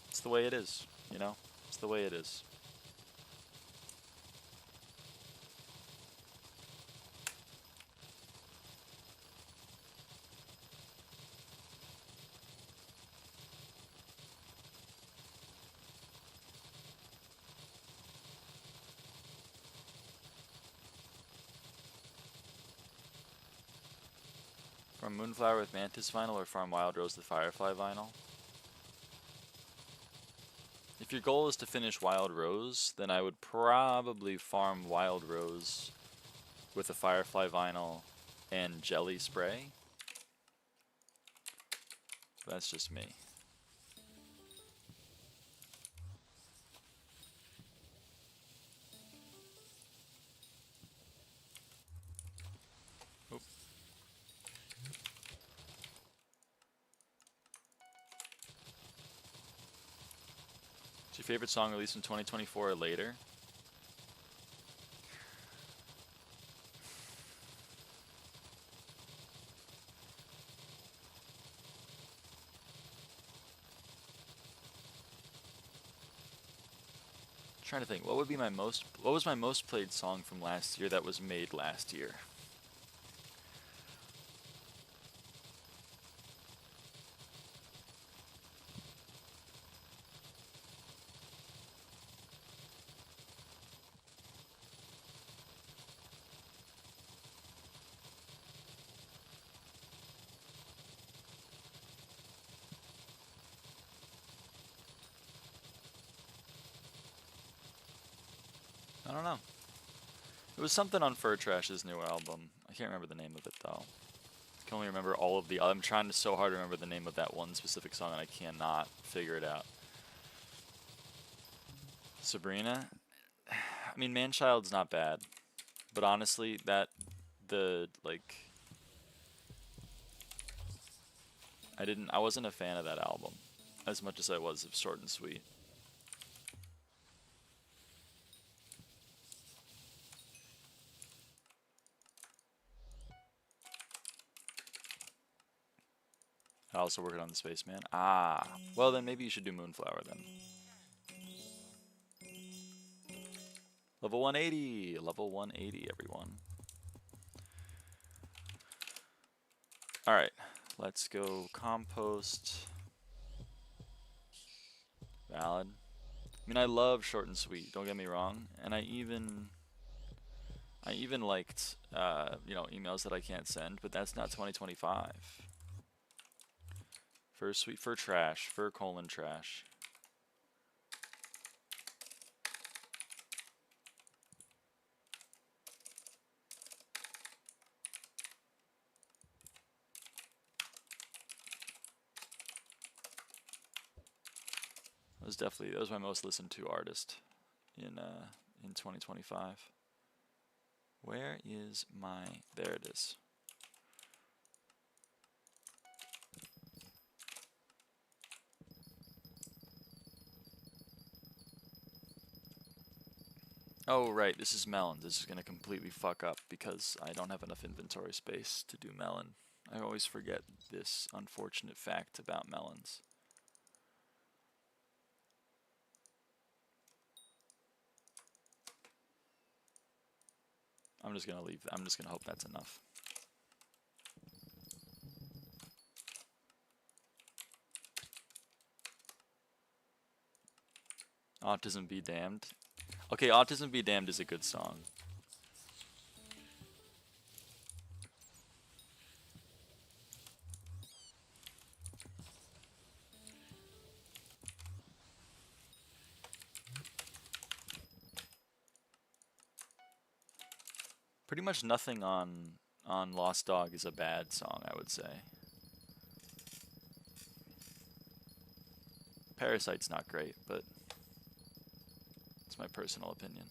It's the way it is, you know? It's the way it is. Farm Moonflower with Mantis Vinyl or Farm Wild Rose with Firefly Vinyl? If your goal is to finish Wild Rose, then I would probably farm Wild Rose with a Firefly Vinyl and Jelly Spray. That's just me. Oop. What's your favorite song released in 2024 or later? Trying to think, what was my most played song from last year that was made last year? I don't know. It was something on Fur Trash's new album. I can't remember the name of it though. I can only remember all of the... I'm trying so hard to remember the name of that one specific song and I cannot figure it out. Sabrina? I mean, Manchild's not bad. But honestly, I wasn't a fan of that album as much as I was of Short and Sweet. Also working on the Spaceman. Ah, well then maybe you should do Moonflower then. Level 180! Level 180, everyone. Alright, let's go compost. Valid. I mean, I love short and sweet, don't get me wrong. And I even liked, you know, emails that I can't send, but that's not 2025. For sweet, for trash, for colon trash. That was my most listened to artist in 2025. Where is my, there it is. Oh right, this is melon. This is gonna completely fuck up because I don't have enough inventory space to do melon. I always forget this unfortunate fact about melons. I'm just gonna leave. I'm just gonna hope that's enough. Autism Be Damned. Okay, Autism Be Damned is a good song. Pretty much nothing on Lost Dog is a bad song, I would say. Parasite's not great, but it's my personal opinion.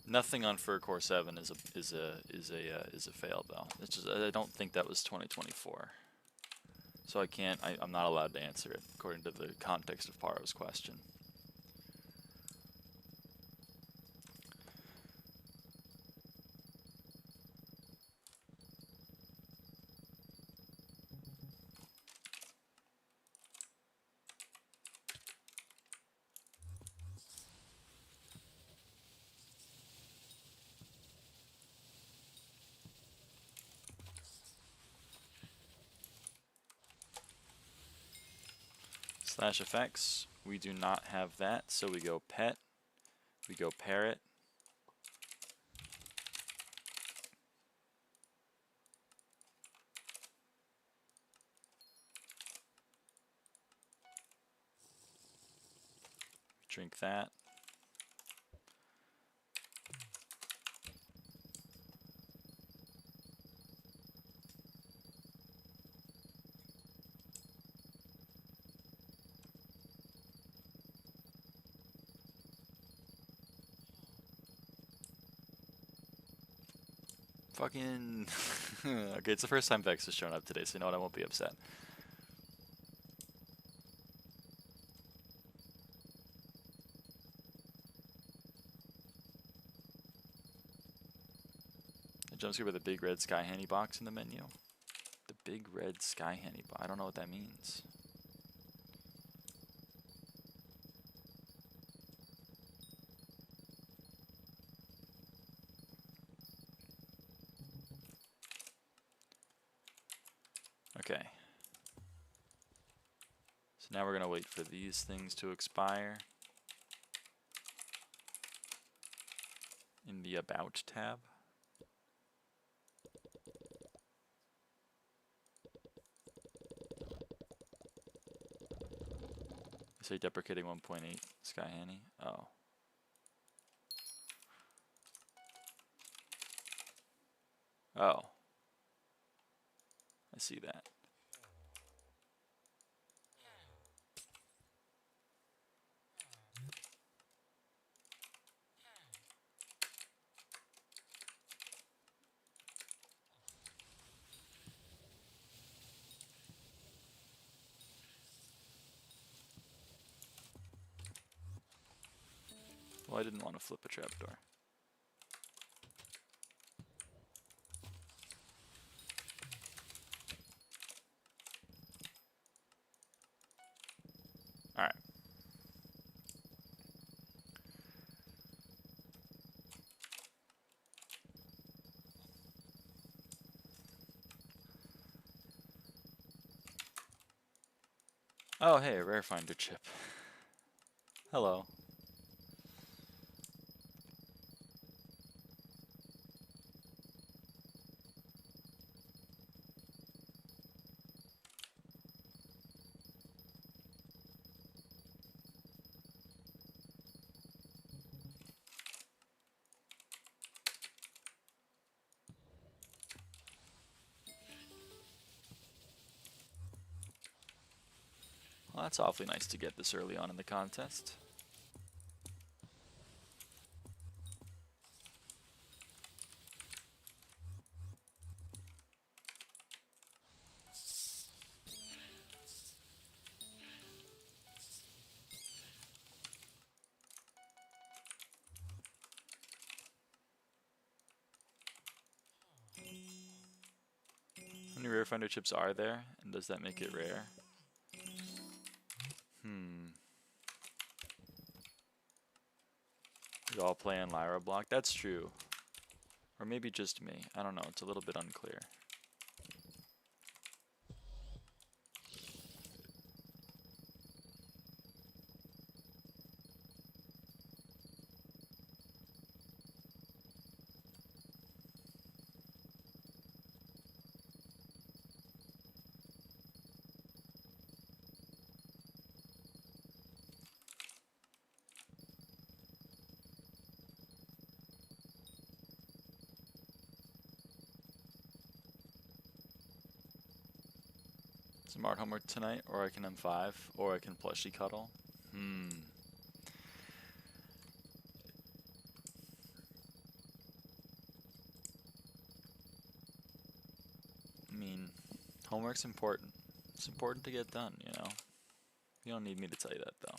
Nothing on Fur Core 7 is a fail though. It's just I don't think that was 2024, so I can't. I'm not allowed to answer it according to the context of Paro's question. Slash effects, we do not have that, so we go pet, we go parrot. Drink that. Fucking okay, it's the first time Vex has shown up today, so you know what, I won't be upset. The jump scare with the big red SkyHanni box in the menu. The big red SkyHanni box. I don't know what that means. Okay. So now we're going to wait for these things to expire. In the About tab. Say deprecating 1.8 SkyHanni. Oh. Oh. I see that. Well, I didn't want to flip a trapdoor. Alright. Oh, hey, a rare finder chip. Hello. Well, that's awfully nice to get this early on in the contest. How many rare finder chips are there, and does that make it rare? We all play in lyraava block? That's true. Or maybe just me. I don't know, it's a little bit unclear. Smart homework tonight, or I can M5, or I can plushie cuddle. I mean, homework's important. It's important to get done, you know? You don't need me to tell you that, though.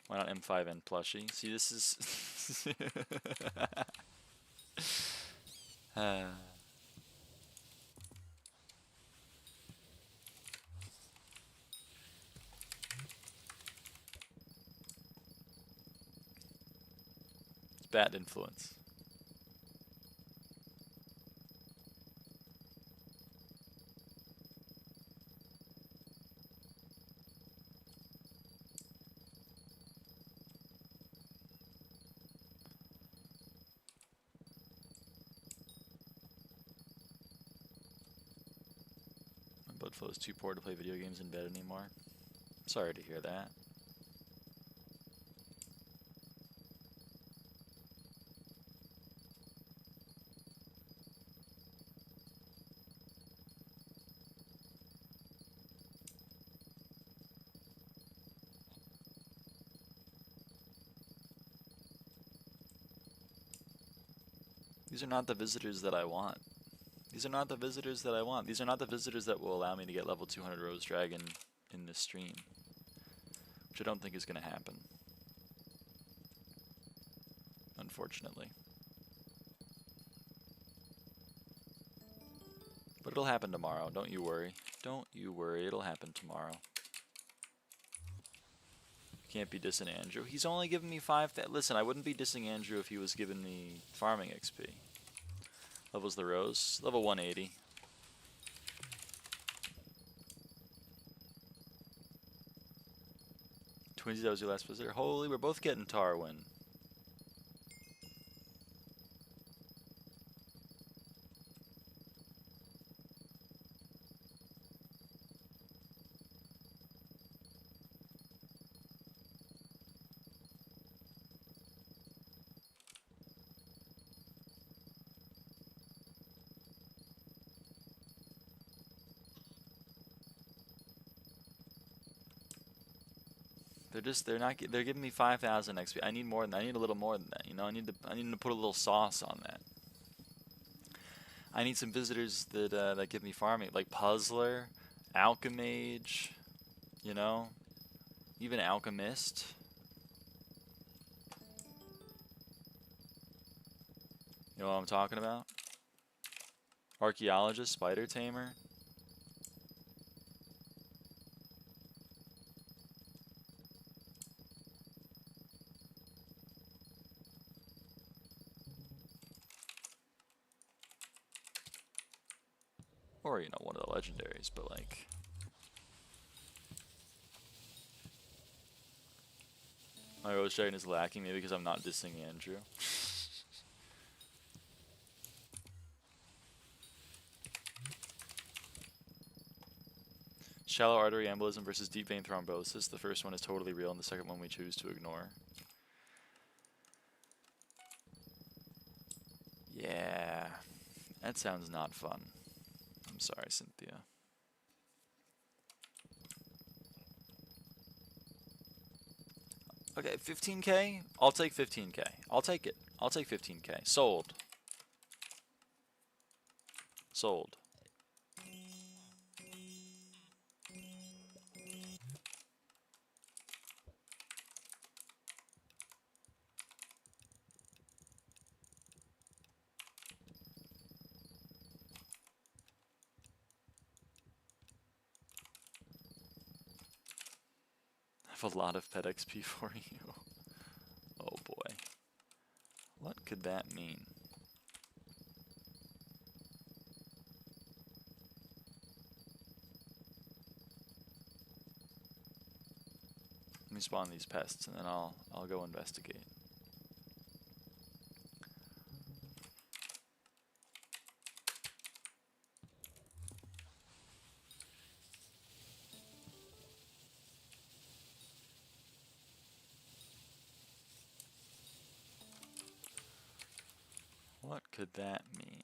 Why not M5 and plushie? See, this is... It's bad influence. My blood flow is too poor to play video games in bed anymore. Sorry to hear that. These are not the visitors that I want. These are not the visitors that I want. These are not the visitors that will allow me to get level 200 Rose Dragon in this stream. Which I don't think is going to happen. Unfortunately. But it'll happen tomorrow, don't you worry. Don't you worry, it'll happen tomorrow. Can't be dissing Andrew. He's only given me 5... Listen, I wouldn't be dissing Andrew if he was giving me farming XP. Level's the Rose. Level 180. Twinsy, that was your last visitor. Holy, we're both getting Tarwin. they're giving me 5,000 XP. I need more than that. I need a little more than that. You know, I need to put a little sauce on that. I need some visitors that give me farming, like Puzzler, Alchemage, you know, even Alchemist. You know what I'm talking about? Archaeologist, Spider Tamer. Or, you know, one of the legendaries, but like... My Rose Dragon is lacking, maybe because I'm not dissing Andrew. Shallow artery embolism versus deep vein thrombosis. The first one is totally real, and the second one we choose to ignore. Yeah, that sounds not fun. I'm sorry, Cynthia. Okay, 15K? I'll take 15K. I'll take it. I'll take 15K. Sold. Sold. I have a lot of pet XP for you. Oh boy. What could that mean? Let me spawn these pests and then I'll go investigate. What could that mean?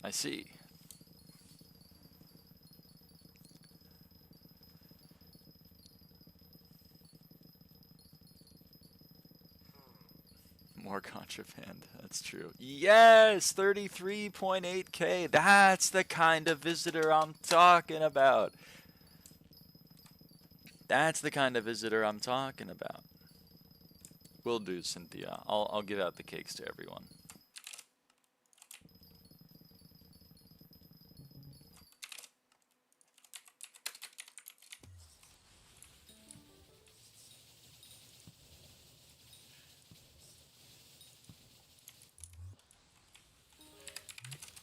I see. More contraband, that's true. Yes, 33.8K. That's the kind of visitor I'm talking about. That's the kind of visitor I'm talking about. Will do, Cynthia. I'll give out the cakes to everyone.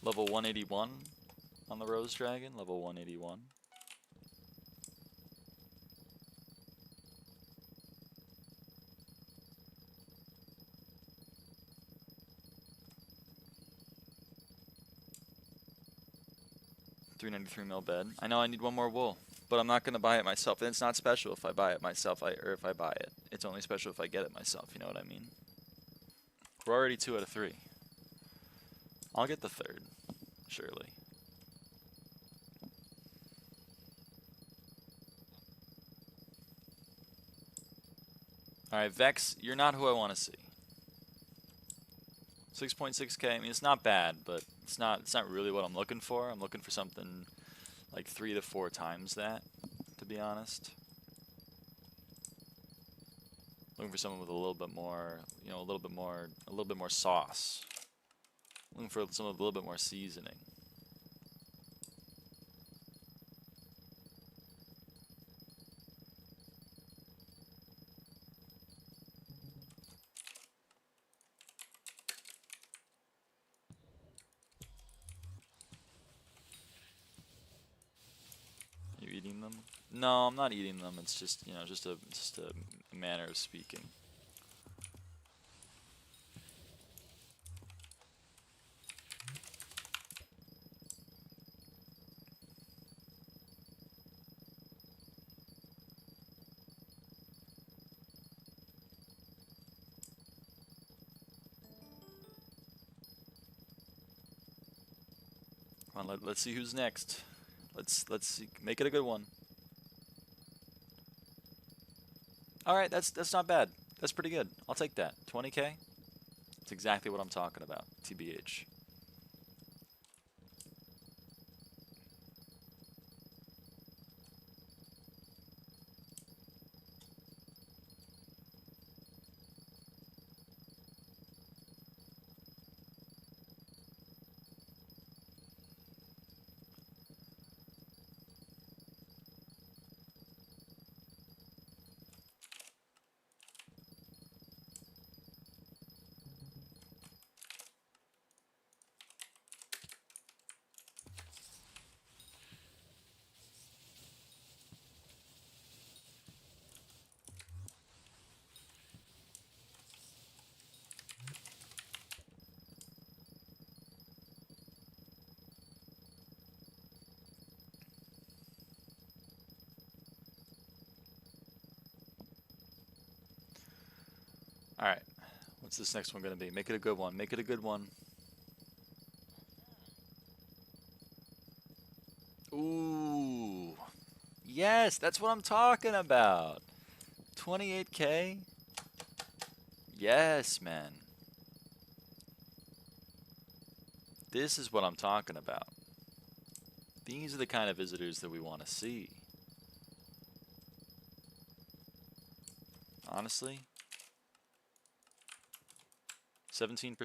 Level 181 on the Rose Dragon, level 181. $393 mil bed. I know I need one more wool, but I'm not gonna buy it myself. And it's not special if I buy it myself, or if I buy it. It's only special if I get it myself, you know what I mean? We're already 2 out of 3. I'll get the third, surely. Alright, Vex, you're not who I want to see. 6.6K, I mean, it's not bad, but it's not really what I'm looking for. I'm looking for something like 3 to 4 times that, to be honest. Looking for someone with a little bit more, you know, a little bit more sauce. Looking for someone with a little bit more seasoning. You eating them? No, I'm not eating them. It's just, you know, just a manner of speaking. Come on, let's see who's next. Let's see, make it a good one. All right, that's not bad. That's pretty good. I'll take that. 20K. That's exactly what I'm talking about. TBH. Alright, what's this next one going to be? Make it a good one. Make it a good one. Ooh. Yes, that's what I'm talking about. 28K? Yes, man. This is what I'm talking about. These are the kind of visitors that we want to see. Honestly. 17%.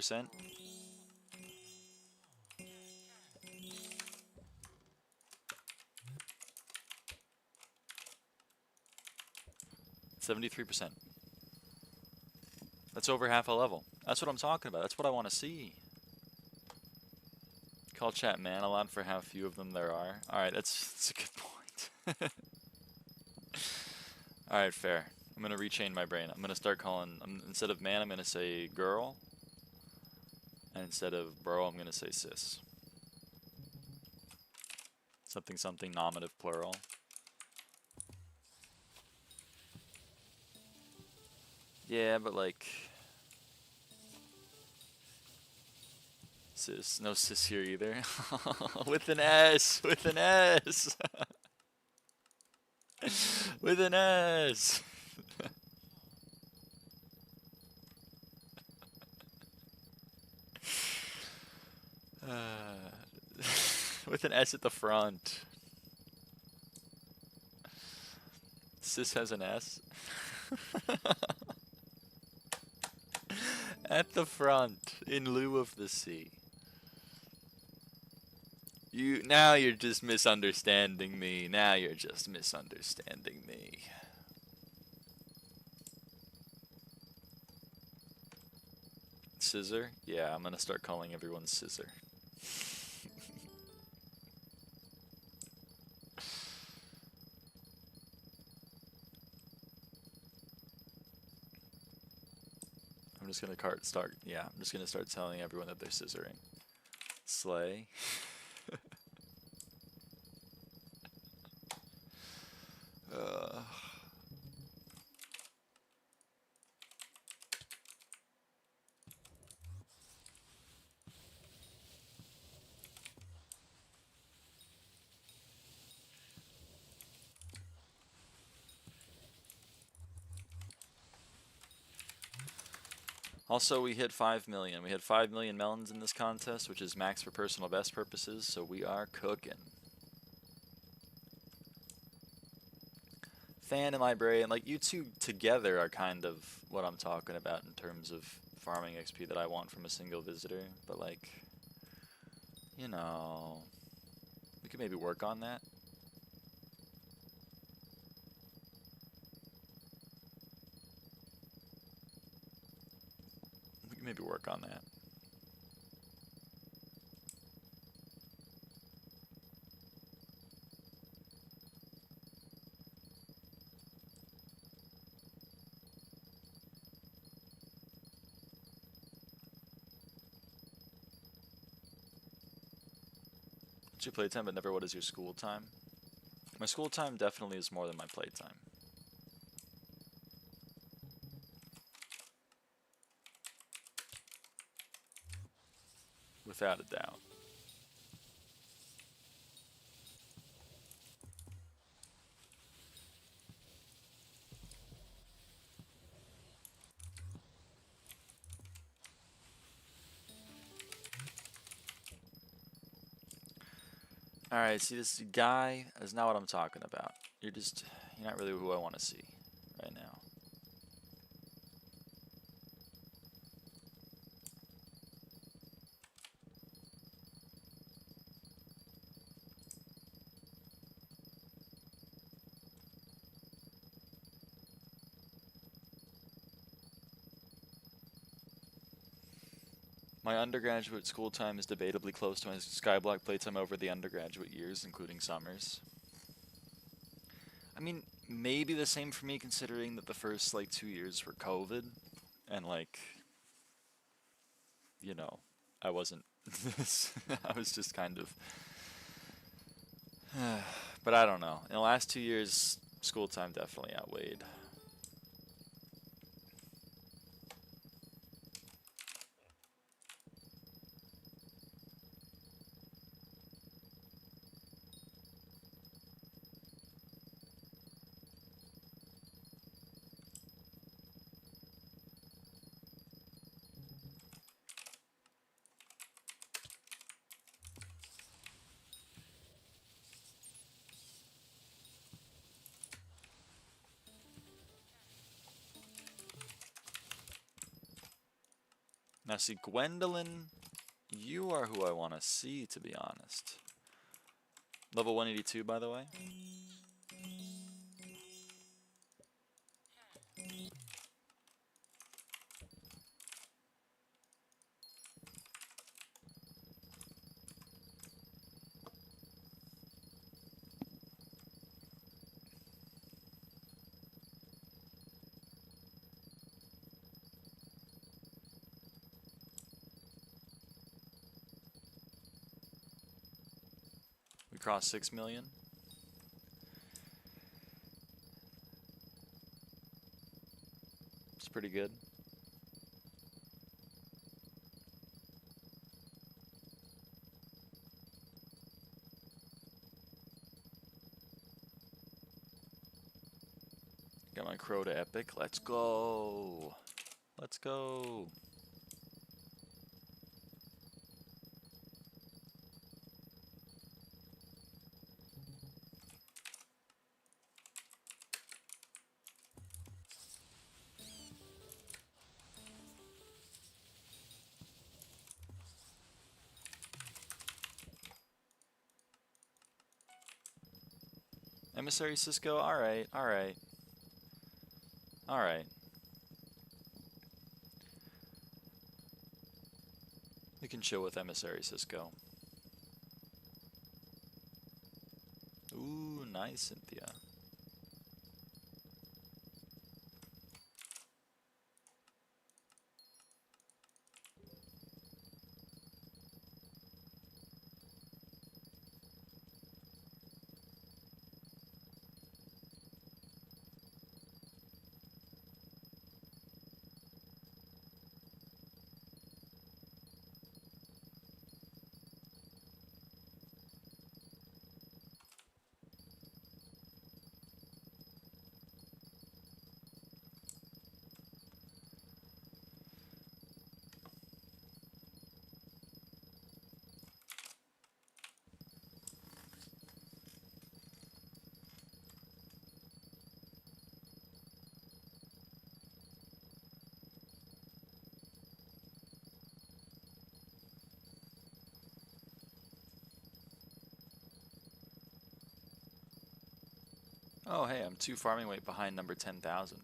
$73%. That's over half a level. That's what I'm talking about. That's what I want to see. Call chat man a lot for how few of them there are. Alright, that's a good point. Alright, fair. I'm going to rechain my brain. I'm going to start calling, instead of man, I'm going to say girl. And instead of bro, I'm going to say sis. Something, something, nominative, plural. Yeah, but like... Sis. No sis here either. With an S! With an S! With an S! With an S at the front. Sis has an S. At the front, in lieu of the C. Now you're just misunderstanding me. Now you're just misunderstanding me. Scissor? Yeah, I'm gonna start calling everyone scissor. I'm just gonna I'm just gonna start telling everyone that they're scissoring. Slay. Also, we hit 5 million. We had 5 million melons in this contest, which is max for personal best purposes, so we are cooking. Fan and librarian, like you two together are kind of what I'm talking about in terms of farming XP that I want from a single visitor, but like, you know, we could maybe work on that. We could maybe work on that. What's your playtime, but never what is your school time? My school time definitely is more than my playtime. Without a doubt. Alright, see, this guy is not what I'm talking about. You're not really who I want to see right now. My undergraduate school time is debatably close to my SkyBlock playtime over the undergraduate years, including summers. I mean, maybe the same for me considering that the first, like, 2 years were COVID, and, like, you know, I wasn't, I was just kind of, but I don't know. In the last 2 years, school time definitely outweighed. Now see, Gwendolyn, you are who I want to see, to be honest. Level 182, by the way. We crossed 6 million. It's pretty good. Got my crow to epic. Let's go. Let's go. Emissary Cisco, alright, alright. Alright. We can chill with Emissary Cisco. Ooh, nice, Cynthia. Oh, hey, I'm 2 farming weight behind number 10,000.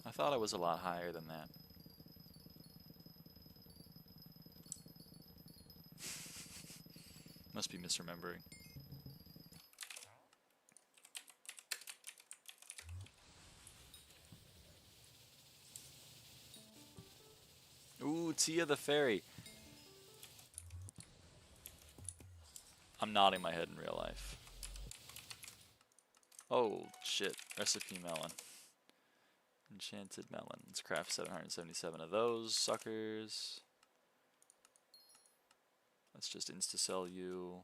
I thought I was a lot higher than that. Must be misremembering. Ooh, Tia the Fairy. I'm nodding my head in real life. Oh, shit. Recipe melon. Enchanted melon. Let's craft 777 of those suckers. Let's just insta-sell you.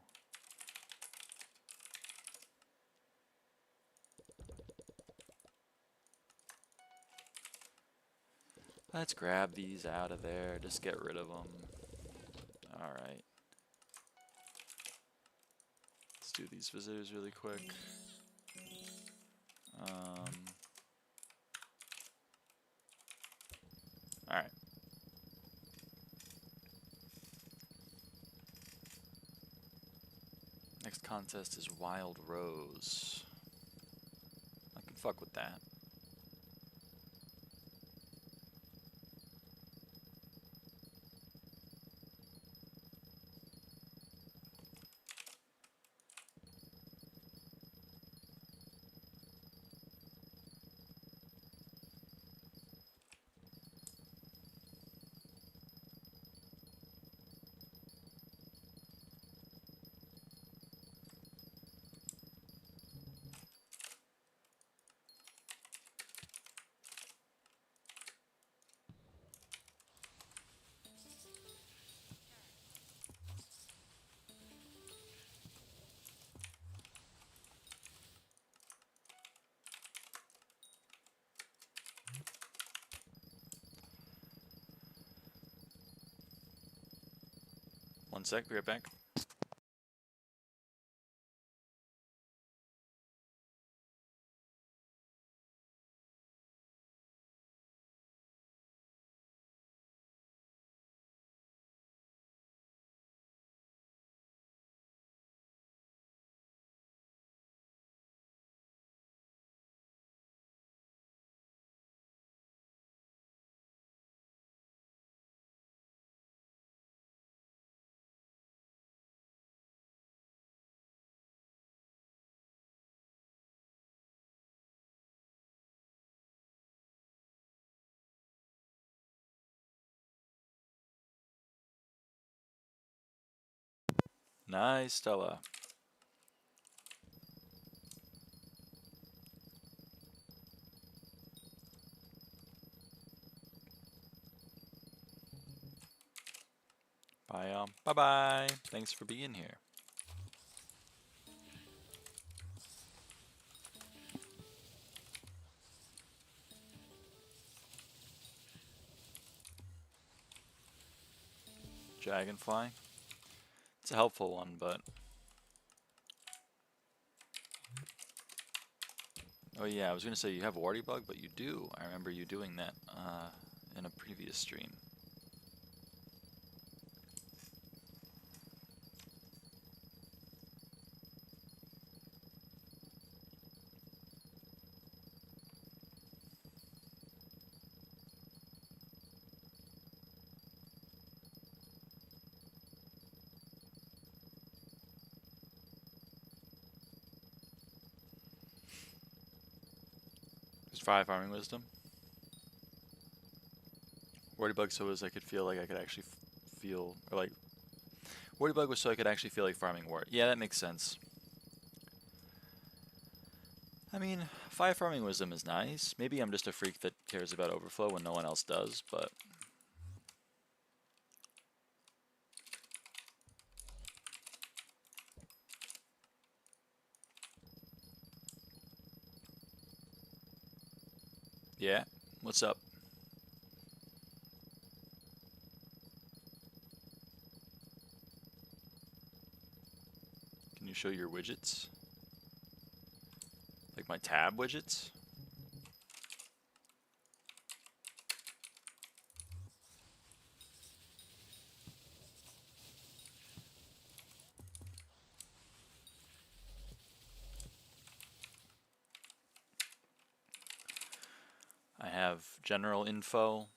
Let's grab these out of there. Just get rid of them. Alright. do these visitors really quick. Alright. Next contest is Wild Rose. I can fuck with that. One sec, be right back. Nice, Stella. Bye, y'all. Bye-bye. Thanks for being here. Dragonfly. It's a helpful one, but... Oh yeah, I was going to say you have Warty Bug, but you do. I remember you doing that in a previous stream. There's 5 farming wisdom. Warty Bug so as I could feel like I could actually feel, or like... Warty Bug was so I could actually feel like farming wart. Yeah, that makes sense. I mean, 5 farming wisdom is nice. Maybe I'm just a freak that cares about overflow when no one else does, but... Yeah, what's up? Can you show your widgets? Like my tab widgets? I have general info,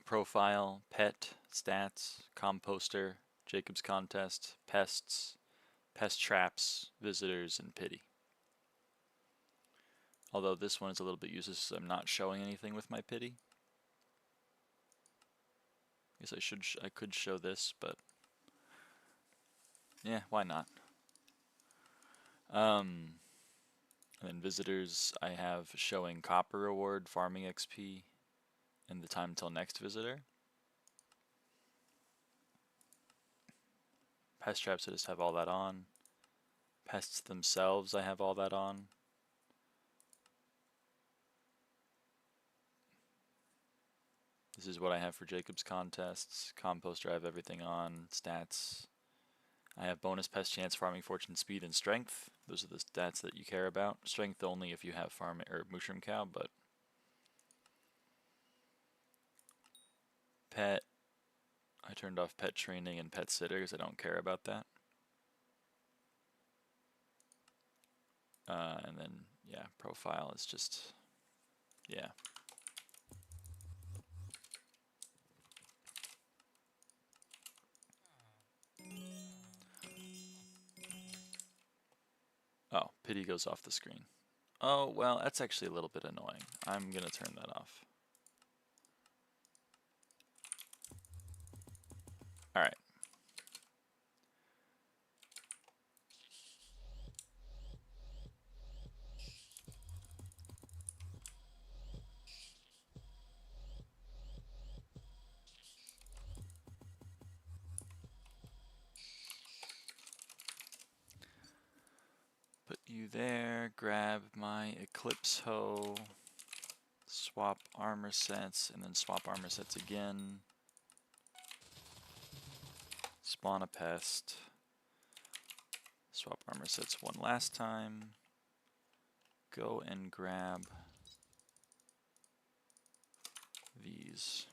profile, pet, stats, composter, Jacob's contest, pests, pest traps, visitors, and pity. Although this one is a little bit useless, so I'm not showing anything with my pity. I guess I could show this, but yeah, why not? And then visitors, I have showing copper reward, farming XP, and the time till next visitor. Pest traps, I just have all that on. Pests themselves, I have all that on. This is what I have for Jacob's contests. Composter, I have everything on. Stats, I have bonus pest chance, farming, fortune, speed, and strength. Those are the stats that you care about. Strength only if you have farm or mushroom cow, but pet. I turned off pet training and pet sitter because I don't care about that. And then, yeah, profile is just, yeah. Oh, pity goes off the screen. Oh, well, that's actually a little bit annoying. I'm going to turn that off. All right. Put you there, grab my Eclipse hoe, swap armor sets, and then swap armor sets again. Spawn a pest. Swap armor sets one last time. Go and grab these.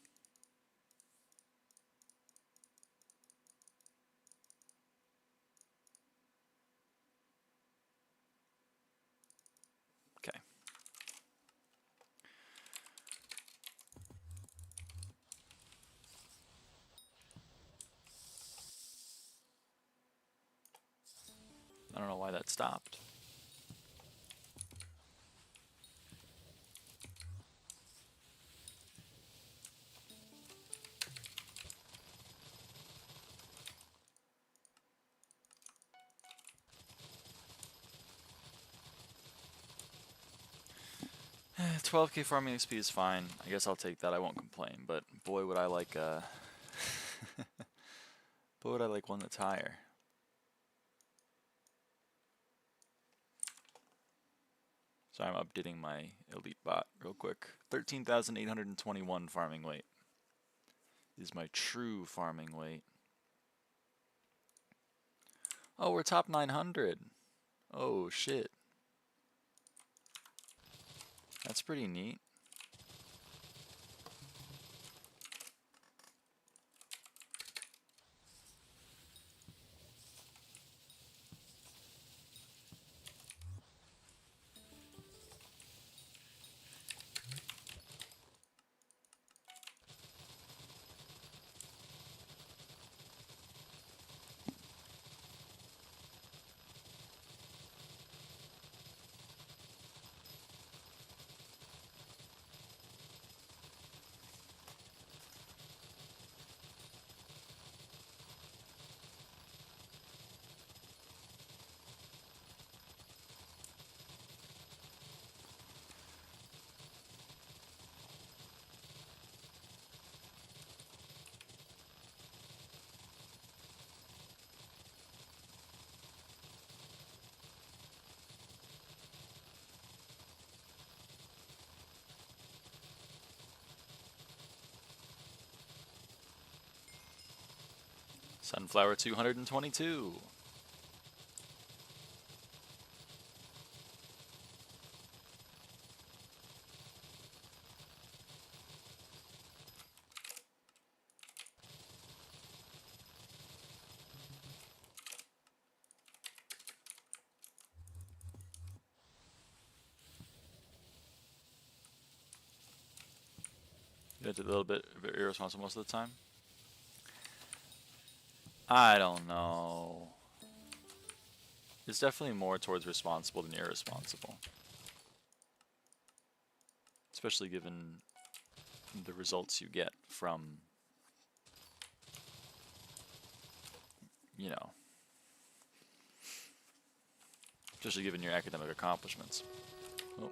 Okay. I don't know why that stopped. Eh, 12k farming XP is fine. I guess I'll take that. I won't complain. But boy, would I like boy, would I like one that's higher. So I'm updating my elite bot real quick. 13,821 farming weight is my true farming weight. Oh, we're top 900. Oh, shit. That's pretty neat. Sunflower 222. It's a little bit irresponsible most of the time. I don't know. It's definitely more towards responsible than irresponsible. Especially given the results you get from, you know, especially given your academic accomplishments. Oh.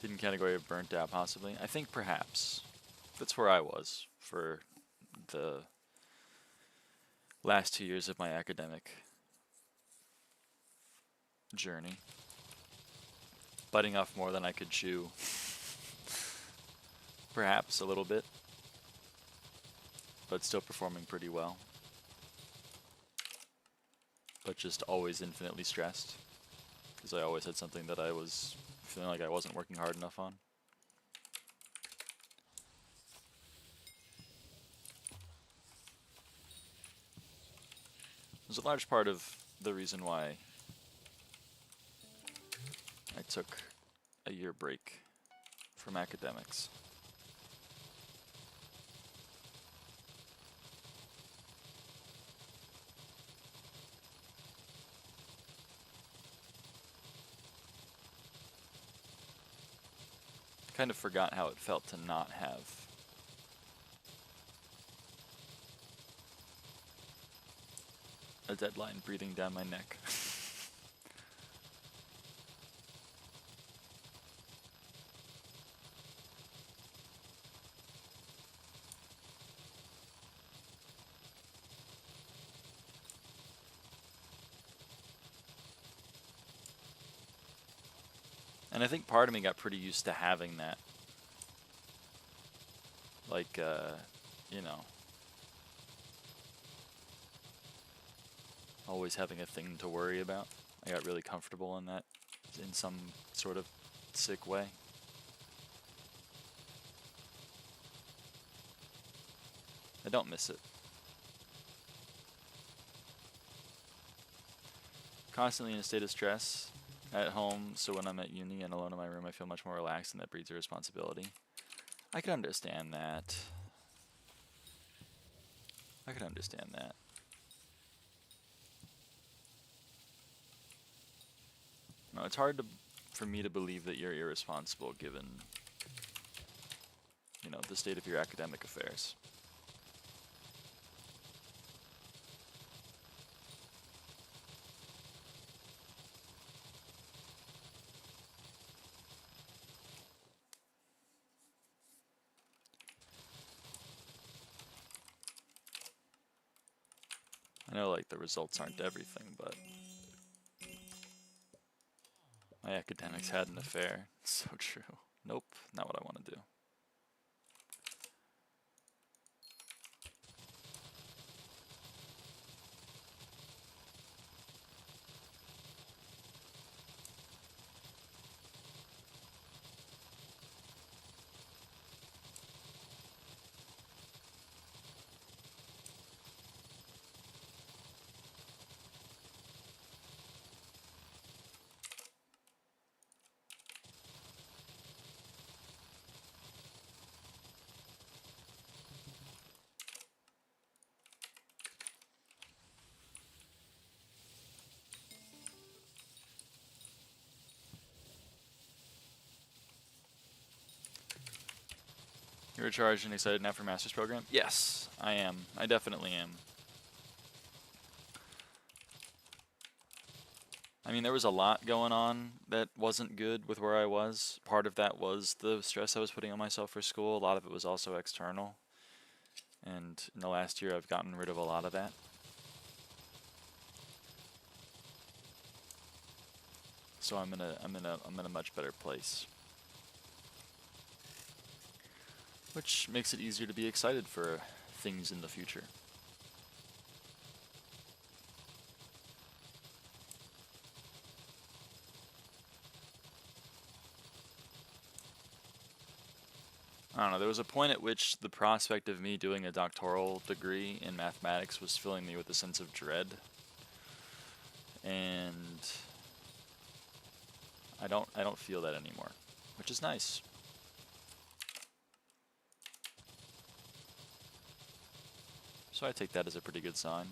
Hidden category of burnt out, possibly. I think perhaps. That's where I was for the last 2 years of my academic journey. Biting off more than I could chew. Perhaps a little bit. But still performing pretty well. But just always infinitely stressed. Because I always had something that I was feeling like I wasn't working hard enough on. It was a large part of the reason why I took a year break from academics. Kind of forgot how it felt to not have a deadline breathing down my neck. And I think part of me got pretty used to having that. Like, you know, always having a thing to worry about. I got really comfortable in that in some sort of sick way. I don't miss it. Constantly in a state of stress at home, so when I'm at uni and alone in my room, I feel much more relaxed, and that breeds a responsibility. I can understand that. I can understand that. No, it's hard for me to believe that you're irresponsible given, you know, the state of your academic affairs. I know, like, the results aren't everything, but my academics had an affair. So true. Nope, not what I want to do. You're recharged and excited now for Master's program? Yes, I am. I definitely am. I mean, there was a lot going on that wasn't good with where I was. Part of that was the stress I was putting on myself for school. A lot of it was also external. And in the last year, I've gotten rid of a lot of that. So I'm in a much better place. Which makes it easier to be excited for things in the future. I don't know, there was a point at which the prospect of me doing a doctoral degree in mathematics was filling me with a sense of dread. And I don't feel that anymore, which is nice. So I take that as a pretty good sign.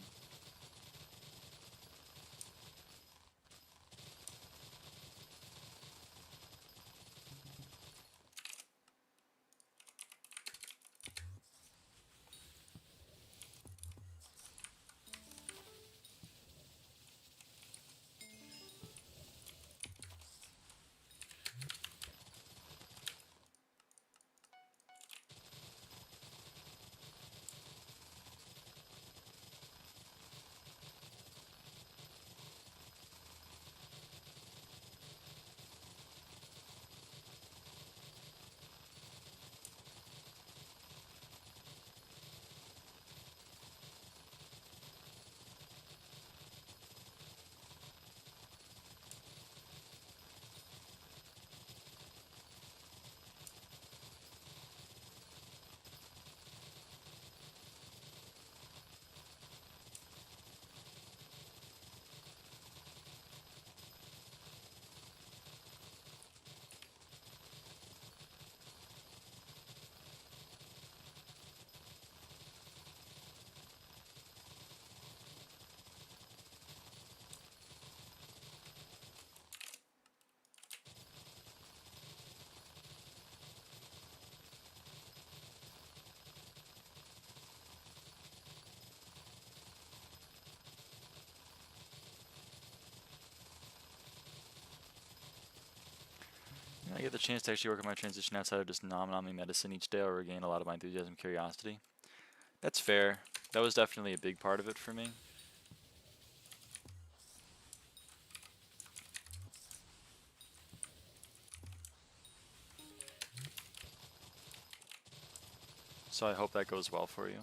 I get the chance to actually work on my transition outside of just nom-nomming medicine each day, I'll regain a lot of my enthusiasm and curiosity. That's fair. That was definitely a big part of it for me. So I hope that goes well for you.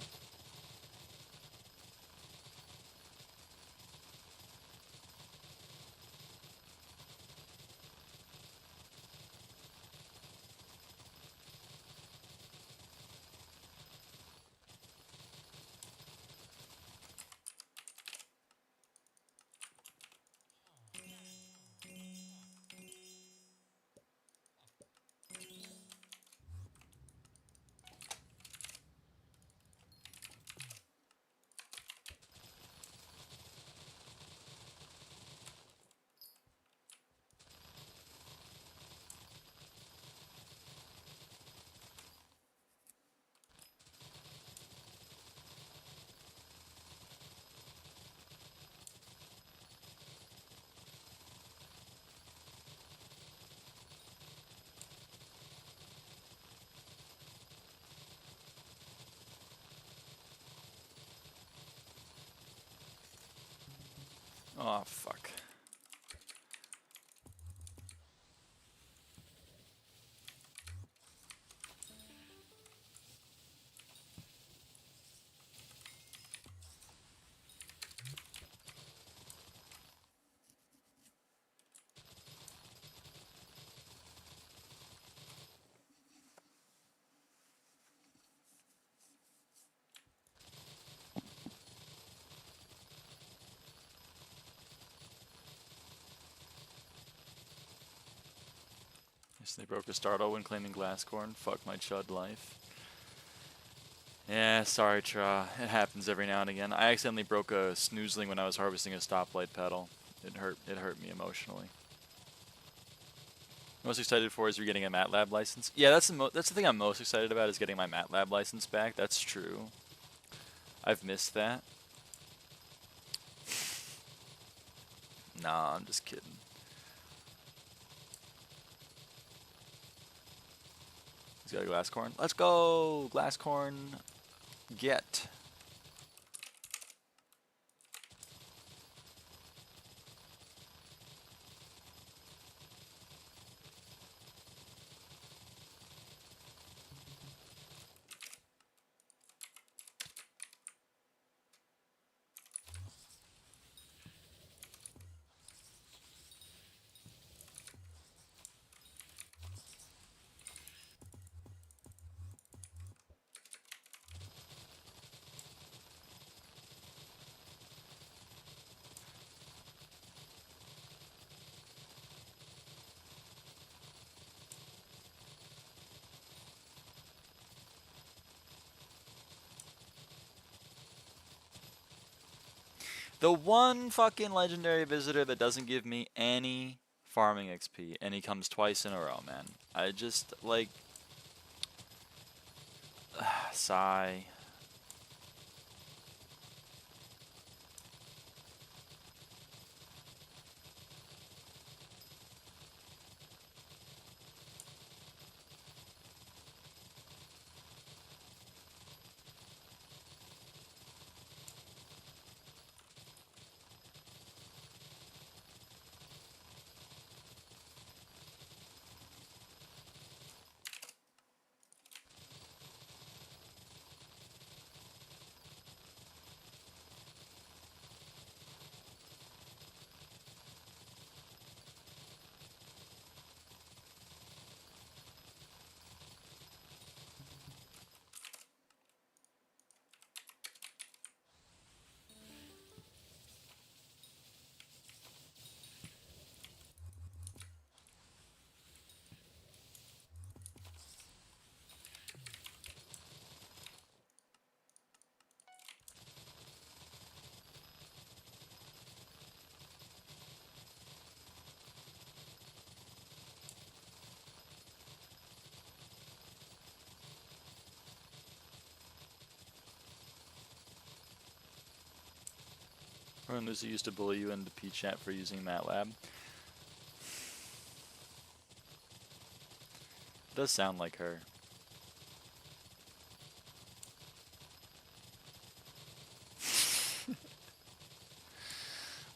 Oh, fuck. Yes, they broke a startle when claiming Glasscorn. Fuck my chud life. Yeah, sorry, Tra. It happens every now and again. I accidentally broke a snoozling when I was harvesting a stoplight pedal. It hurt me emotionally. Most excited for is you're getting a MATLAB license. Yeah, that's the thing I'm most excited about is getting my MATLAB license back. That's true. I've missed that. Nah, I'm just kidding. He's got a Glasscorn. Let's go! Glasscorn, get. The one fucking legendary visitor that doesn't give me any farming XP, and he comes twice in a row, man. I just, like... sigh. Or Lucy used to bully you into P-chat for using MATLAB. does sound like her.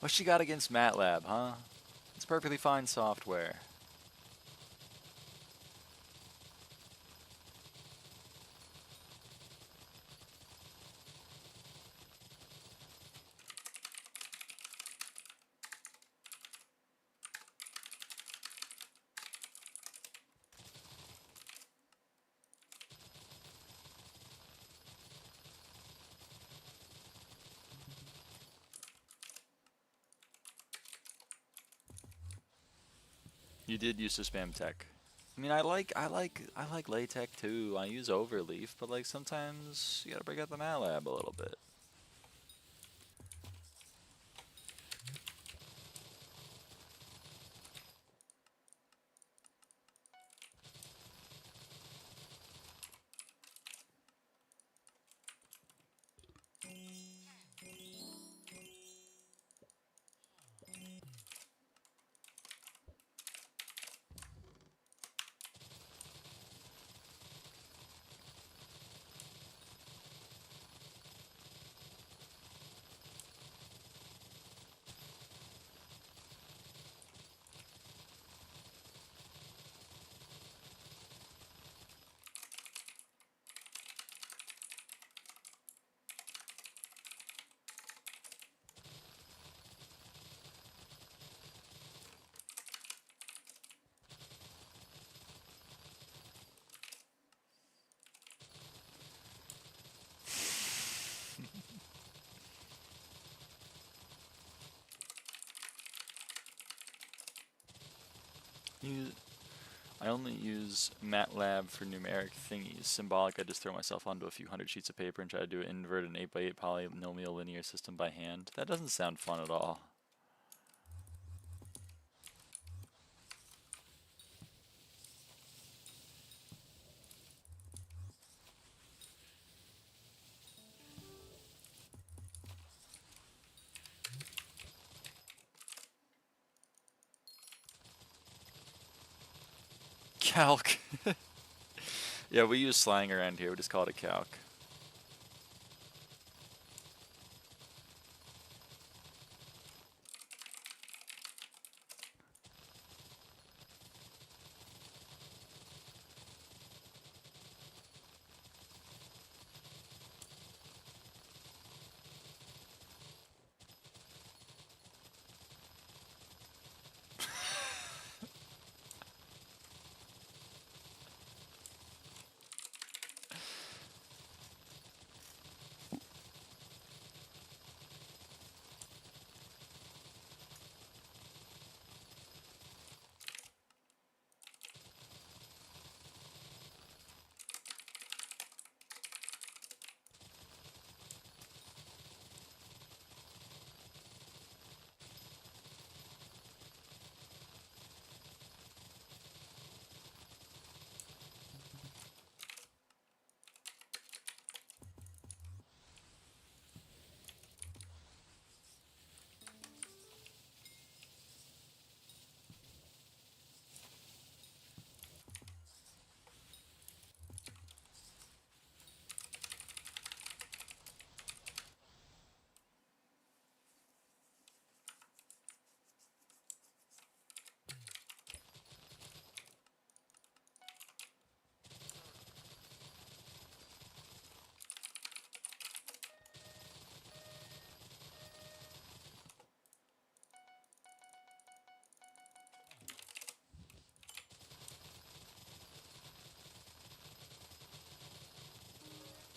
What she got against MATLAB, huh? It's perfectly fine software. You did use to spam tech. I mean, I like LaTeX too. I use Overleaf, but like sometimes you gotta break out the MATLAB a little bit. I only use MATLAB for numeric thingies. Symbolic, I just throw myself onto a few hundred sheets of paper and try to do an invert an 8x8 polynomial linear system by hand. That doesn't sound fun at all. Calc. Yeah, we use slang around here. We just call it a calc.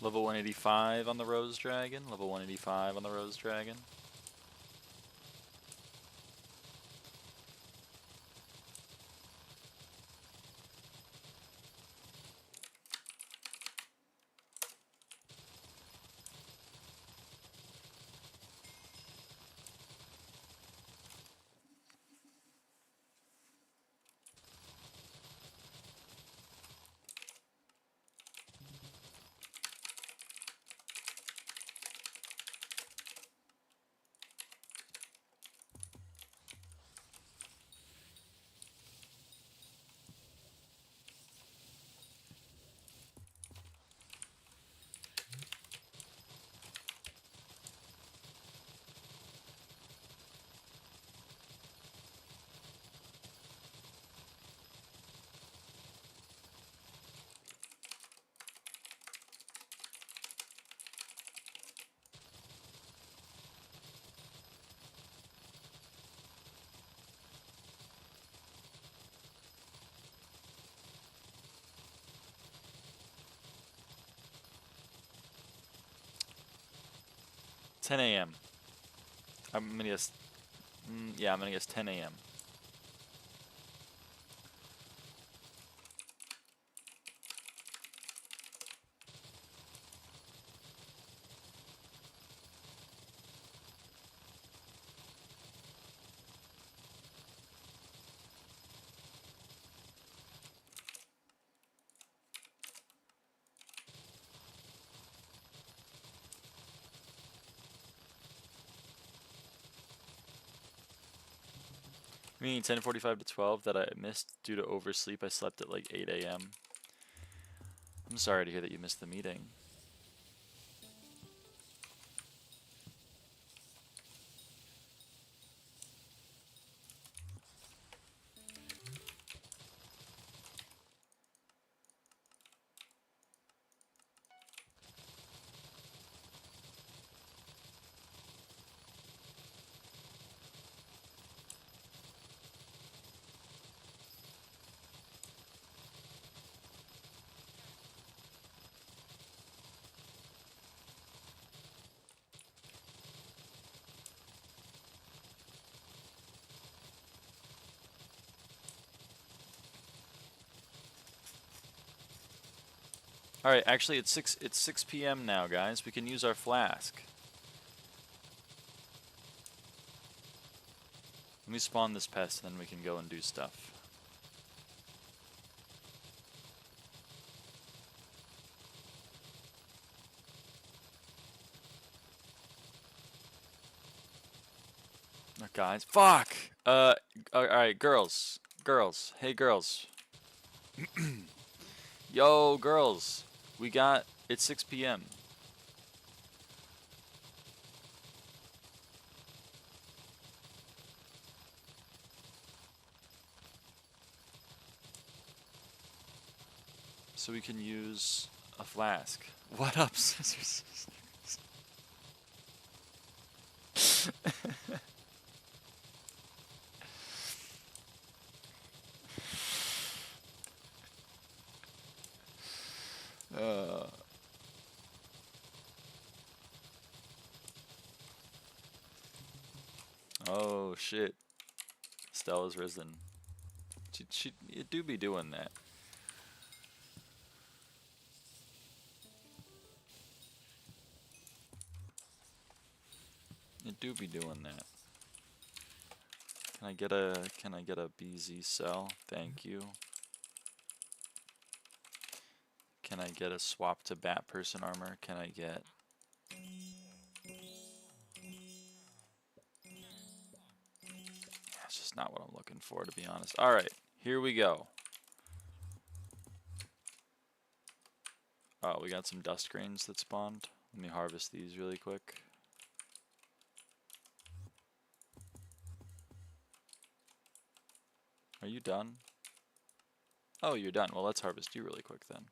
Level 185 on the Rose Dragon. Level 185 on the Rose Dragon. 10 a.m. I'm gonna guess. Yeah, I'm gonna guess 10 a.m. Meaning 10:45 to 12 that I missed due to oversleep. I slept at like 8 a.m. I'm sorry to hear that you missed the meeting. All right, actually it's 6 p.m. now, guys. We can use our flask. Let me spawn this pest and then we can go and do stuff. Oh, guys, fuck. All right, girls, hey girls. Yo, girls. It's 6 p.m. So we can use a flask. What up, scissors? Oh shit. Stella's risen. You do be doing that. You do be doing that. Can I get a BZ cell? Thank you. Can I get a swap to bat person armor? Can I get... That's just not what I'm looking for, to be honest. Alright, here we go. Oh, we got some dust grains that spawned. Let me harvest these really quick. Are you done? Oh, you're done. Well, let's harvest you really quick then.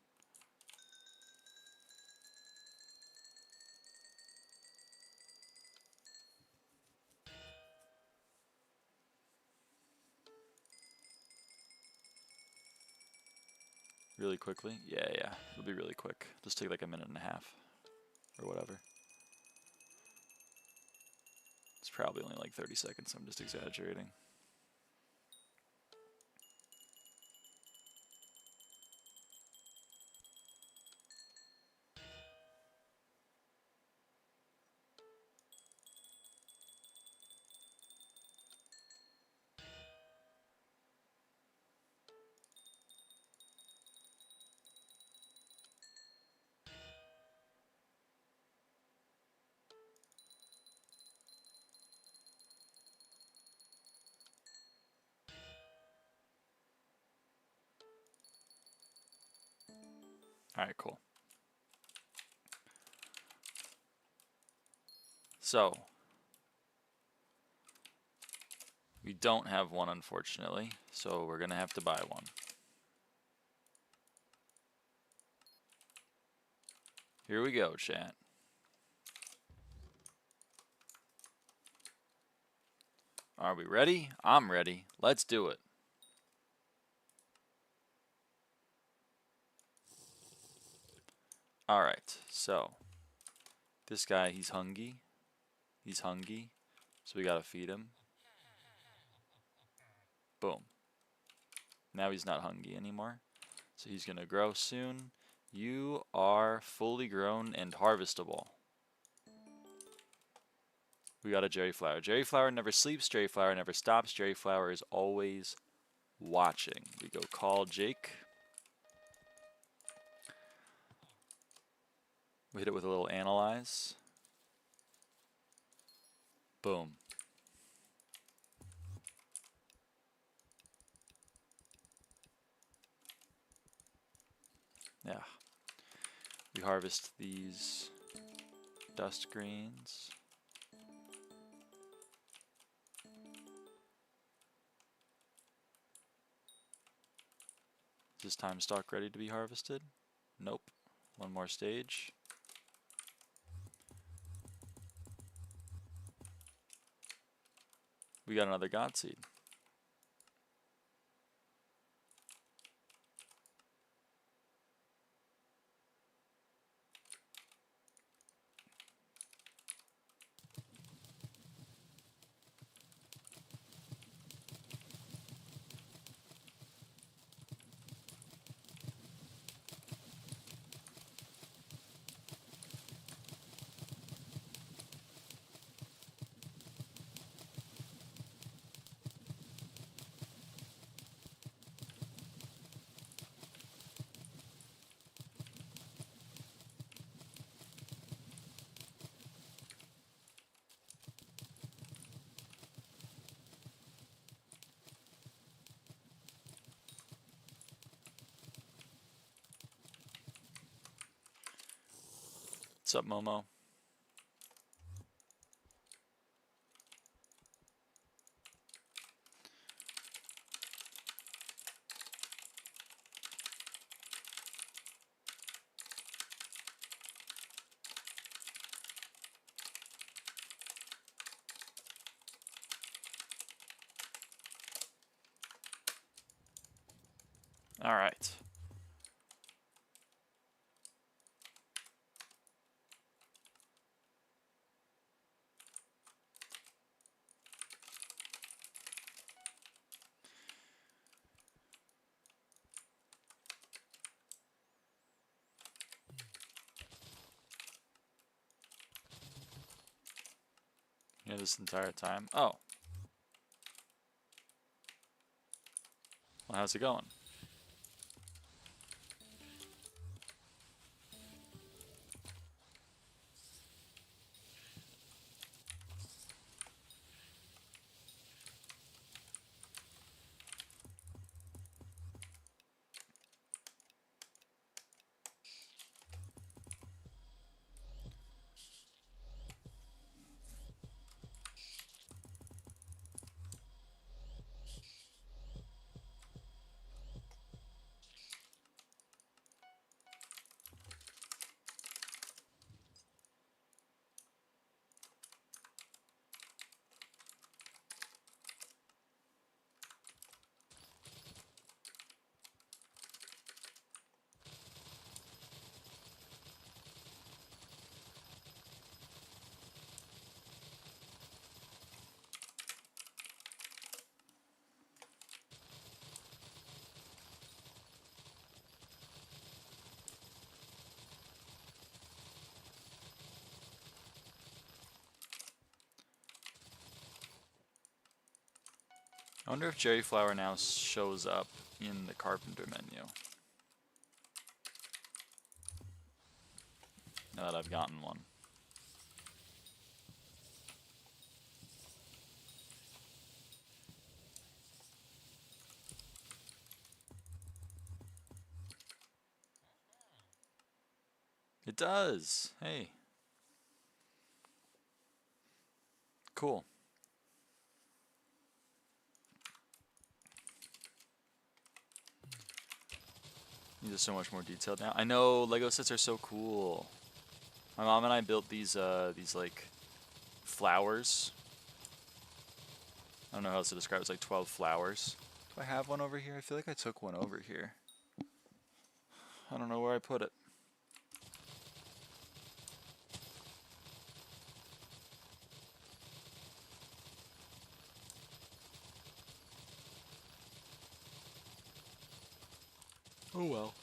Really quickly? Yeah, it'll be really quick. Just take like a minute and a half or whatever. It's probably only like 30 seconds. I'm just exaggerating. Alright, cool. So, we don't have one, unfortunately, so we're gonna have to buy one. Here we go, chat. Are we ready? I'm ready. Let's do it. Alright, so this guy, he's hungry. He's hungry, so we gotta feed him. Boom. Now he's not hungry anymore, so he's gonna grow soon. You are fully grown and harvestable. We got a Jerry Flower. Jerry Flower never sleeps, Jerry Flower never stops, Jerry Flower is always watching. We go call Jake. We hit it with a little analyze. Boom. Yeah. We harvest these dust greens. Is this time stock ready to be harvested? Nope. One more stage. We got another God Seed. What's up, Momo? All right. Yeah, this entire time. Oh. Well, how's it going? I wonder if Jerry Flower now shows up in the Carpenter menu. Now that I've gotten one. It does. Hey. Cool. These are so much more detailed now. I know Lego sets are so cool. My mom and I built these like flowers. I don't know how else to describe it. It's like 12 flowers. Do I have one over here? I feel like I took one over here. I don't know where I put it. Oh well.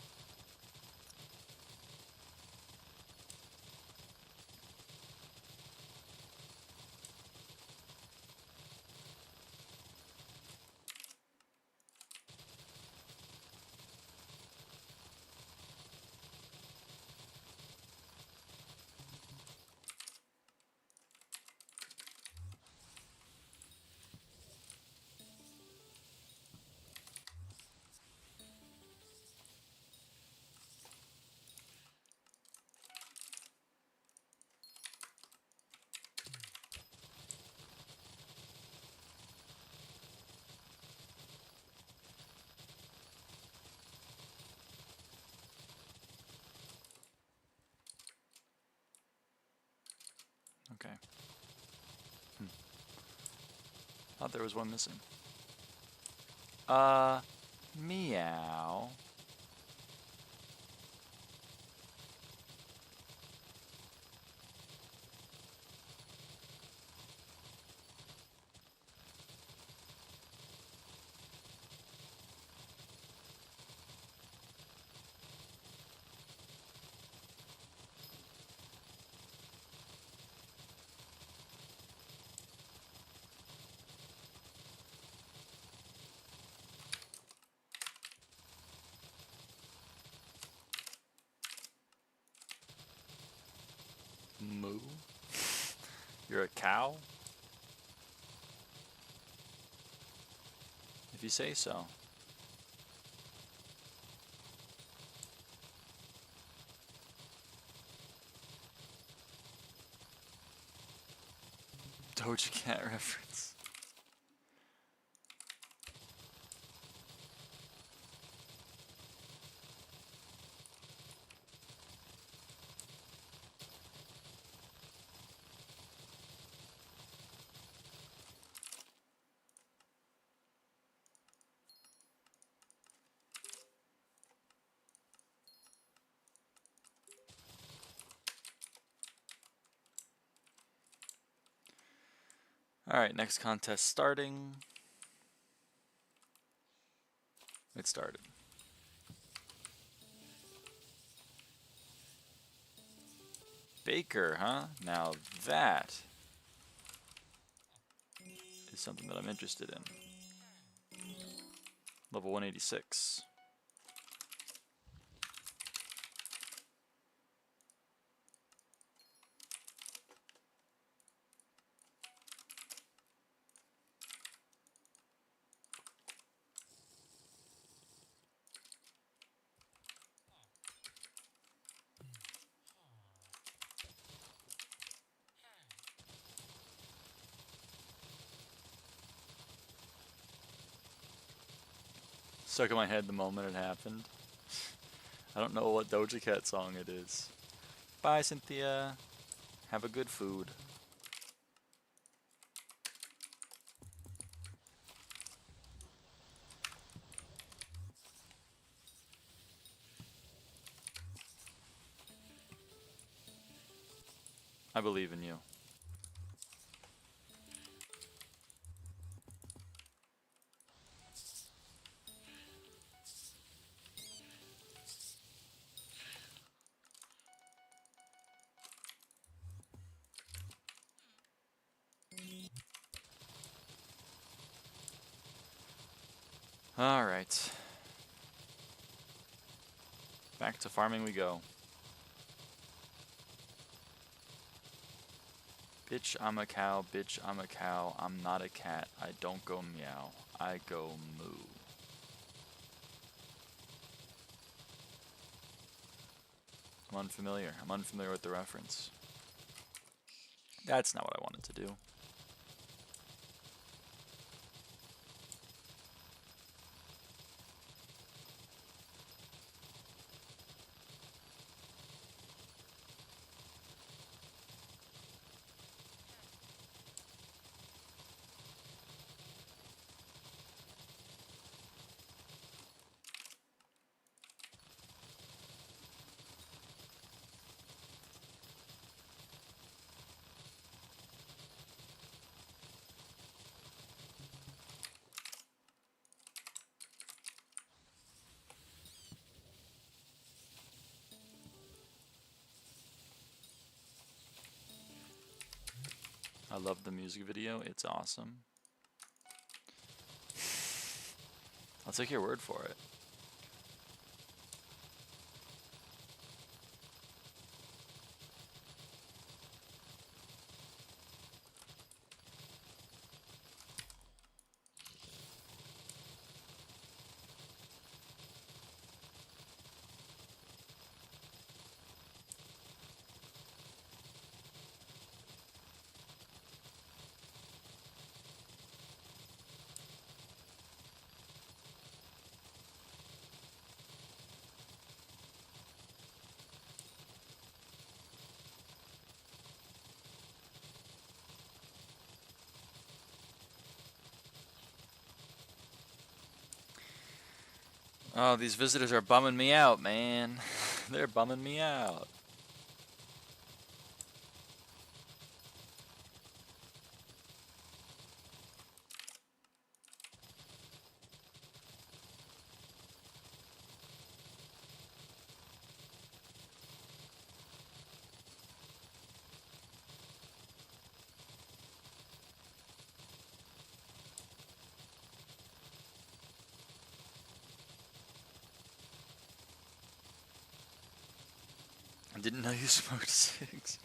Okay. Thought there was one missing. Meow. Moo? You're a cow? If you say so. Doja Cat reference. Alright, next contest starting. It started. Baker, huh? Now that is something that I'm interested in. Level 186. Stuck in my head the moment it happened. I don't know what Doja Cat song it is. Bye, Cynthia. Have a good food. I believe in you. Alright. Back to farming we go. Bitch, I'm a cow. Bitch, I'm a cow. I'm not a cat. I don't go meow. I go moo. I'm unfamiliar. I'm unfamiliar with the reference. That's not what I wanted to do. love the music video. It's awesome. I'll take your word for it. Oh, these visitors are bumming me out, man. They're bumming me out. I didn't know you smoked cigs.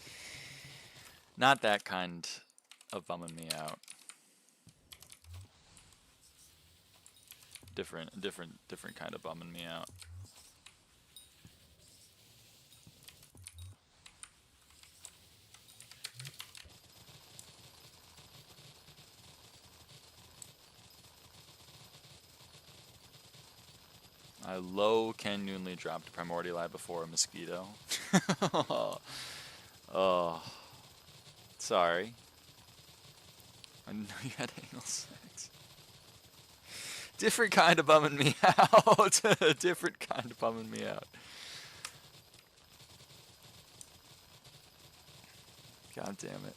Not that kind of bumming me out. Different kind of bumming me out. I low Ken Noonley dropped a Primordial Eye before a mosquito. Oh, sorry. I didn't know you had anal sex. Different kind of bumming me out. Different kind of bumming me out. God damn it.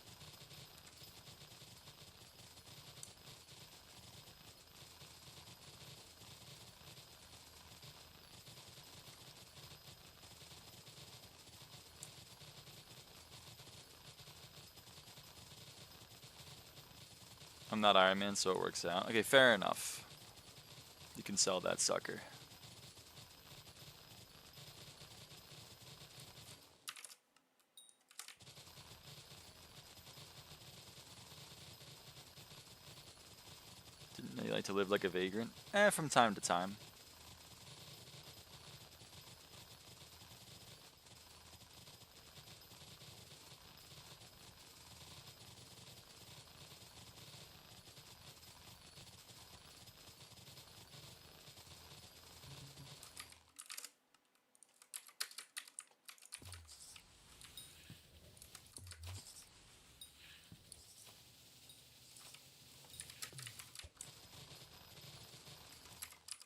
I'm not Iron Man, so it works out. Okay, fair enough. You can sell that sucker. Didn't know you like to live like a vagrant? From time to time.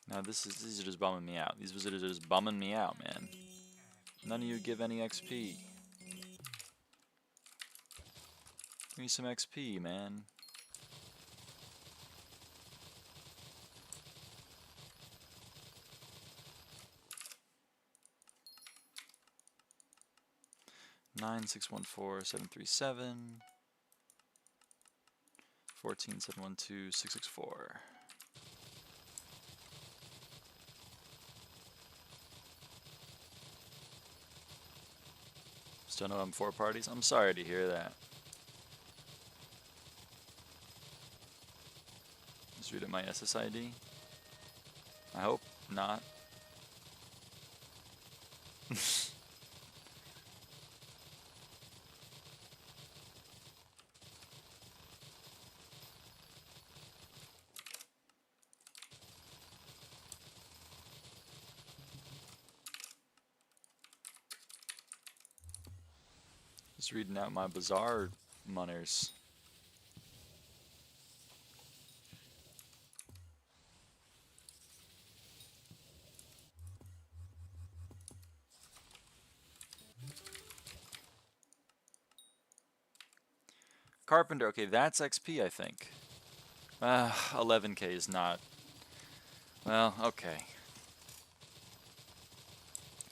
Now these are just bumming me out. These visitors are just bumming me out, man. None of you give any XP. Give me some XP, man. Nine 614-737 14-712-664. Still know I'm 4 parties? I'm sorry to hear that. Just read at my SSID. I hope not. Just reading out my bizarre munners. Carpenter, okay, that's XP, I think. 11k is not. Well, okay.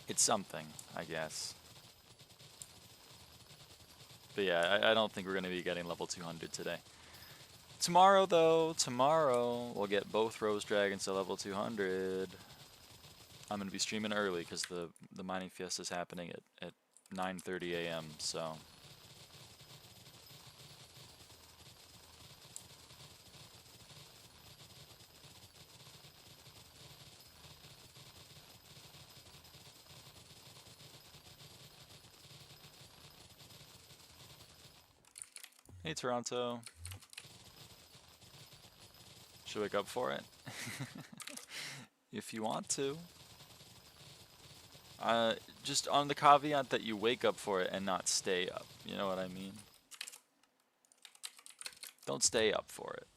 It's something, I guess. But yeah, I don't think we're going to be getting level 200 today. Tomorrow, though, tomorrow, we'll get both Rose Dragons to level 200. I'm going to be streaming early because the mining fiesta is happening at 9:30 a.m., so... Hey, Toronto. Should wake up for it? If you want to. Just on the caveat that you wake up for it and not stay up. You know what I mean? Don't stay up for it.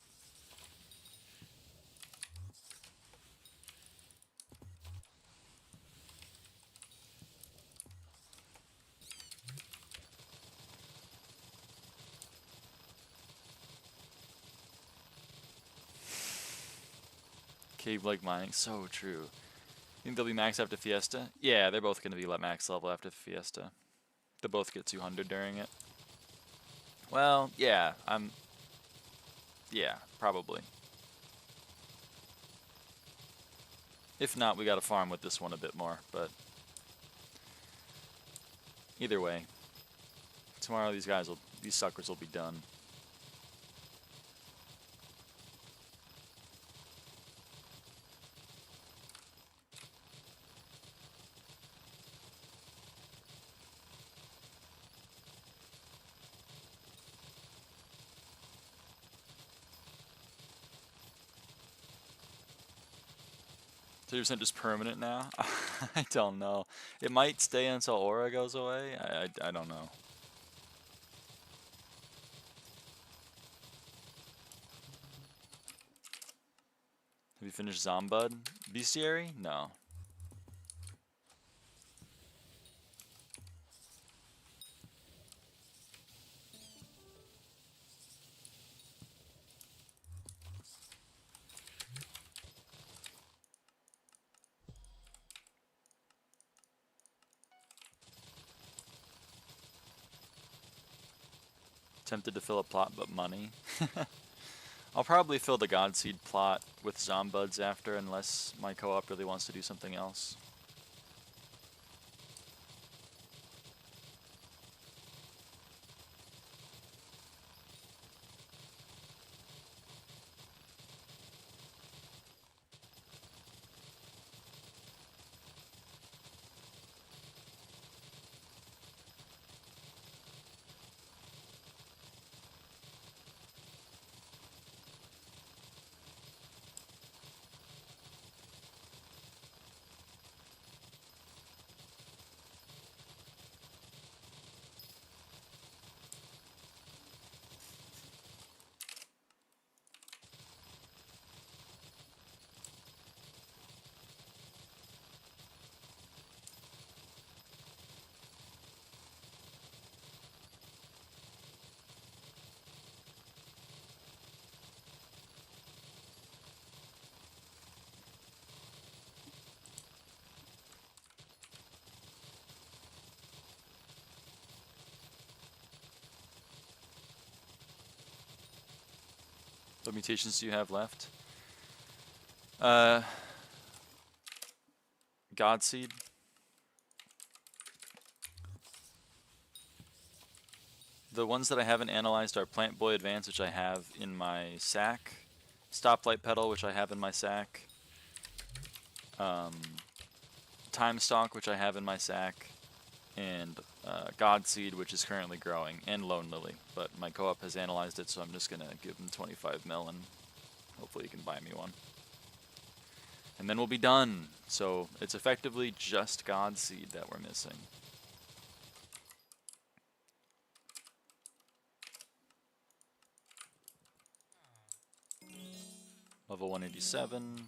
Cave-like mining, so true. Think they'll be max after Fiesta? Yeah, they're both going to be max level after Fiesta. They'll both get 200 during it. Well, yeah, yeah, probably. If not, we gotta farm with this one a bit more, but... Either way. Tomorrow these suckers will be done. So you're saying just permanent now? I don't know. It might stay until Aura goes away. I don't know. Have you finished Zombud? Bestiary? No. Tempted to fill a plot, but money. I'll probably fill the Godseed plot with Zombuds after, unless my co-op really wants to do something else. What mutations do you have left? Godseed. The ones that I haven't analyzed are Plant Boy Advance, which I have in my sack. Stoplight Petal, which I have in my sack. Time Stalk, which I have in my sack. And Godseed, which is currently growing. And Lone Lily. But my co-op has analyzed it, so I'm just going to give him 25 mil and hopefully he can buy me one. And then we'll be done. So it's effectively just Godseed that we're missing. Level 187.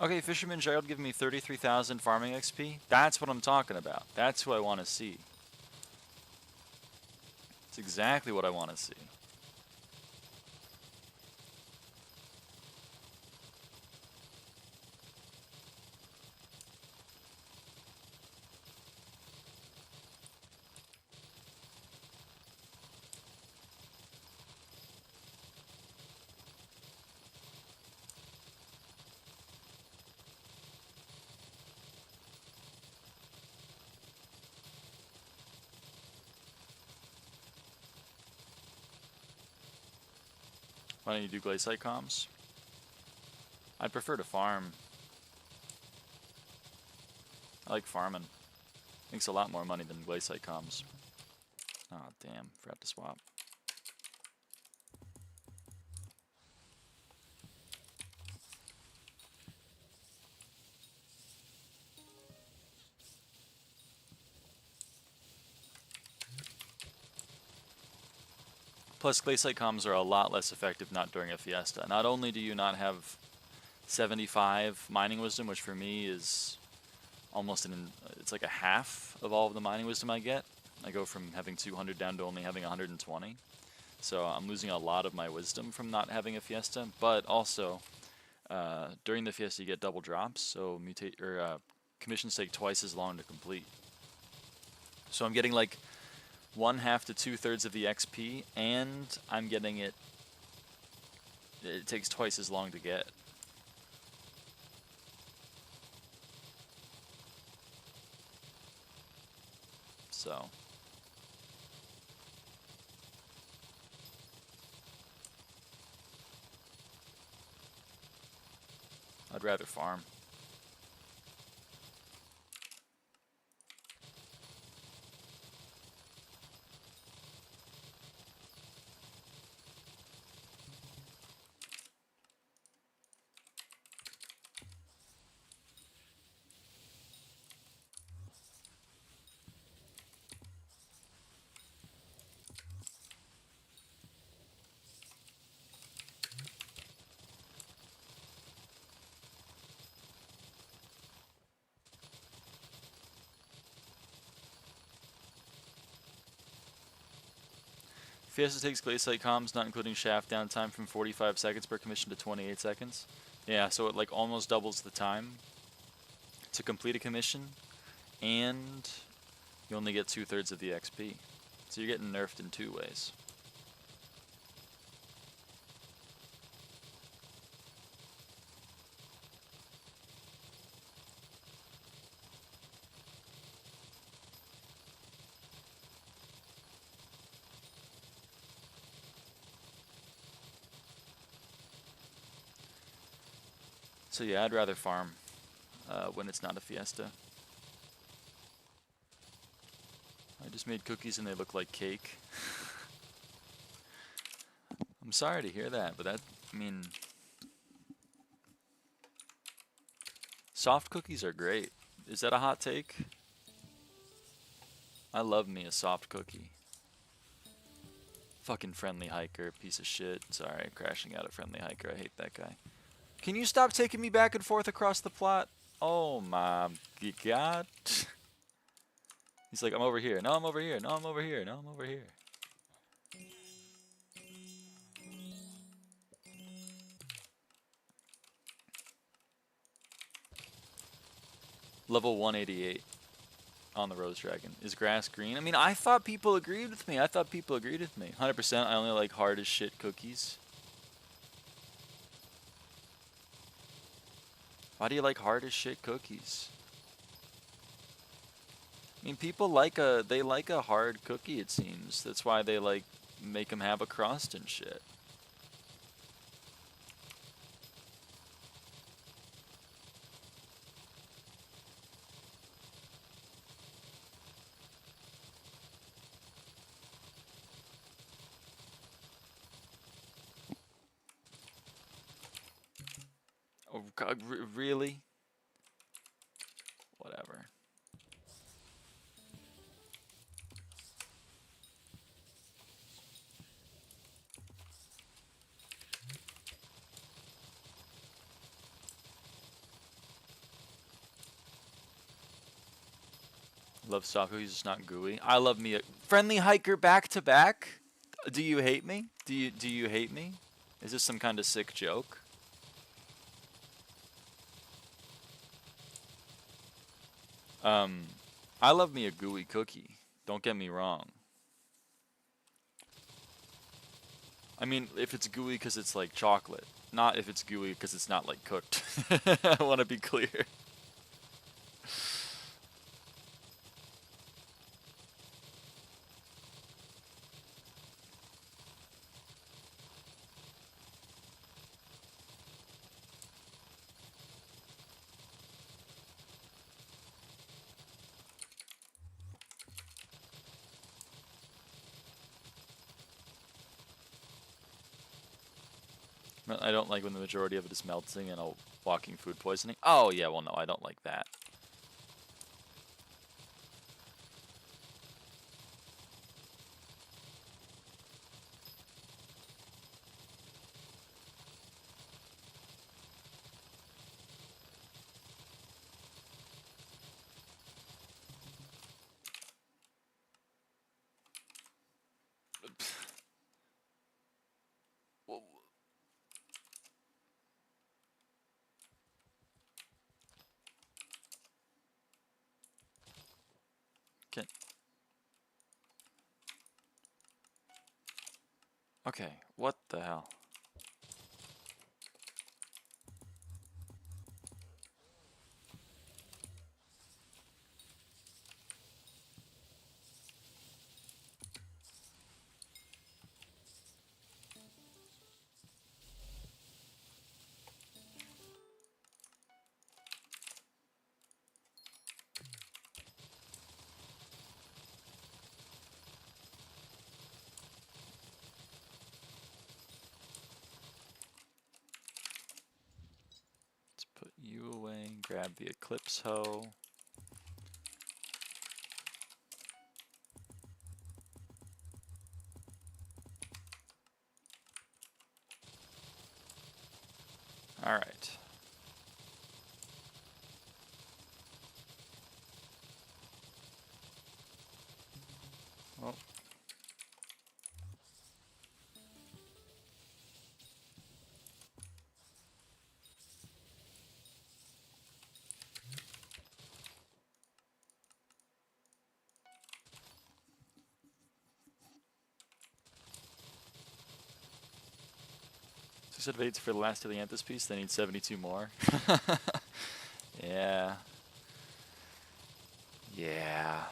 Okay, Fisherman Gerald giving me 33,000 farming XP. That's what I'm talking about. That's who I want to see. It's exactly what I want to see. Why don't you do glacial comms? I'd prefer to farm. I like farming. Makes a lot more money than glacial comms. Oh damn, forgot to swap. Plus, glacial comms are a lot less effective not during a fiesta. Not only do you not have 75 mining wisdom, which for me is almost it's like a half of all of the mining wisdom I get. I go from having 200 down to only having 120. So I'm losing a lot of my wisdom from not having a fiesta, but also during the fiesta you get double drops, so commissions take twice as long to complete. So I'm getting like 1/2 to 2/3 of the XP, and I'm getting it takes twice as long to get. So I'd rather farm. Fiesta takes glacial comms, not including shaft downtime, from 45 seconds per commission to 28 seconds. Yeah, so it like almost doubles the time to complete a commission, and you only get 2/3 of the XP. So you're getting nerfed in 2 ways. So yeah, I'd rather farm when it's not a fiesta. I just made cookies and they look like cake. I'm sorry to hear that, but I mean, soft cookies are great. Is that a hot take? I love me a soft cookie. Fucking Friendly Hiker, piece of shit. Sorry, crashing out at Friendly Hiker. I hate that guy. Can you stop taking me back and forth across the plot? Oh my god. He's like, I'm over here. No, I'm over here. No, I'm over here. No, I'm over here. Level 188 on the Rose Dragon. Is grass green? I mean, I thought people agreed with me. 100%. I only like hard as shit cookies. Why do you like hard as shit cookies? I mean, people like they like a hard cookie, it seems. That's why they like make them have a crust and shit. Oh, God, really? Whatever. Love soft cookies, just not gooey. I love me a friendly hiker back to back. Do you hate me? Do you hate me? Is this some kind of sick joke? I love me a gooey cookie. Don't get me wrong. I mean, if it's gooey because it's like chocolate, not if it's gooey because it's not like cooked. I want to be clear. I don't like when the majority of it is melting and a walking food poisoning. Oh yeah, well no, I don't like that. Okay, what the hell? Let's put you away, grab the Eclipse hoe. Alright. Well. Said waits for the last of the Anthus piece, they need 72 more. Yeah. Yeah.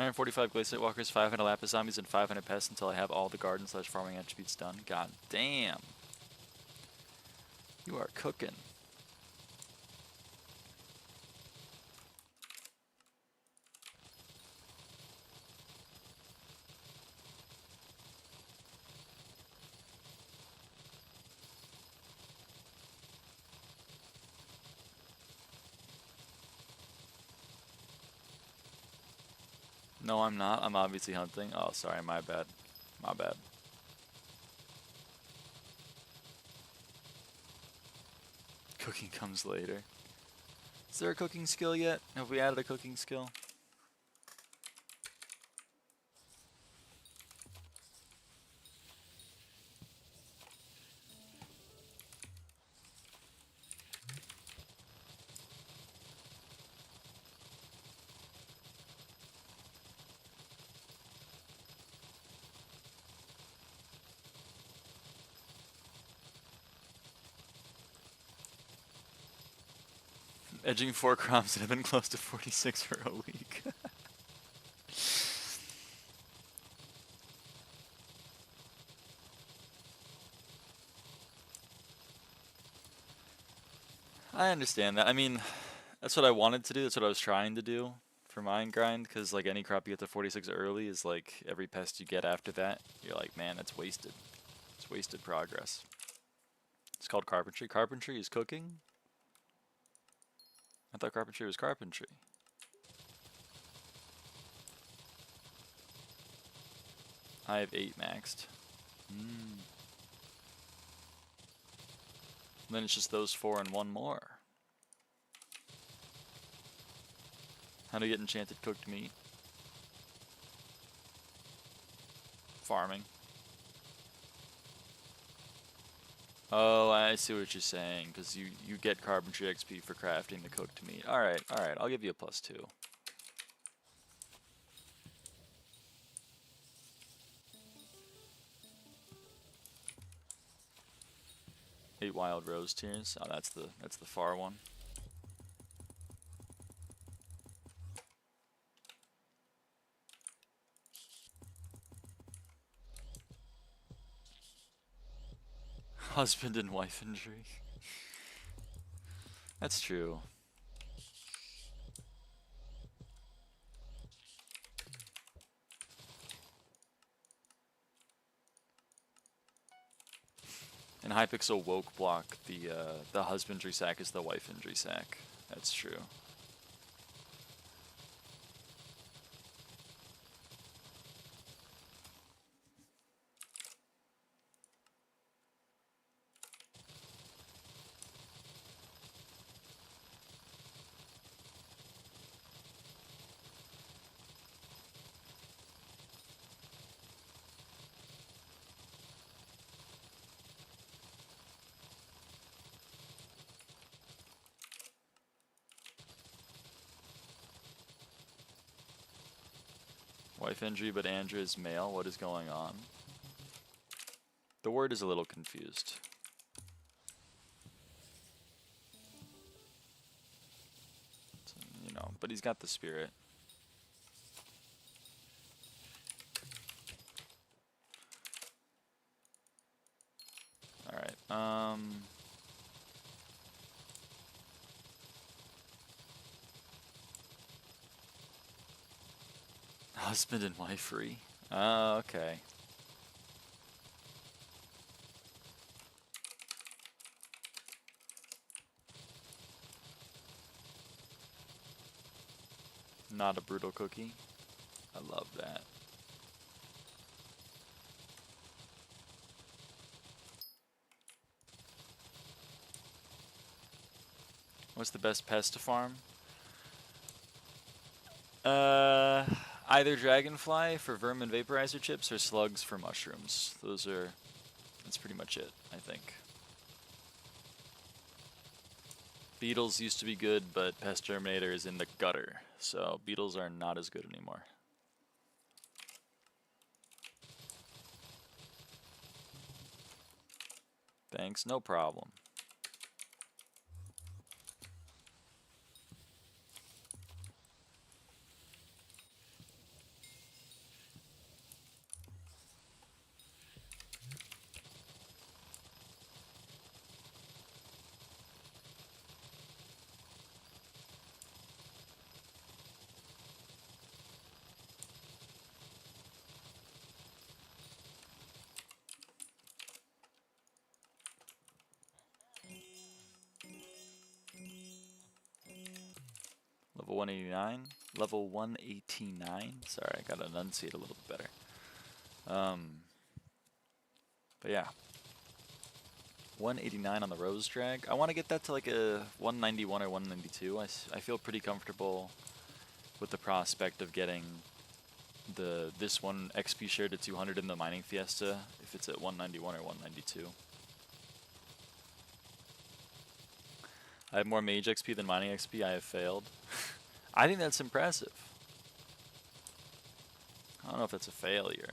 945 Glaciate Walkers, 500 Lapis Zombies, and 500 Pests until I have all the garden / farming attributes done. God damn. You are cooking. No, I'm not. I'm obviously hunting. Oh, sorry, my bad. My bad. Cooking comes later. Is there a cooking skill yet? Have we added a cooking skill? Edging 4 crops that have been close to 46 for a week. I understand that. I mean, that's what I wanted to do. That's what I was trying to do for mine grind, because like any crop you get to 46 early is like every pest you get after that, you're like, man, that's wasted. It's wasted progress. It's called carpentry. Carpentry is cooking? I thought carpentry was carpentry. I have 8 maxed. Then it's just those 4 and 1 more. How to get enchanted cooked meat? Farming. Oh, I see what you're saying, because you get carpentry XP for crafting the cooked meat. Alright, I'll give you a +2. Eight wild rose tears. Oh, that's the far one. Husband and wife injury. That's true. In Hypixel woke block, the husbandry sack is the wife injury sack. That's true. Wife injury, but Andrew is male. What is going on? The word is a little confused. So, you know, but he's got the spirit. Alright, husband and wife free? Oh, okay. Not a brutal cookie. I love that. What's the best pest to farm? Either dragonfly for vermin vaporizer chips or slugs for mushrooms. That's pretty much it, I think. Beetles used to be good, but Pest Terminator is in the gutter, so beetles are not as good anymore. Thanks, no problem. Level 189? Level 189? Sorry, I gotta enunciate a little bit better. But yeah. 189 on the Rose Drag. I want to get that to like a 191 or 192. I feel pretty comfortable with the prospect of getting this one XP share to 200 in the Mining Fiesta if it's at 191 or 192. I have more Mage XP than Mining XP. I have failed. I think that's impressive. I don't know if that's a failure.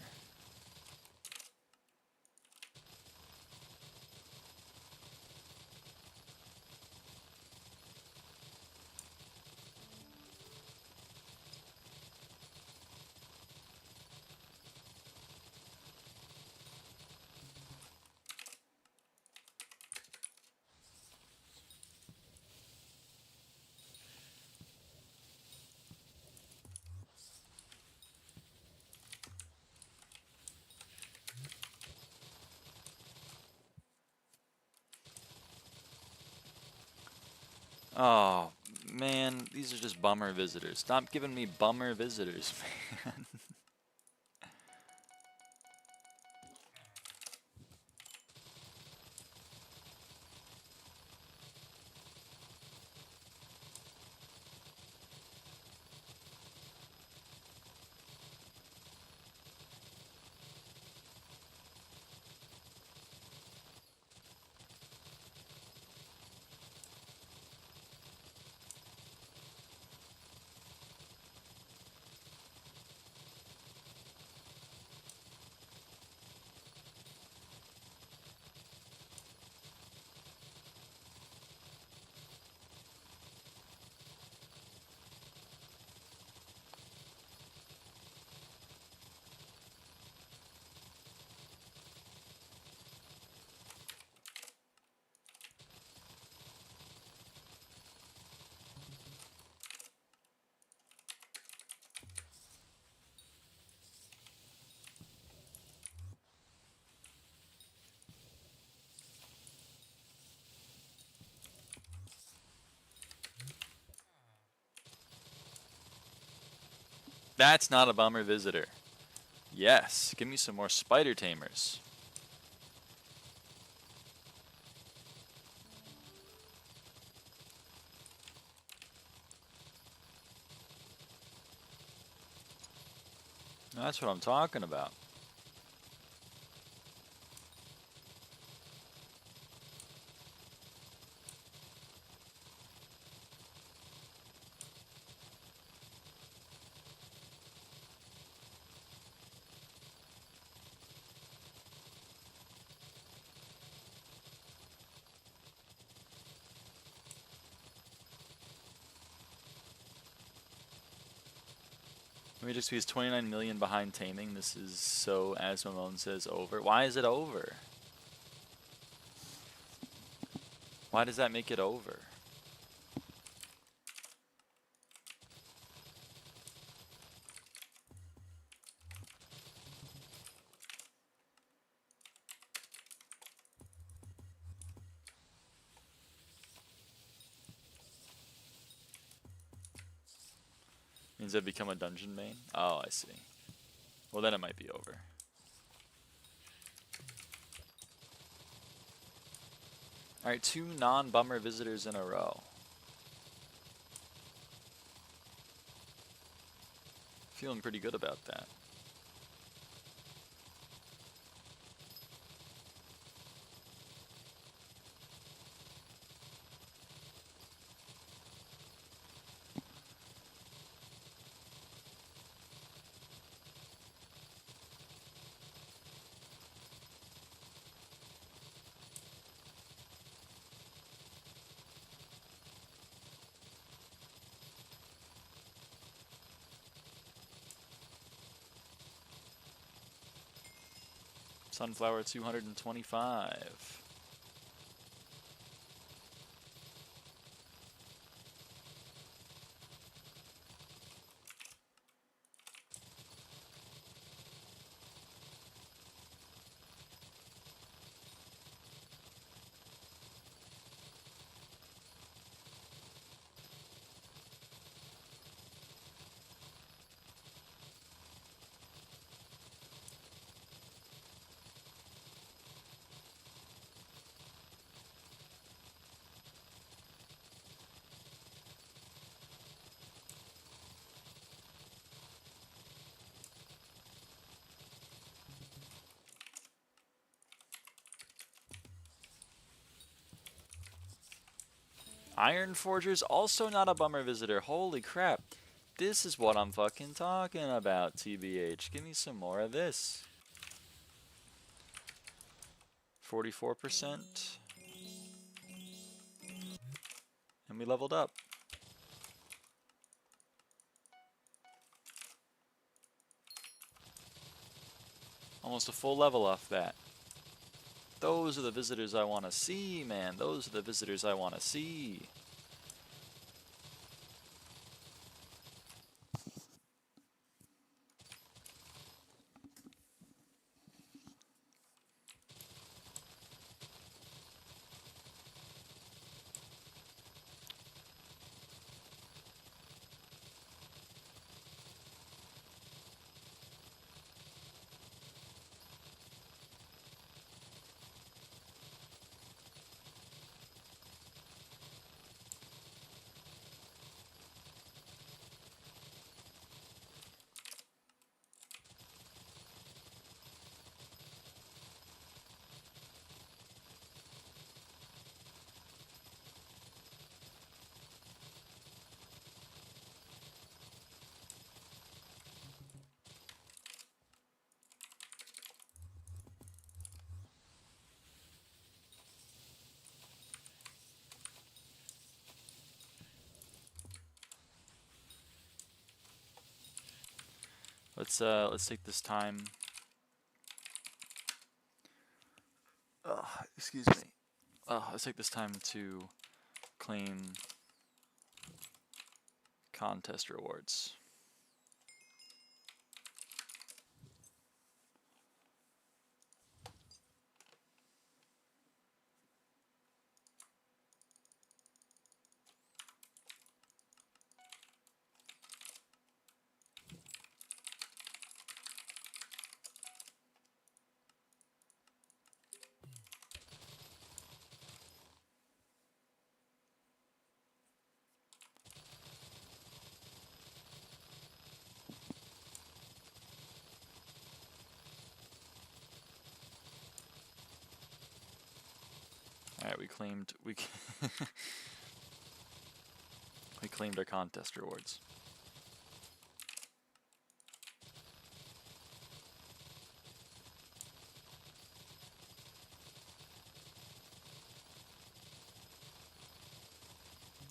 Oh, man, these are just bummer visitors. Stop giving me bummer visitors, man. That's not a bummer visitor. Yes, give me some more spider tamers. That's what I'm talking about. Major XP is 29 million behind taming. This is so, as Mamone says, over. Why is it over? Why does that make it over? Means I've become a dungeon main? Oh, I see. Well, then it might be over. Alright, 2 non-bummer visitors in a row. Feeling pretty good about that. Sunflower 225. Iron Forger's also not a bummer visitor. Holy crap. This is what I'm fucking talking about, TBH. Give me some more of this. 44%. And we leveled up. Almost a full level off that. Those are the visitors I want to see, man. Those are the visitors I want to see. Let's take this time. Excuse me. Let's take this time to claim contest rewards. Alright, we claimed we claimed our contest rewards.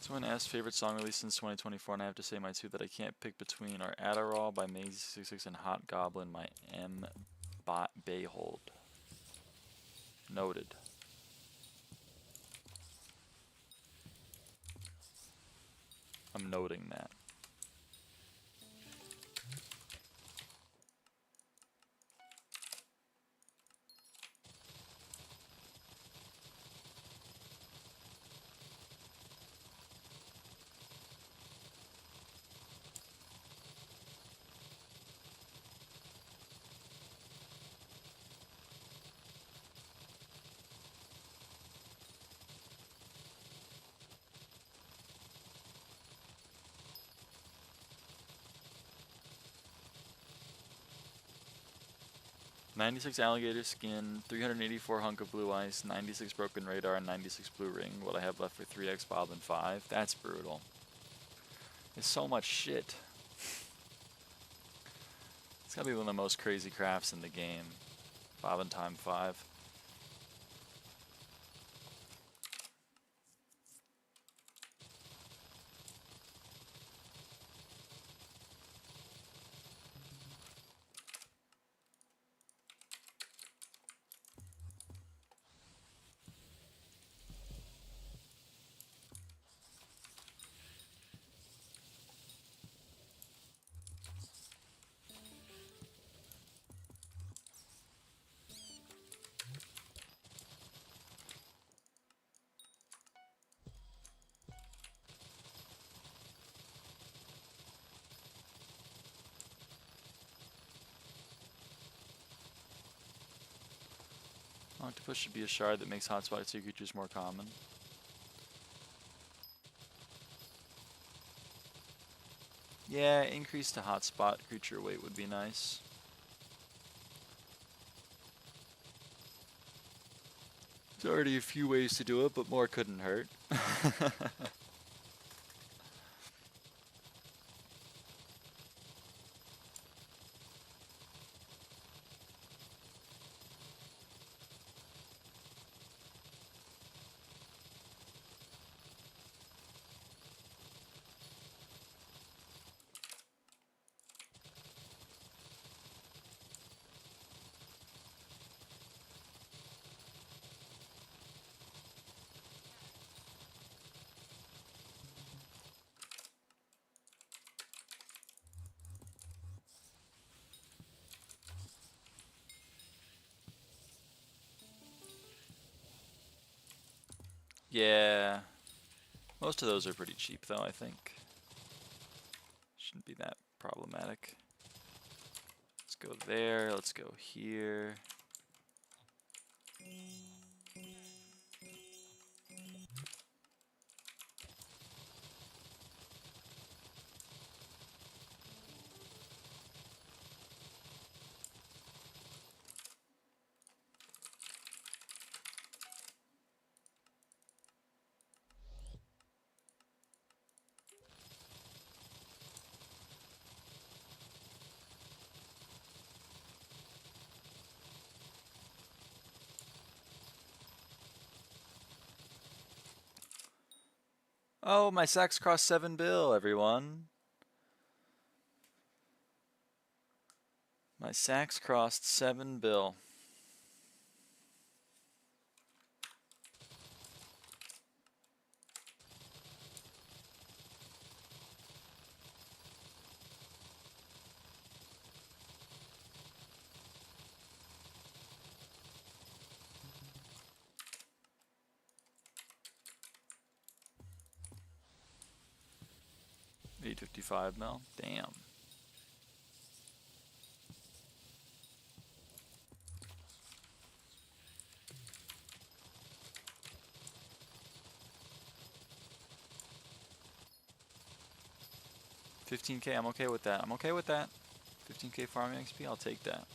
Someone asked favorite song released since 2024, and I have to say my two that I can't pick between are Adderall by Maisie66 and Hot Goblin by M. Bayhold. Noted. I'm noting that. $96 alligator skin, 384 hunk of blue ice, 96 broken radar, and 96 blue ring. What I have left for 3x Bob and 5. That's brutal. It's so much shit. It's gotta be one of the most crazy crafts in the game. Bob and time 5. Octopus should be a shard that makes hotspot sea creatures more common. Yeah, increase to hotspot creature weight would be nice. There's already a few ways to do it, but more couldn't hurt. Yeah. Most of those are pretty cheap though, I think. Shouldn't be that problematic. Let's go there, let's go here. Oh, my sacks crossed 7 bill, everyone. My sacks crossed 7 bill. $855 mil. Damn. $15K, I'm okay with that. I'm okay with that. 15K farming XP, I'll take that.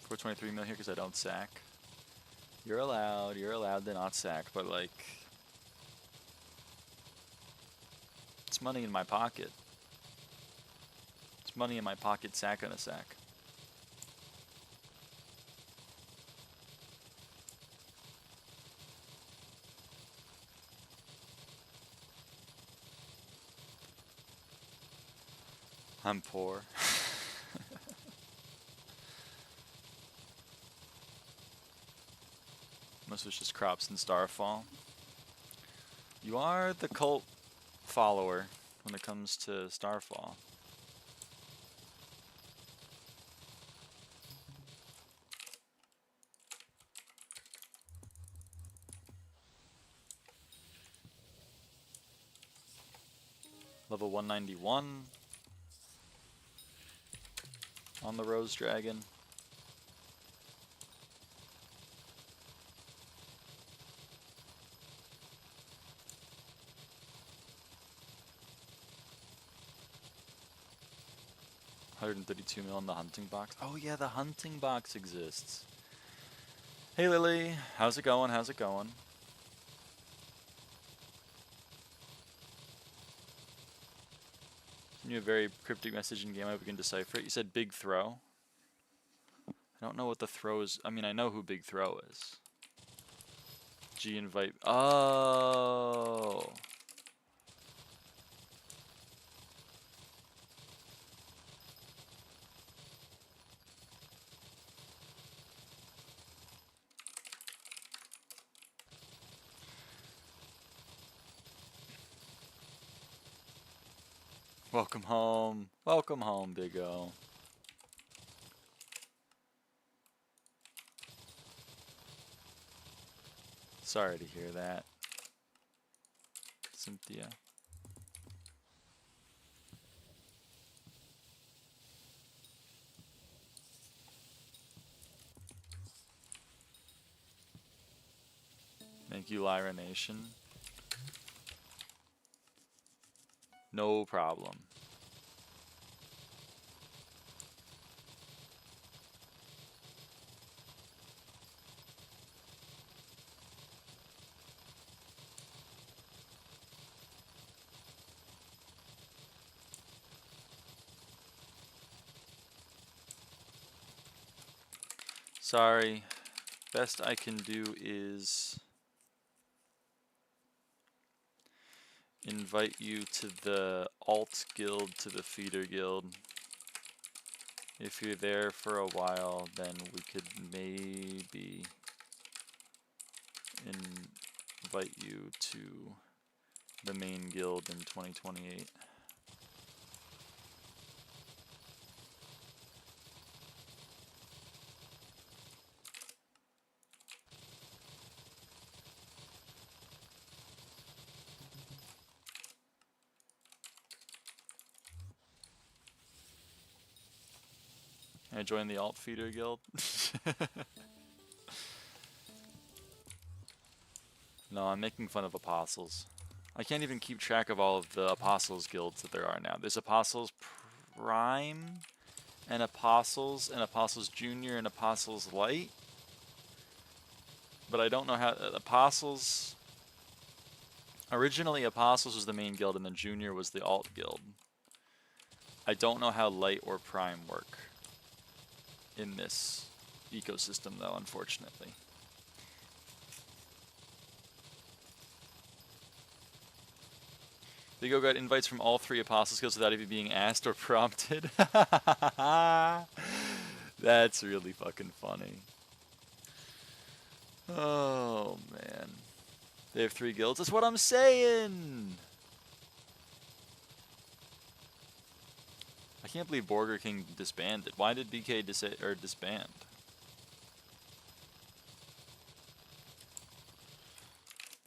$423 mil here because I don't sack. You're allowed to not sack, but like, it's money in my pocket. It's money in my pocket, sack on a sack. I'm poor. Most of it's just crops and starfall. You are the cult follower when it comes to starfall. Level 191 on the Rose Dragon. $132 mil in the hunting box. Oh yeah, the hunting box exists. Hey Lily, how's it going? How's it going? You a very cryptic message in game. I hope we can decipher it. You said Big Throw. I don't know what the throw is. I mean, I know who Big Throw is. G invite. Oh. Welcome home. Welcome home, Big O. Sorry to hear that, Cynthia. Thank you, Lyra Nation. No problem. Sorry. Best I can do is invite you to the alt guild, to the feeder guild. If you're there for a while, then we could maybe invite you to the main guild in 2028. Can I join the alt feeder guild? No, I'm making fun of apostles. I can't even keep track of all of the apostles guilds that there are now. There's apostles prime and apostles junior and apostles light. But I don't know how apostles. Originally apostles was the main guild and then junior was the alt guild. I don't know how light or prime work in this ecosystem though, unfortunately. The Go got invites from all 3 apostles guilds without even being asked or prompted. That's really fucking funny. Oh man. They have 3 guilds. That's what I'm saying. I can't believe Burger King disbanded. Why did BK disband?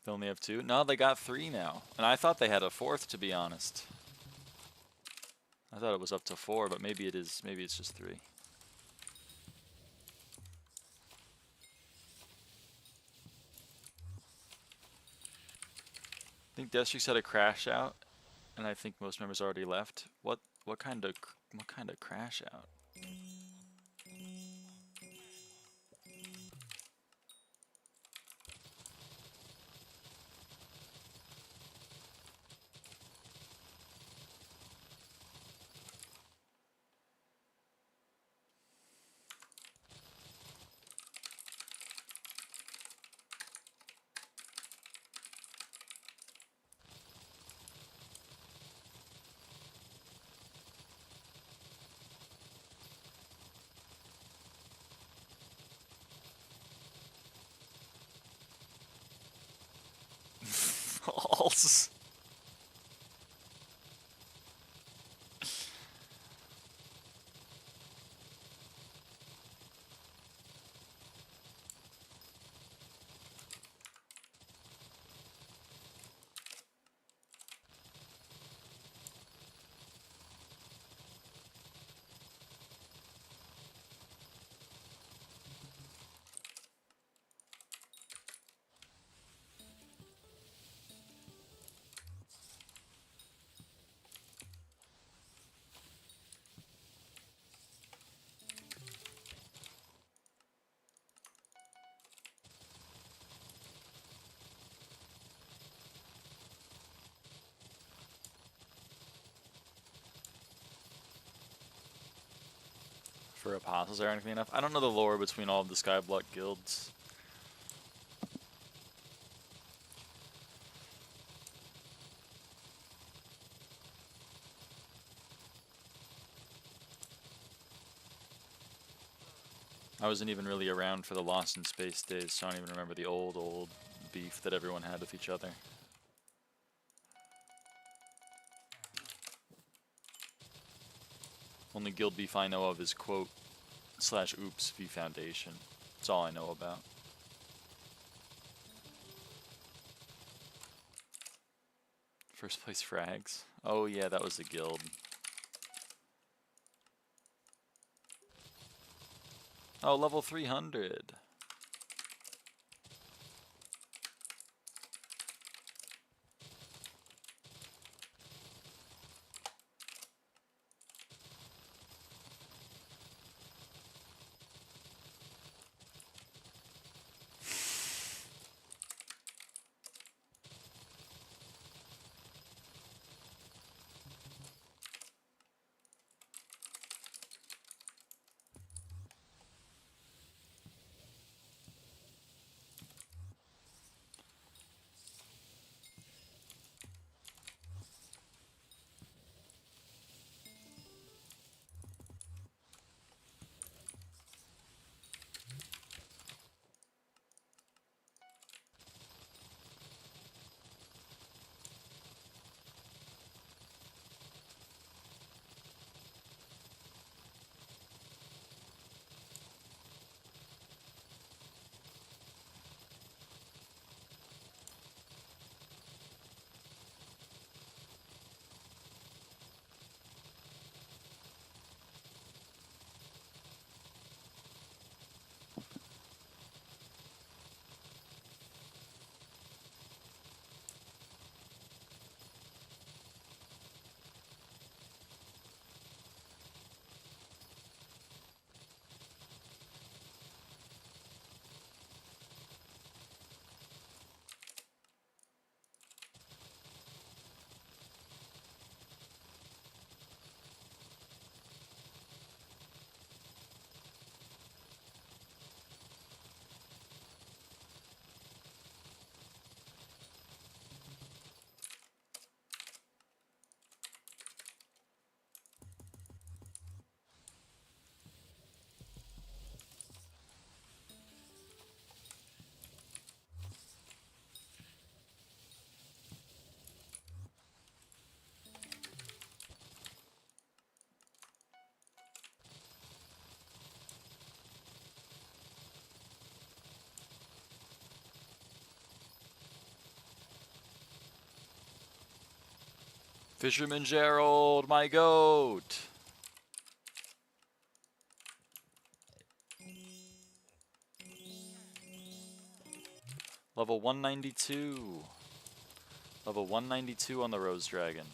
They only have 2? No, they got 3 now. And I thought they had a 4th, to be honest. I thought it was up to 4, but maybe it is. Maybe it's just 3. I think Destrix had a crash out, and I think most members already left. What kind of crash out? False. For apostles, ironically enough. I don't know the lore between all of the SkyBlock guilds. I wasn't even really around for the Lost in Space days, so I don't even remember the old beef that everyone had with each other. Only guild beef I know of is quote / oops v Foundation. That's all I know about. First place frags. Oh yeah, that was the guild. Oh, level 300. Fisherman Gerald, my goat. Level 192. Level 192 on the Rose Dragon.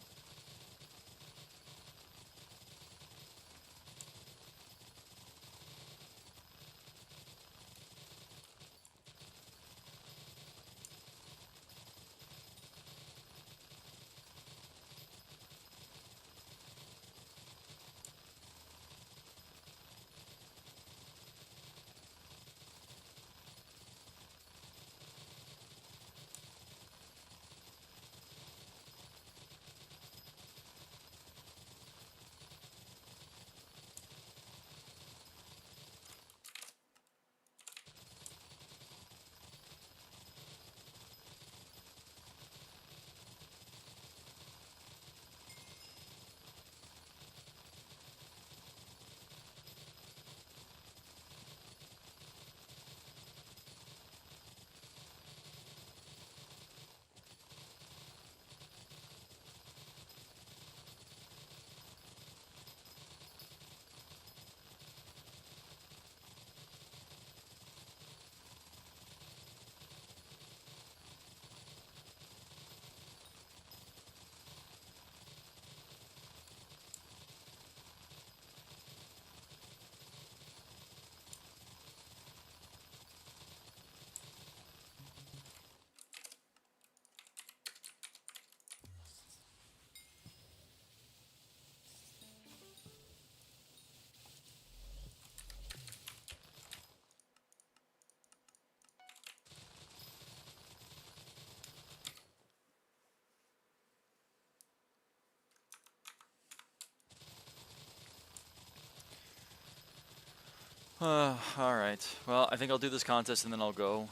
Alright. Well, I think I'll do this contest and then I'll go.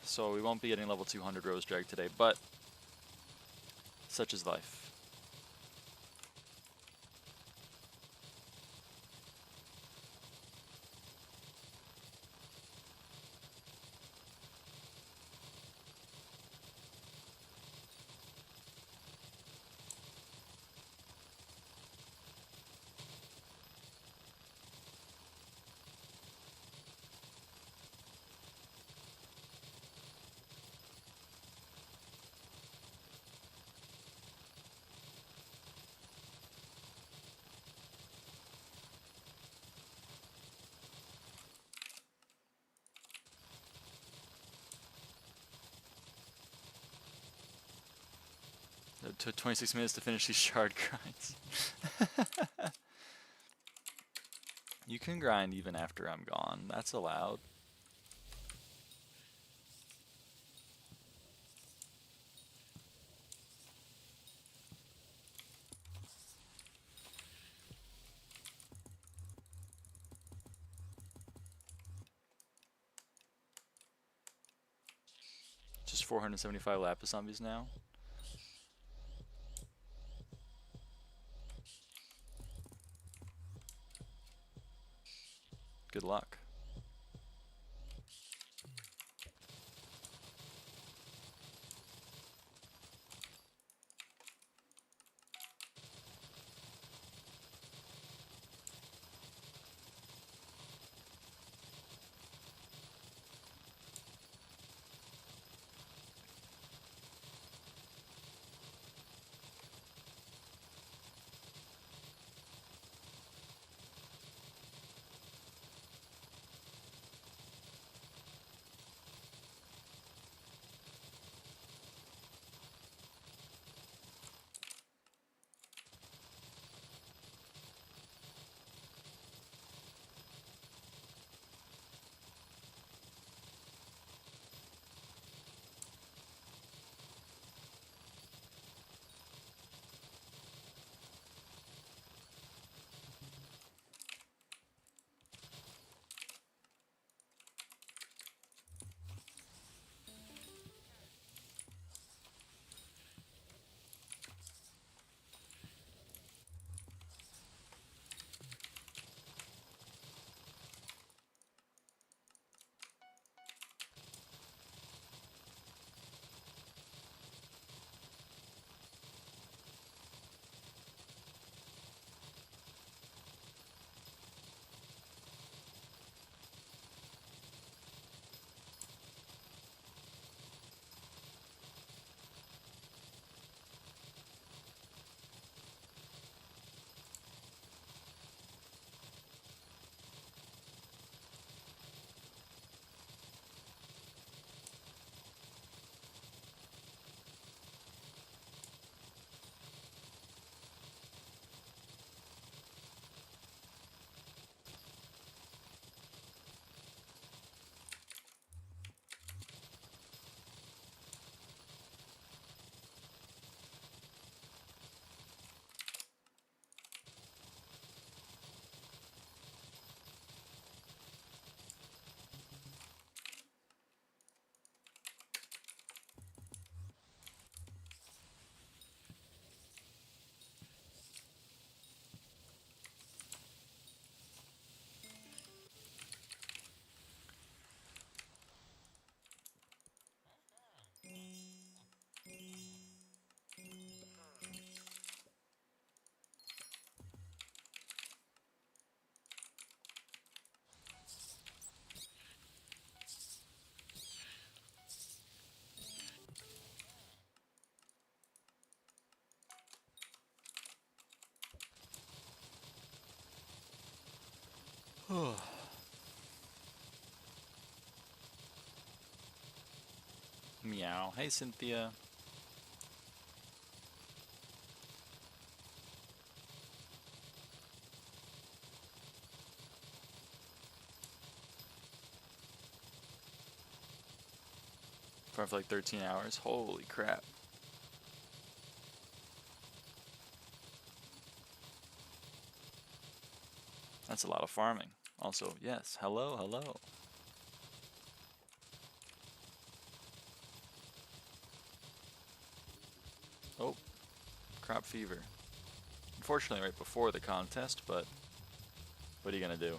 So we won't be getting level 200 Rose Drag today, but such is life. It took 26 minutes to finish these shard grinds. You can grind even after I'm gone. That's allowed. Just 475 Lapis zombies now. Good luck. Meow. Hey, Cynthia. For like 13 hours. Holy crap. That's a lot of farming. Also, yes. Hello, hello. Oh, crop fever. Unfortunately, right before the contest, but what are you gonna do?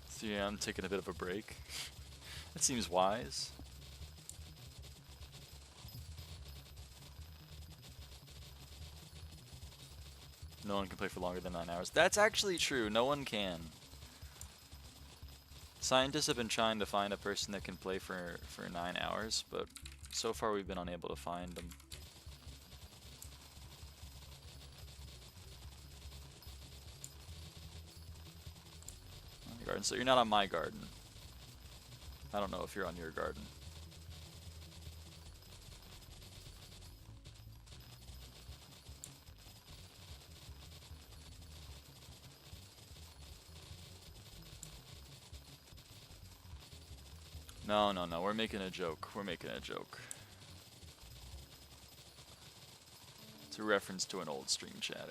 So yeah, I'm taking a bit of a break. That seems wise. No one can play for longer than 9 hours. That's actually true. No one can. Scientists have been trying to find a person that can play for 9 hours, but so far we've been unable to find them. Garden. So you're not on my garden. I don't know if you're on your garden. No, no, no. We're making a joke. We're making a joke. It's a reference to an old stream chatter.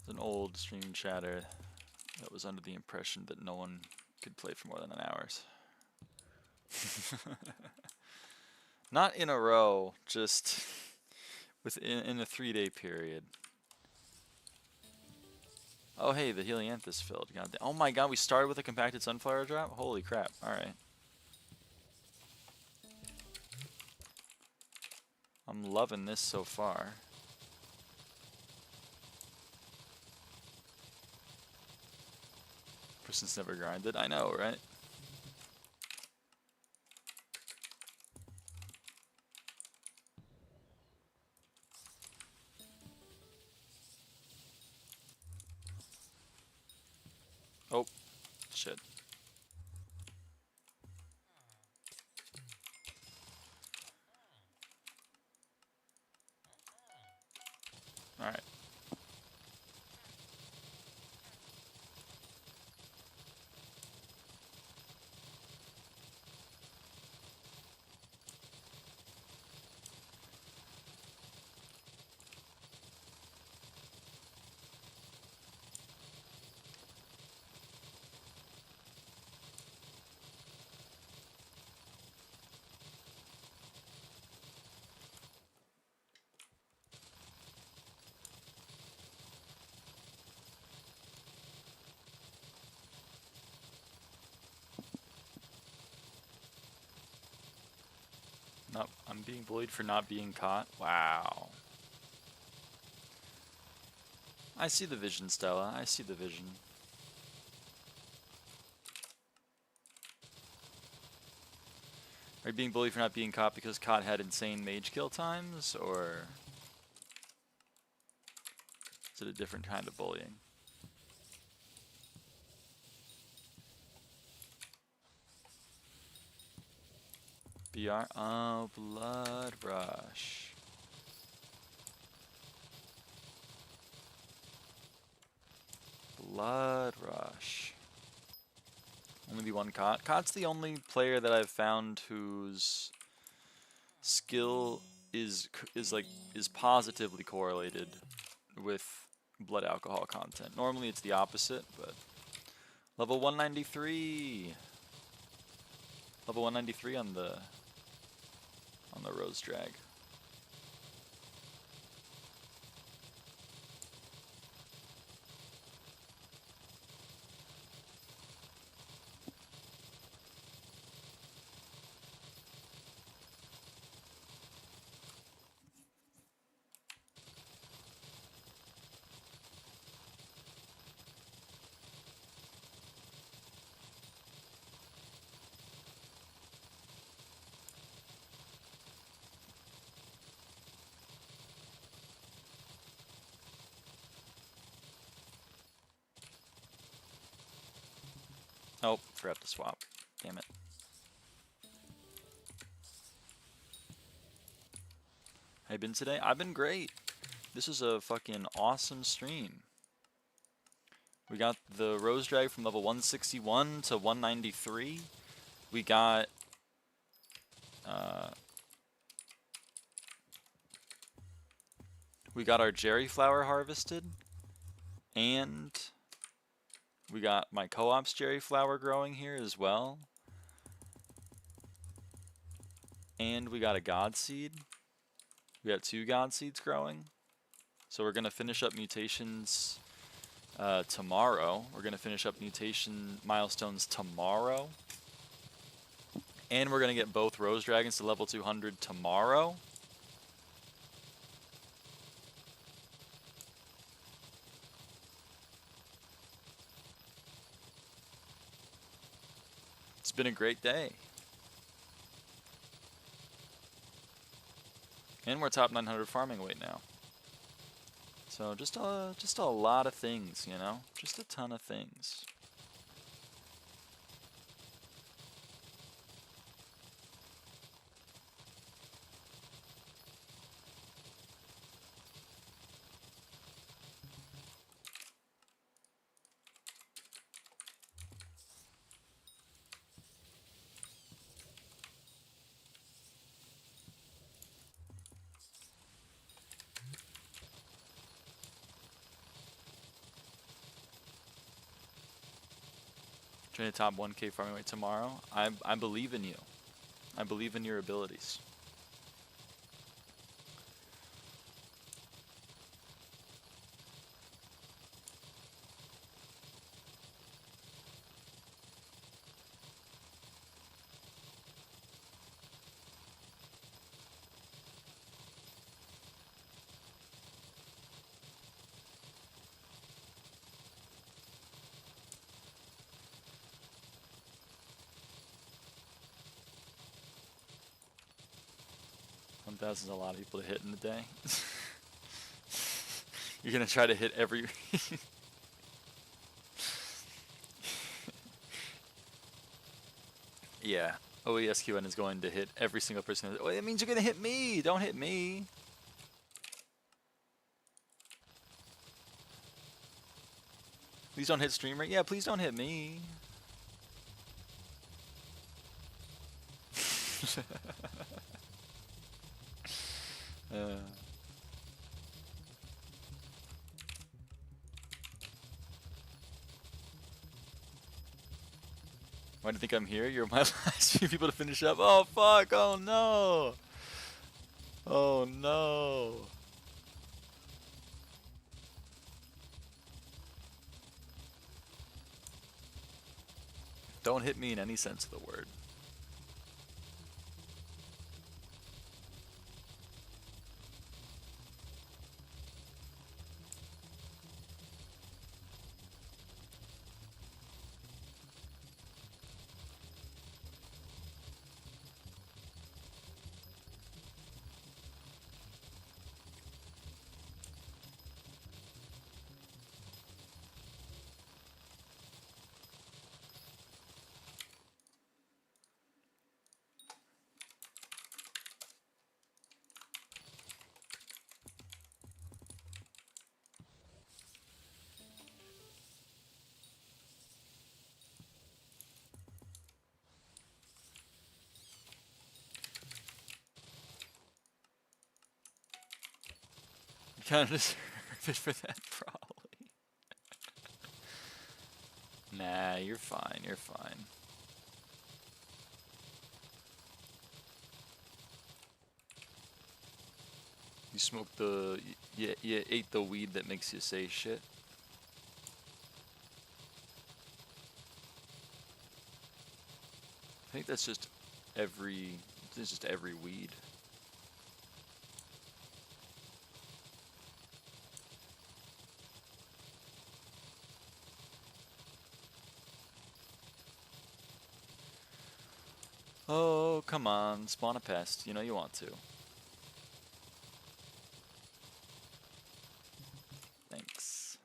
It's an old stream chatter that was under the impression that no one could play for more than an hour. Not in a row, just within a 3-day period. Oh hey, the Helianthus filled. God damn. Oh my god, we started with a compacted sunflower drop? Holy crap, alright. I'm loving this so far. Person's never grinded. I know, right? Oh, shit. Alright. Nope, I'm being bullied for not being caught. Wow. I see the vision, Stella. I see the vision. Are you being bullied for not being caught because caught had insane mage kill times, or is it a different kind of bullying? BR? Oh, Blood Rush. Blood Rush. Only be one Cot. Cot's the only player that I've found whose skill is positively correlated with blood alcohol content. Normally it's the opposite, but level 193. Level 193 on the Rose Drag. Oh, forgot to swap. Damn it. How you been today? I've been great. This is a fucking awesome stream. We got the Rose Drag from level 161 to 193. We got our Jerry Flower harvested, and we got my co-op's Jerry Flower growing here as well. And we got a God Seed. We got 2 God Seeds growing. So we're gonna finish up mutations tomorrow. We're gonna finish up mutation milestones tomorrow. And we're gonna get both Rose Dragons to level 200 tomorrow. It's been a great day. And we're top 900 farming weight now. So just a lot of things, you know? Just a ton of things. Trying to top 1K farming weight tomorrow. I believe in you. I believe in your abilities. That's a lot of people to hit in a day. You're gonna try to hit every. Yeah, OESQN is going to hit every single person. Oh, it means you're gonna hit me. Don't hit me. Please don't hit streamer. Yeah, please don't hit me. Why do you think I'm here? You're my last few people to finish up. Oh fuck! Oh no! Oh no! Don't hit me in any sense of the word. You kind of deserve it for that, probably. Nah, you're fine. You're fine. You smoked the. You ate the weed that makes you say shit. I think that's just every. This is just every weed. Oh, come on. Spawn a pest. You know you want to. Thanks.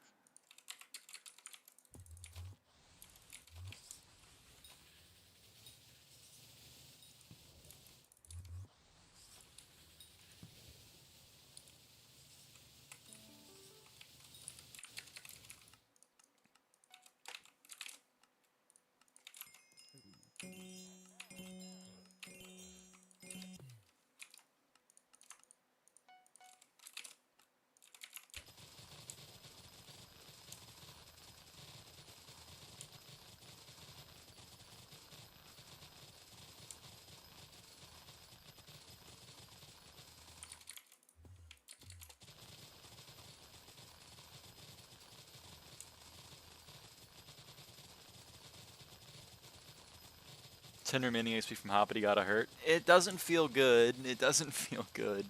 10 remaining XP from Hoppity gotta hurt. It doesn't feel good. It doesn't feel good.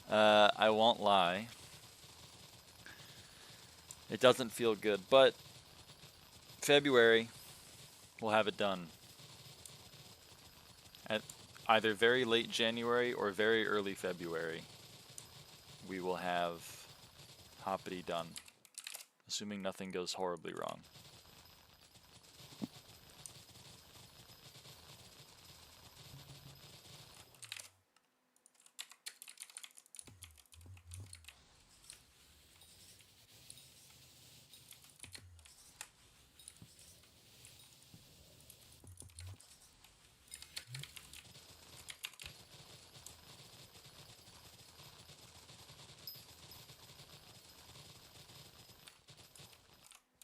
I won't lie. It doesn't feel good, but February, we'll have it done. At either very late January or very early February, we will have Hoppity done, assuming nothing goes horribly wrong.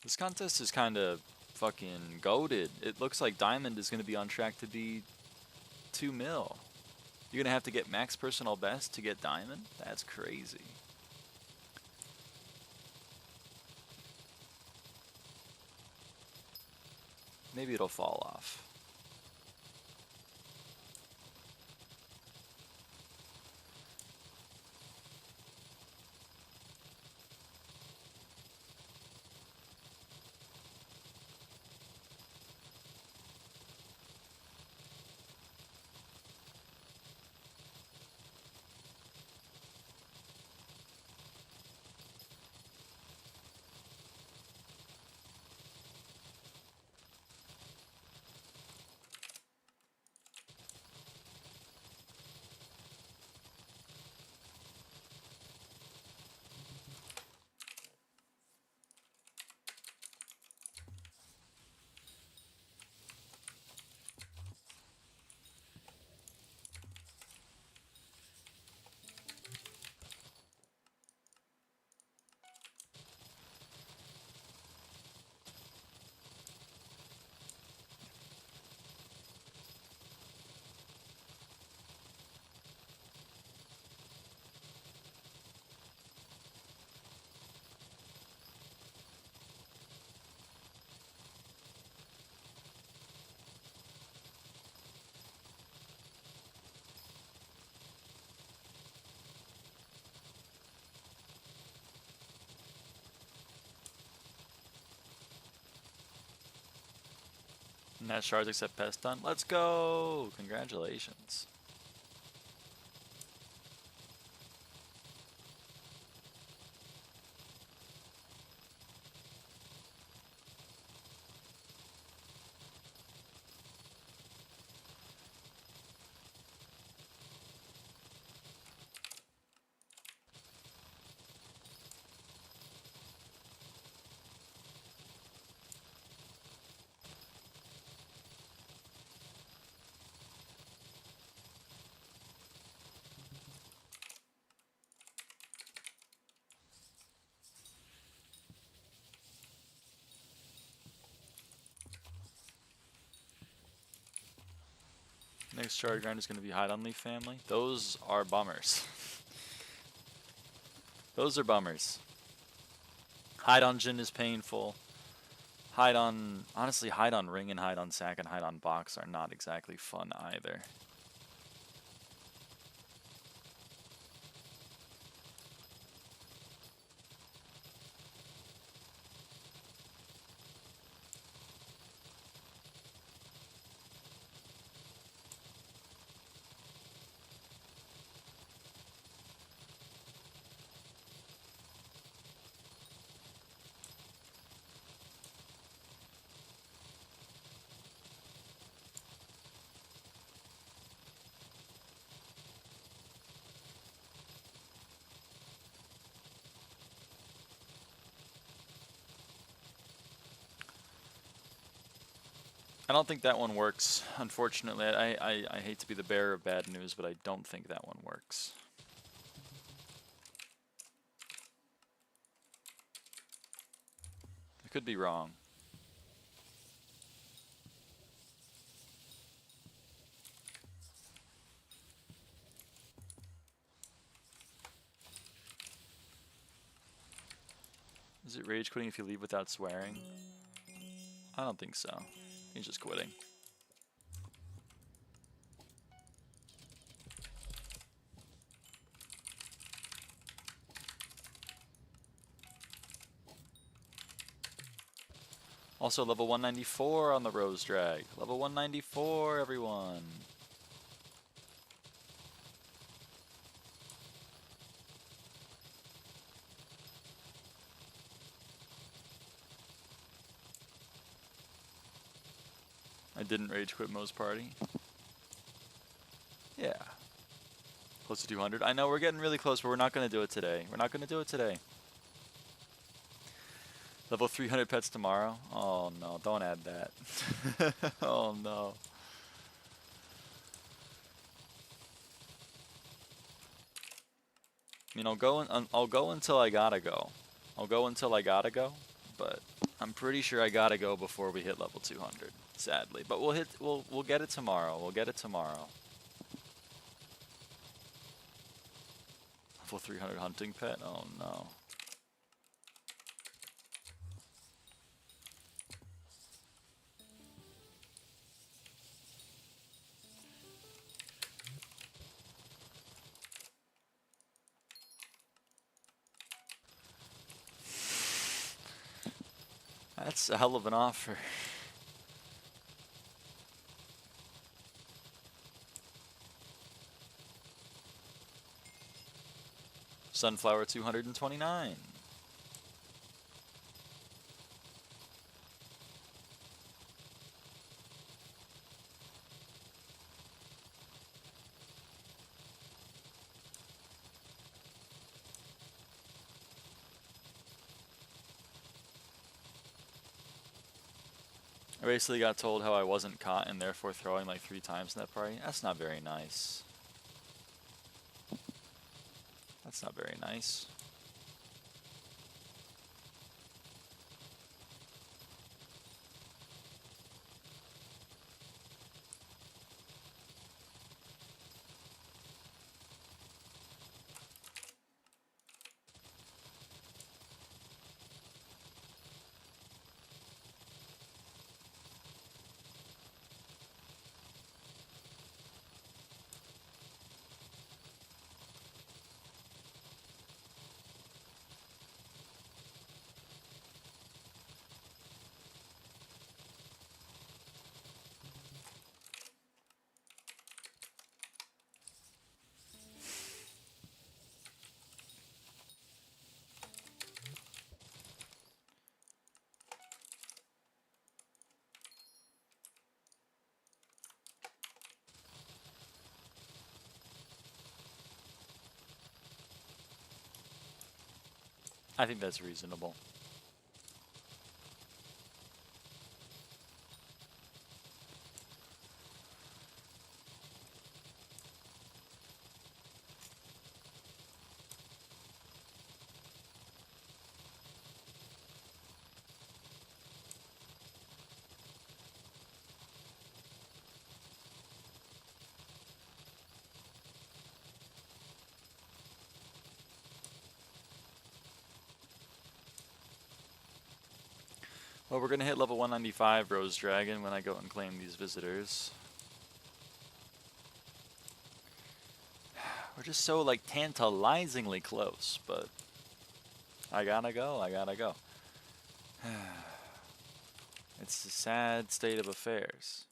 This contest is kind of fucking goated. It looks like Diamond is going to be on track to be 2 mil. You're going to have to get max personal best to get Diamond? That's crazy. Maybe it'll fall off. Net shards except pest done. Let's go! Congratulations. Next shard grind is going to be Hide on Leaf family. Those are bummers. Those are bummers. Hide on Jin is painful. Hide on, honestly, Hide on Ring and Hide on Sack and Hide on Box are not exactly fun either. I don't think that one works, unfortunately. I hate to be the bearer of bad news, but I don't think that one works. I could be wrong. Is it rage quitting if you leave without swearing? I don't think so. He's just quitting. Also, level 194 on the Rose Drag. Level 194, everyone. I didn't rage quit Mo's party. Yeah. Close to 200. I know we're getting really close, but we're not going to do it today. We're not going to do it today. Level 300 pets tomorrow? Oh no, don't add that. Oh no. I mean, I'll go until I gotta go. I'll go until I gotta go, but I'm pretty sure I gotta go before we hit level 200, sadly. But we'll get it tomorrow. We'll get it tomorrow. Level 300 hunting pet? Oh no. That's a hell of an offer. Sunflower 229. I basically got told how I wasn't caught and therefore throwing like 3 times in that party. That's not very nice. That's not very nice. I think that's reasonable. Well, we're going to hit level 195 Rose Dragon when I go and claim these visitors. We're just so, like, tantalizingly close, but I gotta go, I gotta go. It's a sad state of affairs.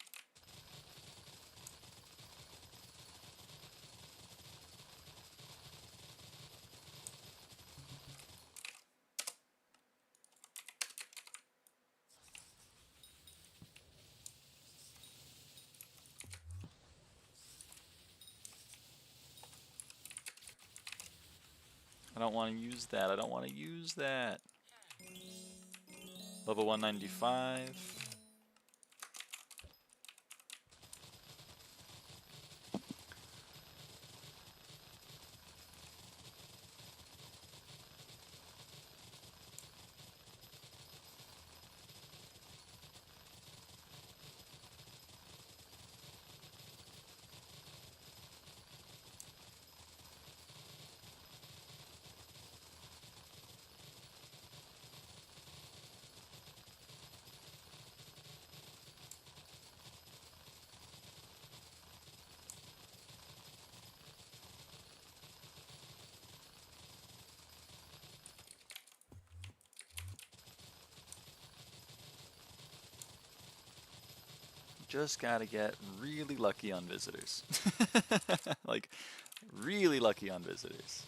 I don't want to use that. I don't want to use that. Level 195. Just gotta get really lucky on visitors. Like, really lucky on visitors.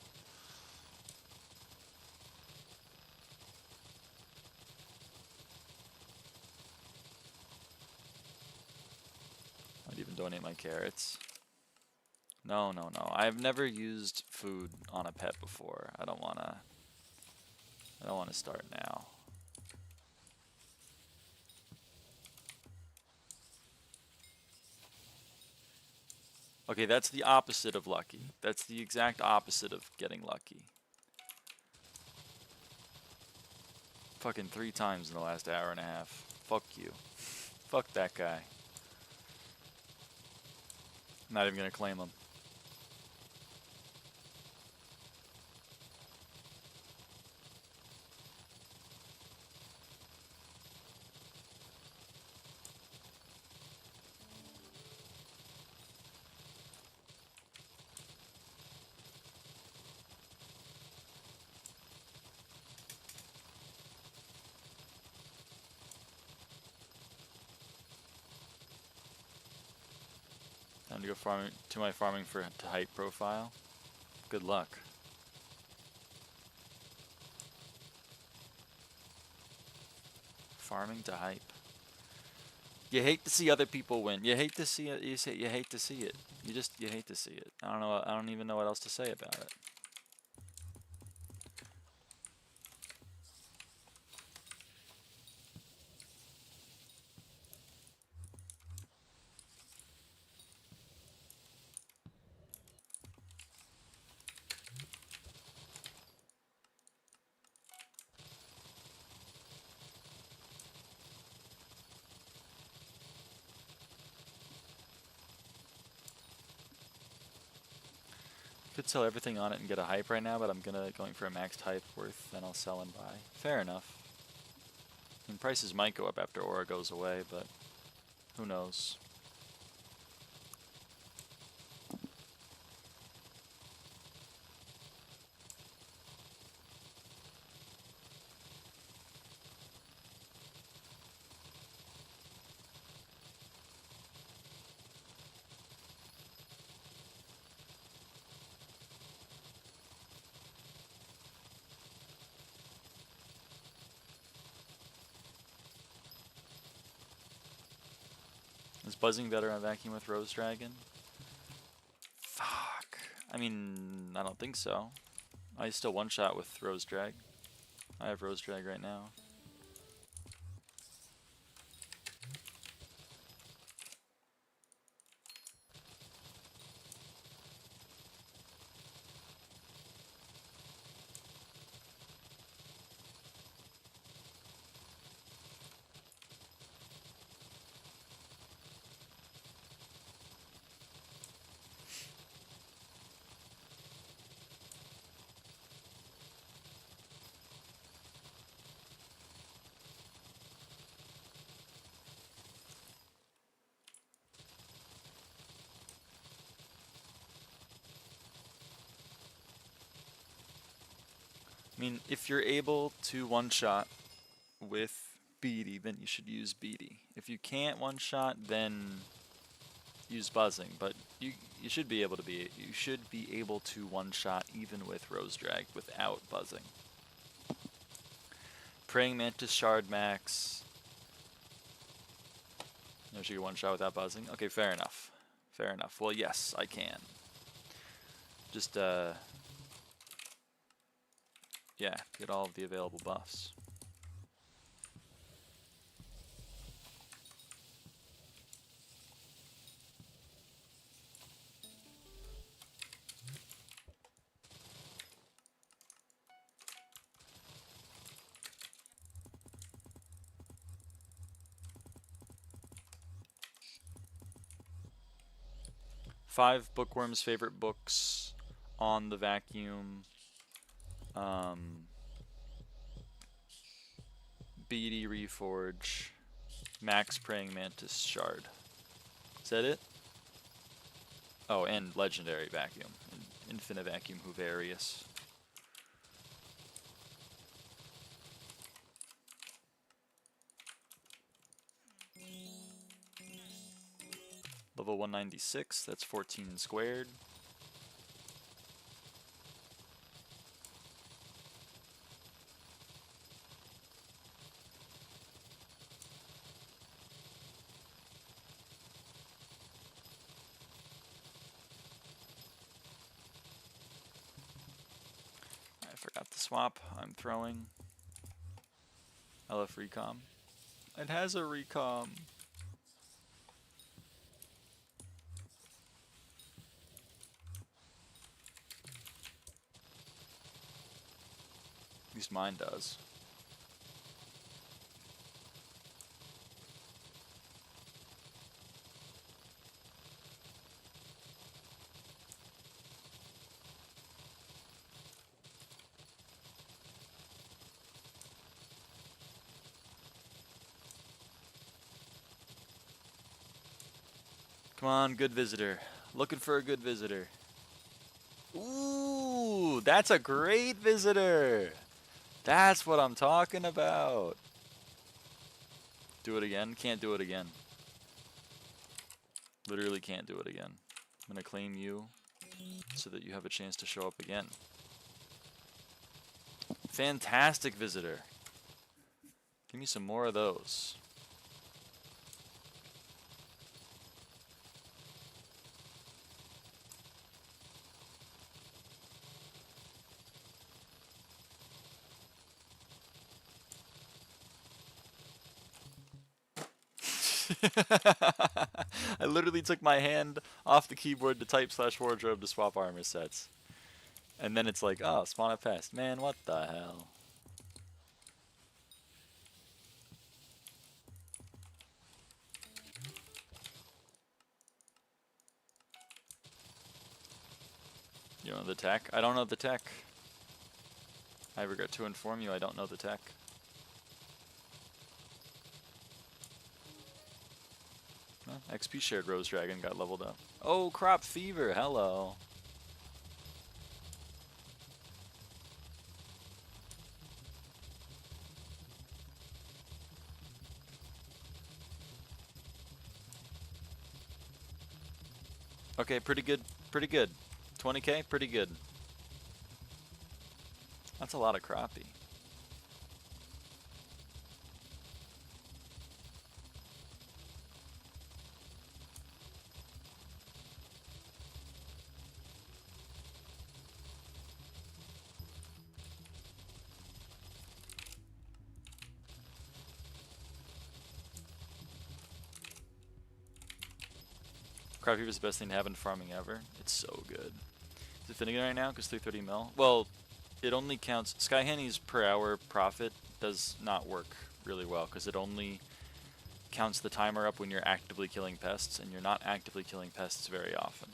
I'd even donate my carrots. No, no, no. I've never used food on a pet before. I don't wanna start now. Okay, that's the opposite of lucky. That's the exact opposite of getting lucky. Fucking 3 times in the last hour and a half. Fuck you. Fuck that guy. I'm not even gonna claim him. Time to go farming to my farming for to height profile. Good luck. Farming to hype. You hate to see other people win. You hate to see it. You hate to see it. You hate to see it. I don't know. I don't even know what else to say about it. Could sell everything on it and get a hype right now, but I'm going for a maxed hype worth, then I'll sell and buy. Fair enough. I mean, prices might go up after Aura goes away, but who knows? Is buzzing better on vacuum with Rose Dragon? Fuck. I mean, I don't think so. I still one-shot with Rose Drag. I have Rose Drag right now. I mean, if you're able to one-shot with Beady, then you should use Beady. If you can't one-shot, then use buzzing. But you should be able to one-shot even with Rose Drag without buzzing. Praying Mantis Shard Max. No, she can one-shot without buzzing. Okay, fair enough. Fair enough. Well, yes, I can. Just yeah, get all of the available buffs. Five Bookworm's favorite books on the vacuum. Beady Reforge, Max Praying Mantis Shard. Is that it? Oh, and Legendary Vacuum. Infinite Vacuum Huvarius. level 196. That's 14 squared. I forgot the swap. I'm throwing LF recom. It has a recom. At least mine does. Come on, good visitor. Looking for a good visitor. Ooh, that's a great visitor. That's what I'm talking about. Do it again? Can't do it again. Literally can't do it again. I'm gonna claim you so that you have a chance to show up again. Fantastic visitor. Give me some more of those. I literally took my hand off the keyboard to type /wardrobe to swap armor sets. And then it's like, oh, spawn a pest. Man, what the hell? You know the tech? I don't know the tech. I regret to inform you I don't know the tech. Well, XP shared Rose Dragon got leveled up. Oh, Crop Fever, hello. Okay, pretty good, pretty good. 20k, pretty good. That's a lot of crappie. Crop Fever is the best thing to have in farming ever. It's so good. Is it Finnegan right now? Because 330 mil? Well, it only counts. SkyHanni's per hour profit does not work really well because it only counts the timer up when you're actively killing pests, and you're not actively killing pests very often.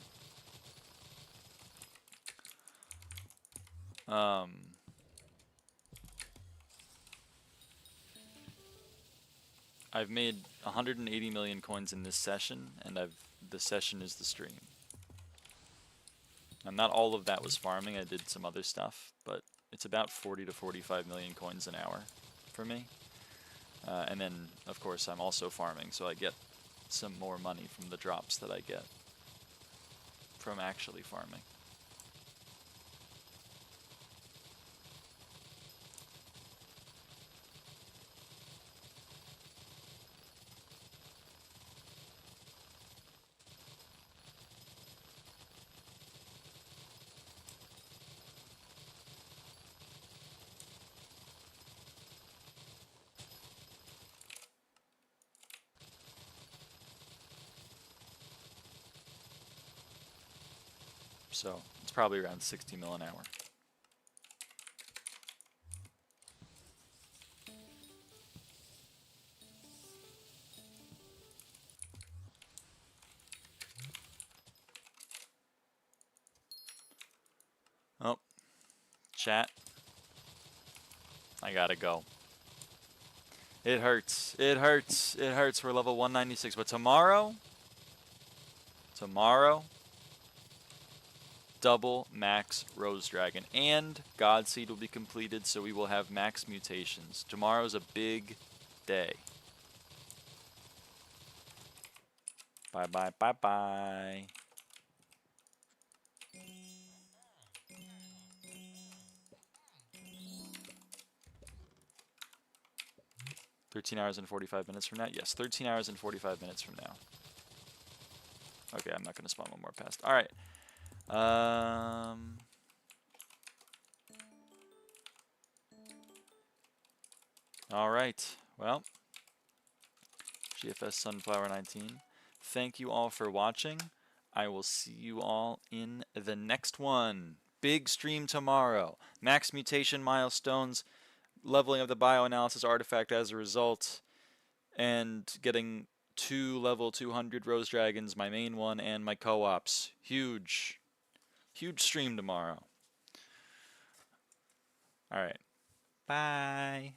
I've made 180 million coins in this session, and the session is the stream. And not all of that was farming, I did some other stuff, but it's about 40 to 45 million coins an hour for me. And then, of course, I'm also farming, so I get some more money from the drops that I get from actually farming. So it's probably around 60 mil an hour. Oh, chat. I gotta go. It hurts. It hurts. It hurts. We're level 196. But tomorrow, double max Rose Dragon. And Godseed will be completed, so we will have max mutations. Tomorrow's a big day. Bye bye bye bye. 13 hours and 45 minutes from now? Yes, 13 hours and 45 minutes from now. Okay, I'm not going to spawn one more past. Alright. Alright. Well. GFS Sunflower 19. Thank you all for watching. I will see you all in the next one. Big stream tomorrow. Max mutation milestones. Leveling of the bioanalysis artifact as a result. And getting 2 level 200 Rose Dragons, my main one, and my co-ops. Huge. Huge stream tomorrow. Alright. Bye.